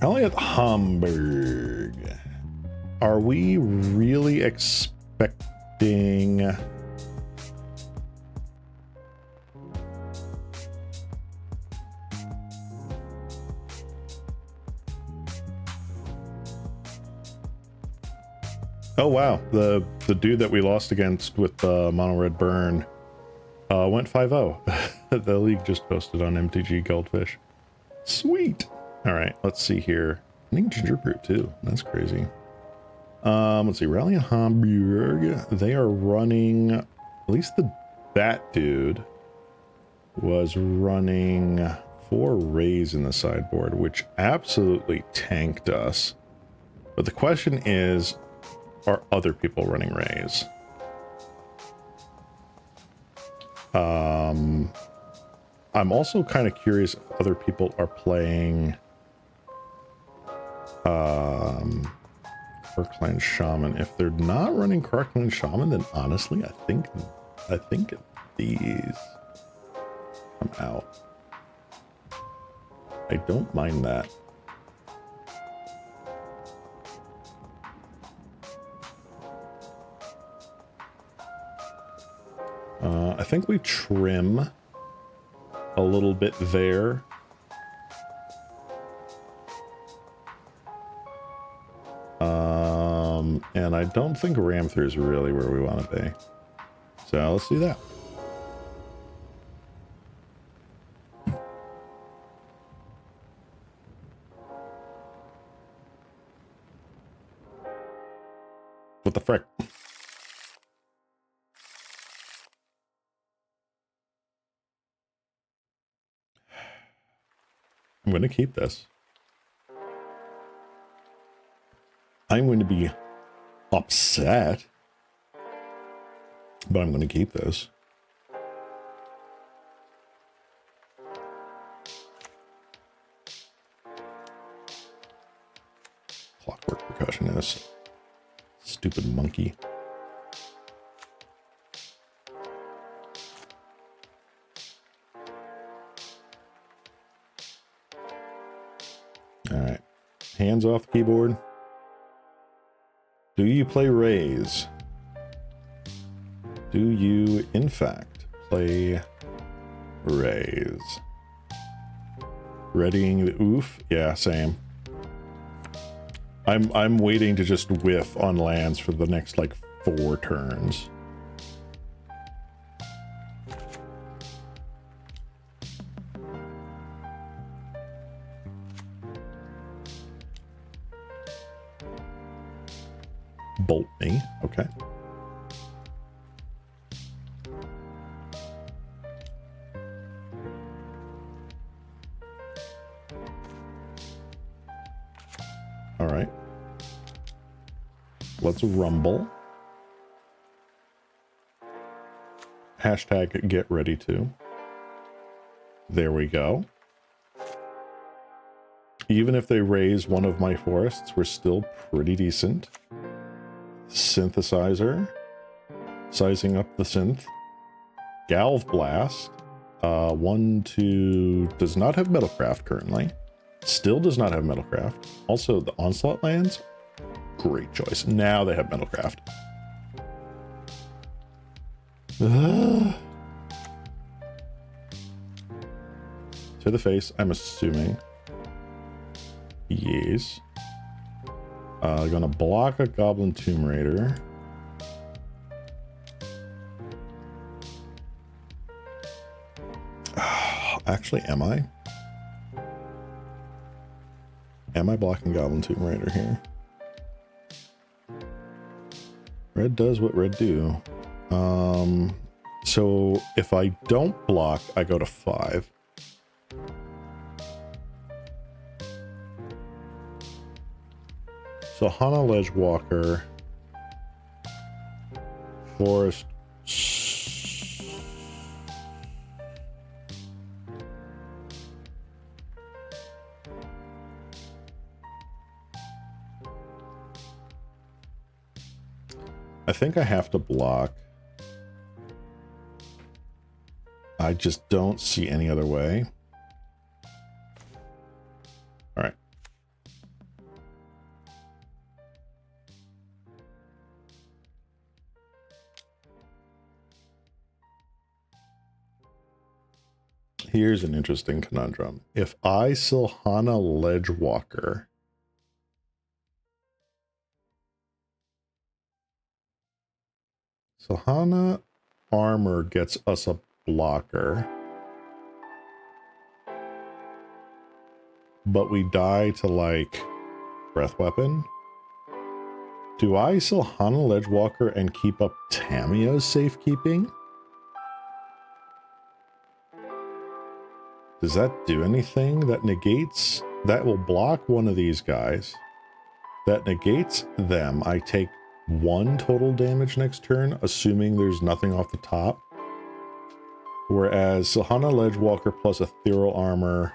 Elliot Hamburg. Are we really expecting... Oh wow, the dude that we lost against with Mono Red Burn went 5-0. The league just posted on MTG Goldfish. Sweet. All right, let's see here. I think Ginger Brute too. That's crazy. Let's see. Rally in Hamburg. They are running. At least that dude was running 4 Rays in the sideboard, which absolutely tanked us. But the question is, are other people running Rays? I'm also kind of curious if other people are playing Kirkland Shaman. If they're not running Kirkland Shaman, then honestly, I think these. I'm out. I don't mind that. I think we trim a little bit there. And I don't think Ramther is really where we want to be. So let's do that. What the frick? I'm going to keep this. I'm going to be upset, but I'm going to keep this. Clockwork Percussionist. Stupid monkey. All right. Hands off the keyboard. Do you play Rays? Do you, in fact, play Rays? Readying the oof? Yeah, same. I'm waiting to just whiff on lands for the next, like, 4 turns. Bolt me, okay. All right. Let's rumble. Hashtag get ready to. There we go. Even if they raise one of my forests, we're still pretty decent. Synthesizer. Sizing up the synth. Galv Blast. 1, 2... Does not have Metalcraft currently. Still does not have Metalcraft. Also, the Onslaught lands. Great choice. Now they have Metalcraft. To the face, I'm assuming. Yes. Gonna block a Goblin Tomb Raider. Actually, am I? Am I blocking Goblin Tomb Raider here? Red does what red do. So if I don't block, I go to 5. So Hana Ledgewalker, Forest. I think I have to block. I just don't see any other way. All right. Here's an interesting conundrum. If I Silhana Ledgewalker, Silhana Armor gets us a blocker, but we die to like Breath Weapon. Do I Silhana Ledgewalker and keep up Tamiyo's safekeeping? Does that do anything? That negates, that will block one of these guys. That negates them. I take 1 total damage next turn, assuming there's nothing off the top. Whereas Silhana Ledgewalker plus Ethereal Armor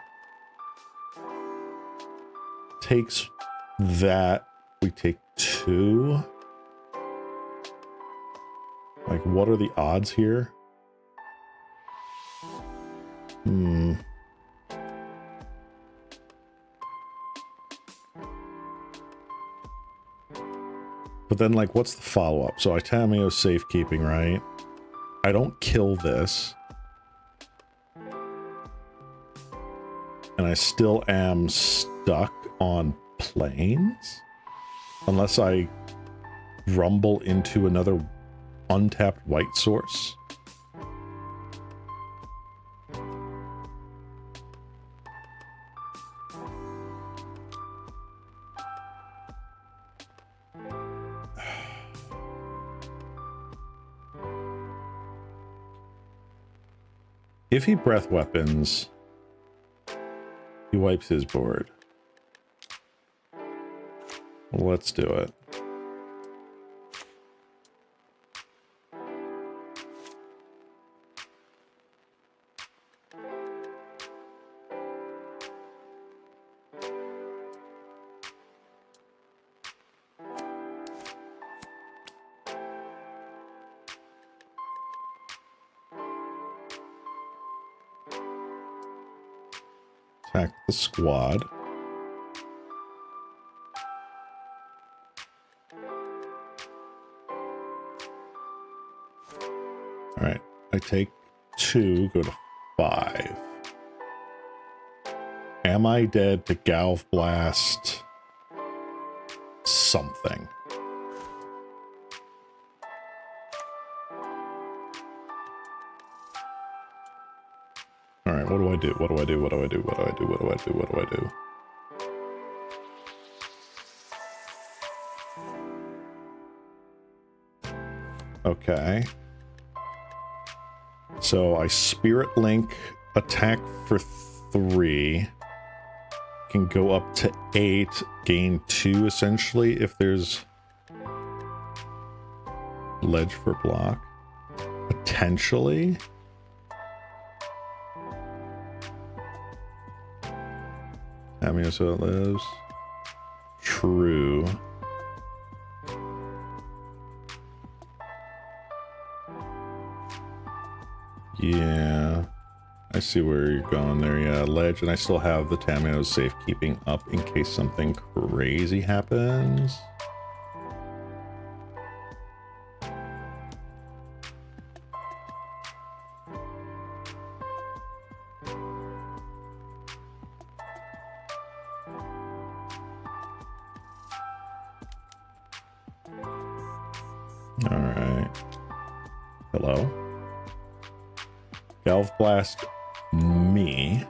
takes that. We take 2. Like, what are the odds here? But then, like, what's the follow-up? So I Tamiyo safekeeping, right? I don't kill this. And I still am stuck on planes? Unless I rumble into another untapped white source. If he breath weapons, he wipes his board. Well, let's do it. Attack the squad. All right, I take 2, go to 5. Am I dead to Galv Blast something? All right, what do I do? What do I do? What do I do? What do I do? What do I do? What do I do? Okay. So I Spirit Link, attack for 3. Can go up to 8, gain 2 essentially if there's ledge for block. Potentially. Tamiyo so it lives. True. Yeah. I see where you're going there. Yeah, ledge, and I still have the Tamiyo safekeeping up in case something crazy happens. All right. Hello. Galv Blast me.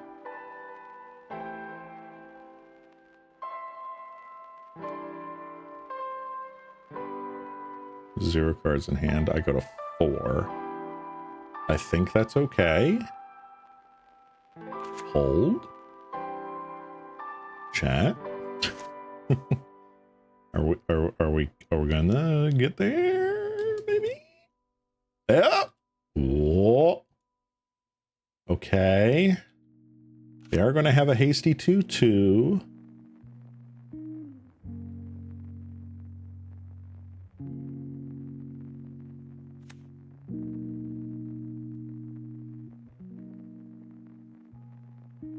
Zero cards in hand. I go to 4. I think that's okay. Hold. Chat. Are we gonna get there? Maybe. Yeah. Whoa. Okay. They are gonna have a hasty 2/2.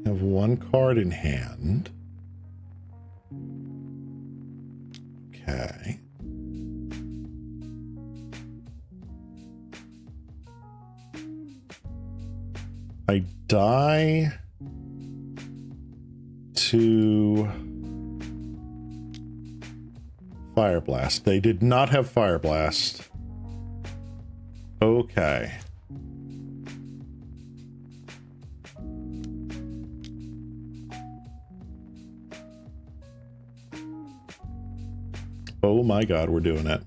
Have 1 card in hand. Okay. I die to Fire Blast. They did not have Fire Blast. Okay. Oh my god, we're doing it.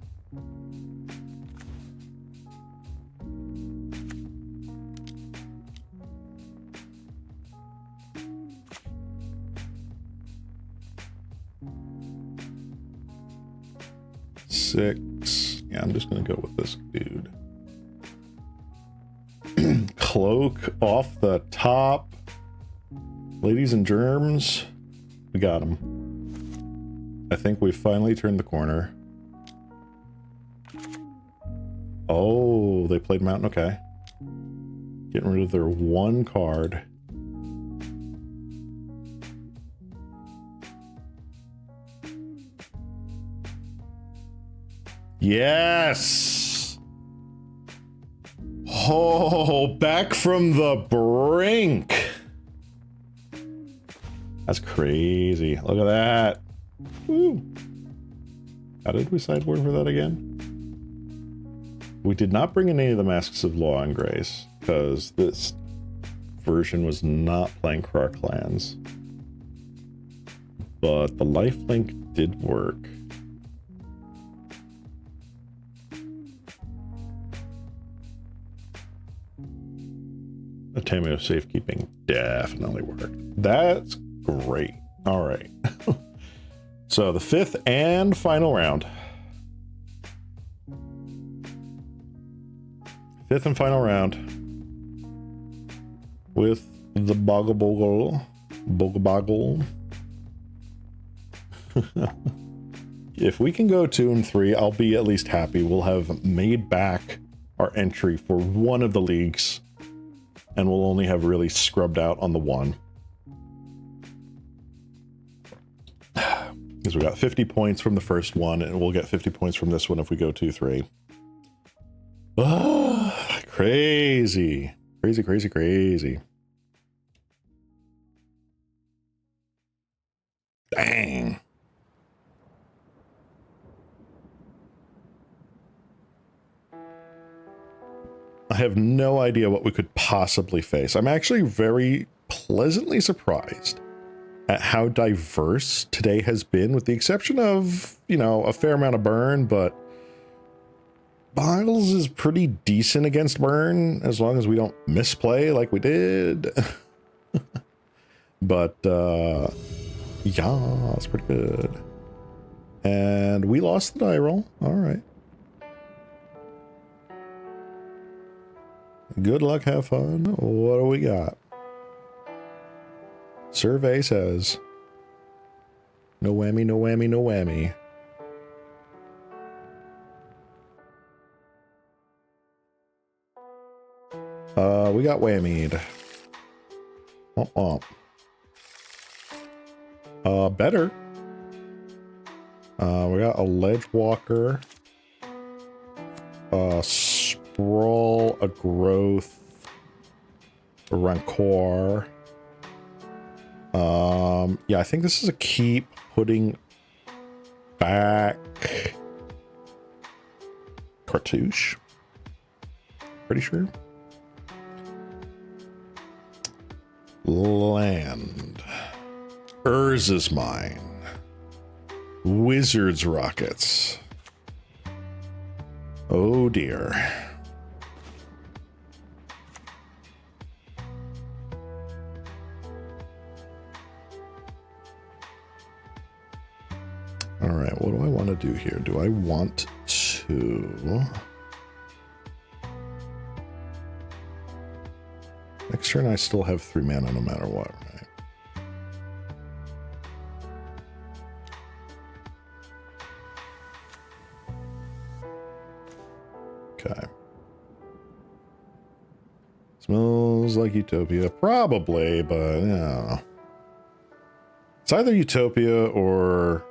Six. Yeah, I'm just gonna go with this dude. Cloak off the top. Ladies and germs, we got him. I think we finally turned the corner. Oh, they played Mountain. Okay. Getting rid of their 1 card. Yes! Oh, back from the brink. That's crazy. Look at that. Woo. How did we sideboard for that again? We did not bring in any of the Masks of Law and Grace, because this version was not playing Krar Clans. But the lifelink did work. The Tameo safekeeping definitely worked. That's great. All right. So the 5th and final round. 5th and final round with the Boggle. If we can go 2 and 3, I'll be at least happy. We'll have made back our entry for one of the leagues, and we'll only have really scrubbed out on the one. Because we got 50 points from the first one, and we'll get 50 points from this one if we go 2-3. Ah, crazy. Crazy, crazy, crazy. Dang. I have no idea what we could possibly face. I'm actually very pleasantly surprised at how diverse today has been, with the exception of, you know, a fair amount of burn, but BOGLES is pretty decent against burn as long as we don't misplay like we did. But yeah, it's pretty good. And we lost the die roll. All right. Good luck, have fun. What do we got? Survey says no whammy, no whammy, no whammy. We got whammied. Better. We got a ledge walker, sprawl, a growth, a rancor. Yeah, I think this is a keep putting back Cartouche. Pretty sure. Land. Urza's Mine. Wizard's Rockets. Oh dear. All right, what do I want to do here? Do I want to... Next turn I still have 3 mana no matter what, right? Okay. Smells like Utopia. Probably, but yeah. It's either Utopia or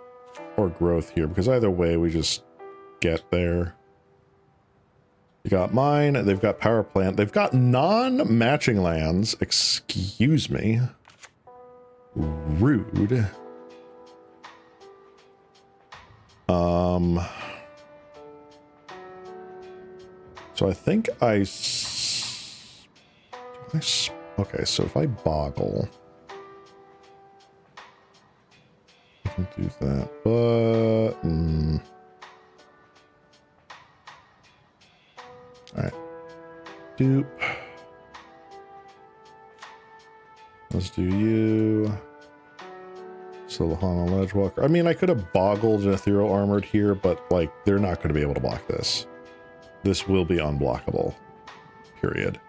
growth here, because either way we just get there. You got mine, they've got power plant, they've got non-matching lands. Excuse me. Rude. So I think okay, so if I boggle, I can do that, but all right, dupe. Let's do you. Silahana Ledgewalker. I mean, I could have boggled and Ethereal Armored here, but like they're not going to be able to block this. This will be unblockable. Period.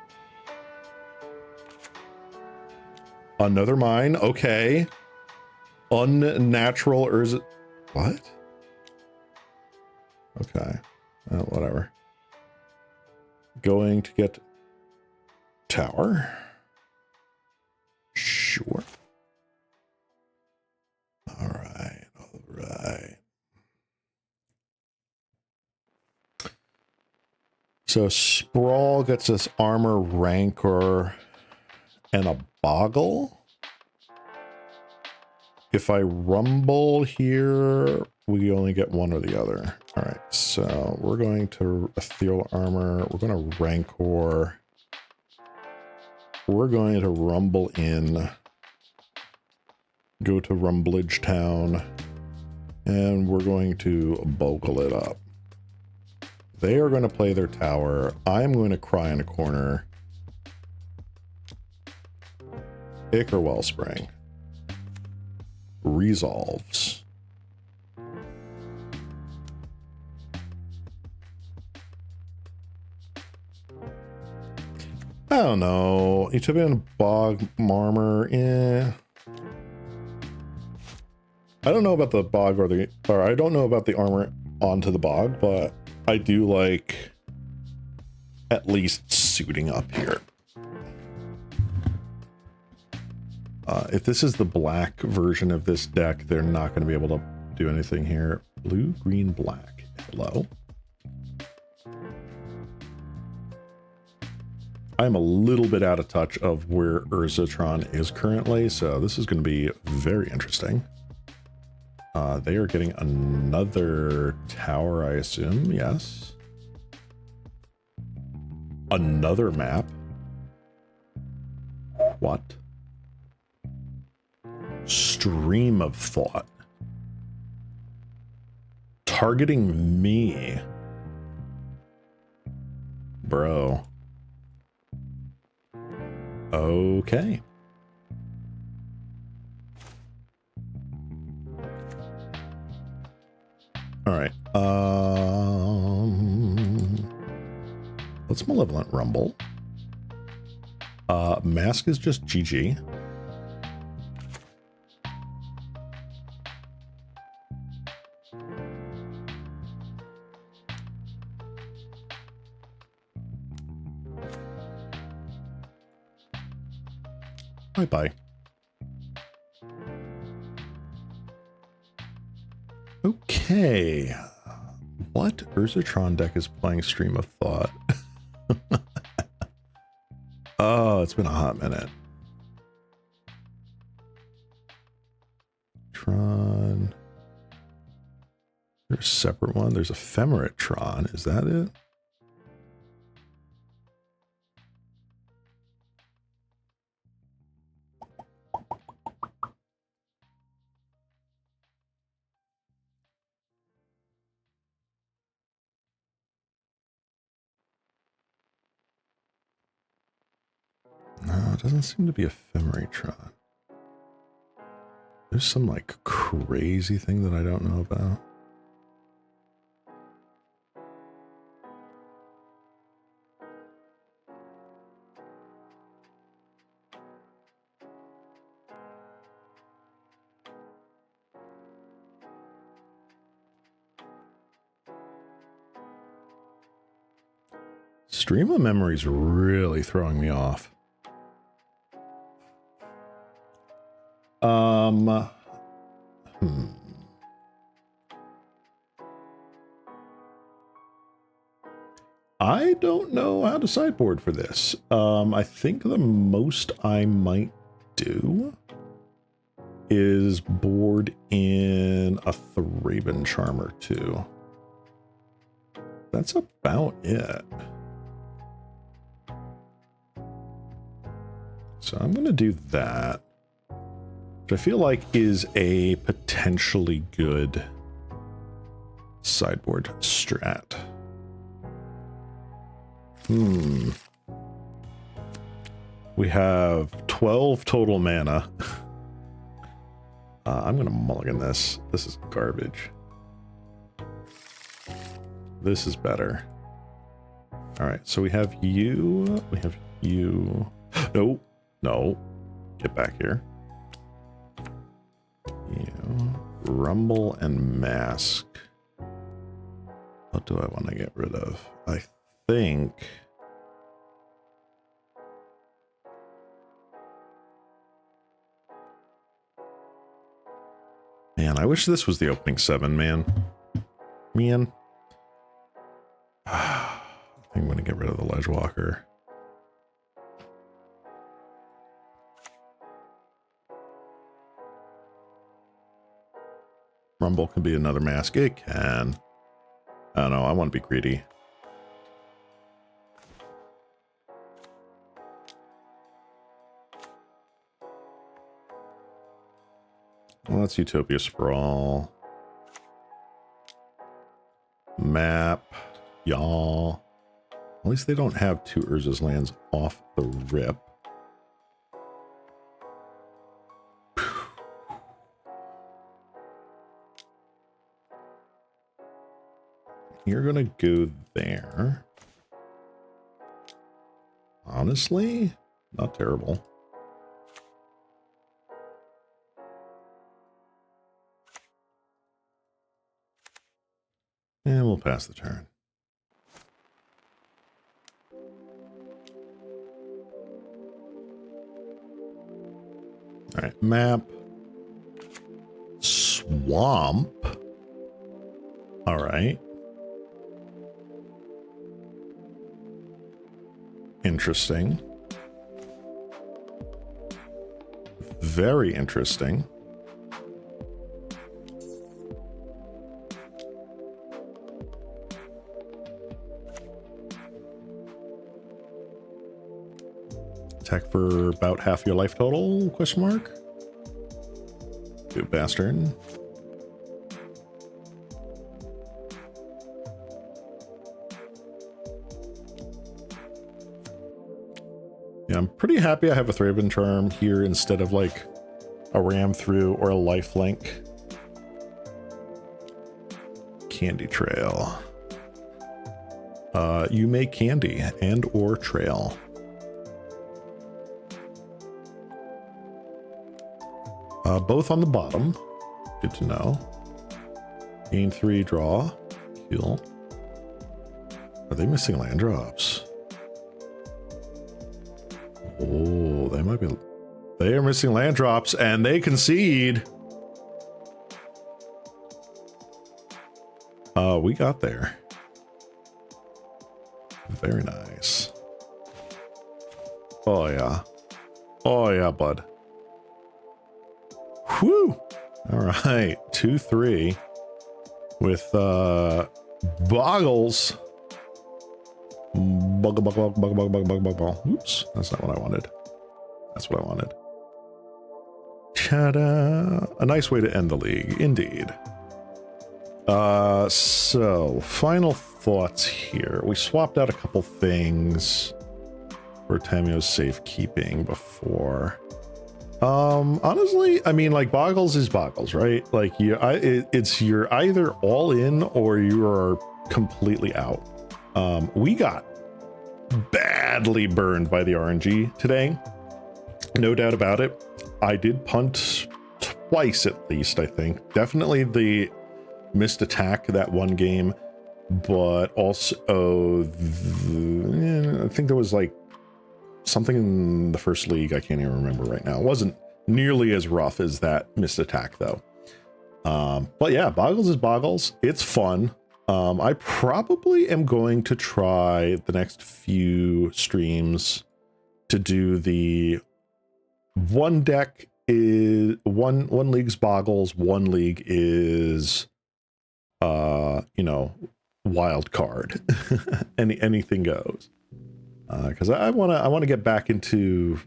Another mine. Okay. Unnatural Urza. What? Okay. Whatever. Going to get tower. Sure. All right. All right. So Sprawl gets us Armor, Rancor, and a Boggle. If I Rumble here, we only get one or the other. All right, so we're going to Ethereal Armor. We're going to Rancor. We're going to Rumble in. Go to Rumblage Town. And we're going to Bogle it up. They are going to play their tower. I'm going to cry in a corner. Acre Wellspring. Resolves. I don't know. Utopian Bog Marmor. Eh. I don't know about the bog or I don't know about the armor onto the bog, but I do like at least suiting up here. If this is the black version of this deck, they're not going to be able to do anything here. Blue, green, black. Hello. I'm a little bit out of touch of where Urzatron is currently, so this is going to be very interesting. They are getting another tower, I assume. Yes. Another map. What? Stream of Thought. Targeting me. Bro. Okay. All right. Let's Malevolent Rumble. Mask is just GG. Bye-bye. Okay. What Urzatron deck is playing Stream of Thought? Oh, it's been a hot minute. Tron. There's a separate one. There's Ephemeratron. Is that it? No, it doesn't seem to be Ephemeratron. There's some like crazy thing that I don't know about. Stream of memory's really throwing me off. I don't know how to sideboard for this. I think the most I might do is board in a Thraben Charm or two. That's about it. So I'm going to do that, which I feel like is a potentially good sideboard strat. We have 12 total mana. I'm going to mulligan this. This is garbage. This is better. All right, so we have you. We have you. No. No, get back here. You, Rumble and Mask. What do I want to get rid of? I think... Man, I wish this was the opening 7, man. I think I'm going to get rid of the Ledgewalker. Rumble can be another mask. It can. I don't know. I want to be greedy. Well, that's Utopia Sprawl. Map. Y'all. At least they don't have 2 Urza's lands off the rip. You're gonna go there. Honestly, not terrible. And we'll pass the turn. All right, map. Swamp. All right. Interesting. Very interesting. Attack for about half your life total, question mark? Good bastard. Yeah, I'm pretty happy I have a Thraben Charm here instead of like a Ram Through or a Lifelink. Candy Trail. You make candy and or trail. Both on the bottom. Good to know. Gain 3, draw. Heal. Are they missing land drops? Oh, they might be. They are missing land drops and they concede. We got there. Very nice. Oh yeah. Oh yeah, bud. Whew. All right. 2-3. with Boggles. Oops, that's not what I wanted. That's what I wanted. Ta-da! A nice way to end the league, indeed. So final thoughts here. We swapped out a couple things for Tamio's safekeeping before. Honestly, I mean, like, Boggles is Boggles, right? Like, you're either all in or you are completely out. We got badly burned by the RNG today. No doubt about it. I did punt twice at least, I think. Definitely the missed attack that one game, but also I think there was like something in the first league. I can't even remember right now. It wasn't nearly as rough as that missed attack though. But yeah, Boggles is Boggles. It's fun. I probably am going to try the next few streams to do the one deck is one league's Boggles, one league is you know, wild card. Anything goes. Because I want to get back into,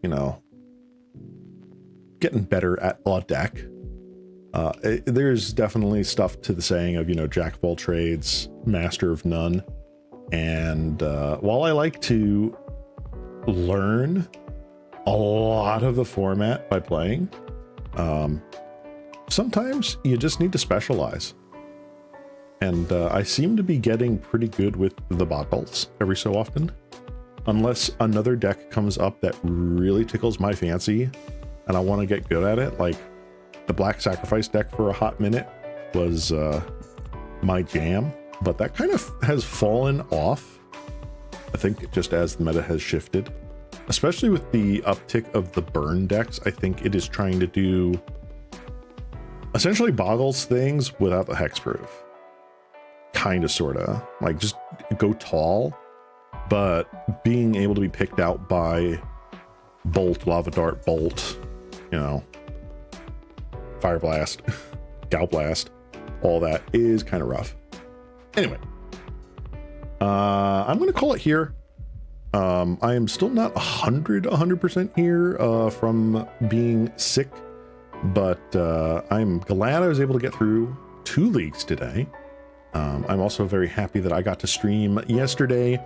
you know, getting better at a deck. There's definitely stuff to the saying of, you know, jack of all trades, master of none. And while I like to learn a lot of the format by playing, sometimes you just need to specialize. And I seem to be getting pretty good with the Boggles every so often. Unless another deck comes up that really tickles my fancy and I want to get good at it, like the Black Sacrifice deck for a hot minute was my jam, but that kind of has fallen off, I think, just as the meta has shifted. Especially with the uptick of the burn decks, I think it is trying to do essentially Boggles things without the hexproof. Kind of, sort of. Like, just go tall, but being able to be picked out by Bolt, Lava Dart, Bolt, you know, Fire Blast, Gal Blast, all that is kind of rough. Anyway, I'm going to call it here. I am still not 100% here from being sick, but I'm glad I was able to get through 2 leagues today. I'm also very happy that I got to stream yesterday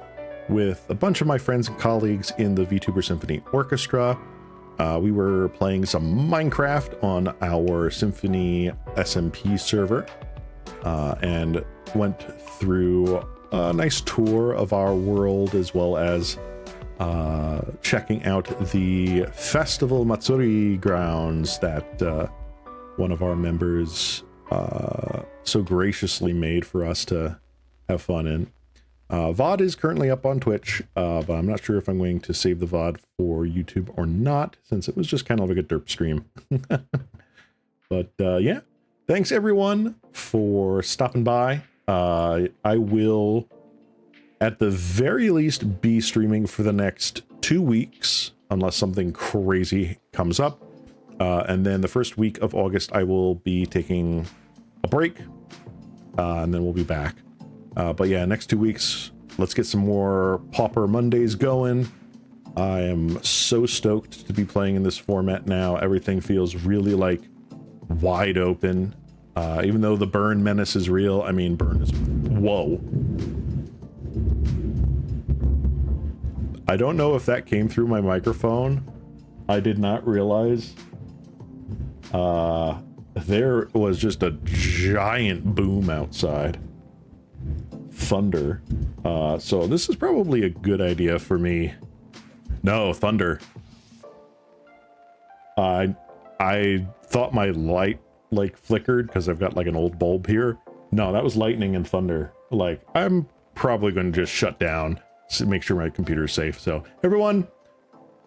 with a bunch of my friends and colleagues in the VTuber Symphony Orchestra. We were playing some Minecraft on our Symphony SMP server and went through a nice tour of our world, as well as checking out the Festival Matsuri grounds that one of our members so graciously made for us to have fun in. VOD is currently up on Twitch, but I'm not sure if I'm going to save the VOD for YouTube or not, since it was just kind of like a derp stream. But yeah, thanks everyone for stopping by. I will, at the very least, be streaming for the next 2 weeks, unless something crazy comes up. And then the first week of August, I will be taking a break, and then we'll be back. But yeah, next 2 weeks, let's get some more Pauper Mondays going. I am so stoked to be playing in this format now. Everything feels really like wide open. Even though the burn menace is real, I mean, burn is... Whoa. I don't know if that came through my microphone. I did not realize. There was just a giant boom outside. Thunder. So this is probably a good idea for me. No, thunder. I thought my light like flickered because I've got like an old bulb here. No, that was lightning and thunder. Like, I'm probably going to just shut down to make sure my computer is safe. So everyone,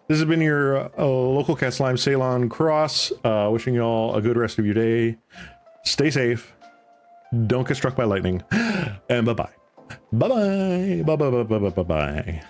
this has been your local cat slime, Ceylon Cross. Wishing you all a good rest of your day. Stay safe. Don't get struck by lightning. And bye-bye. Bye-bye. Bye-bye. Bye-bye. Bye-bye.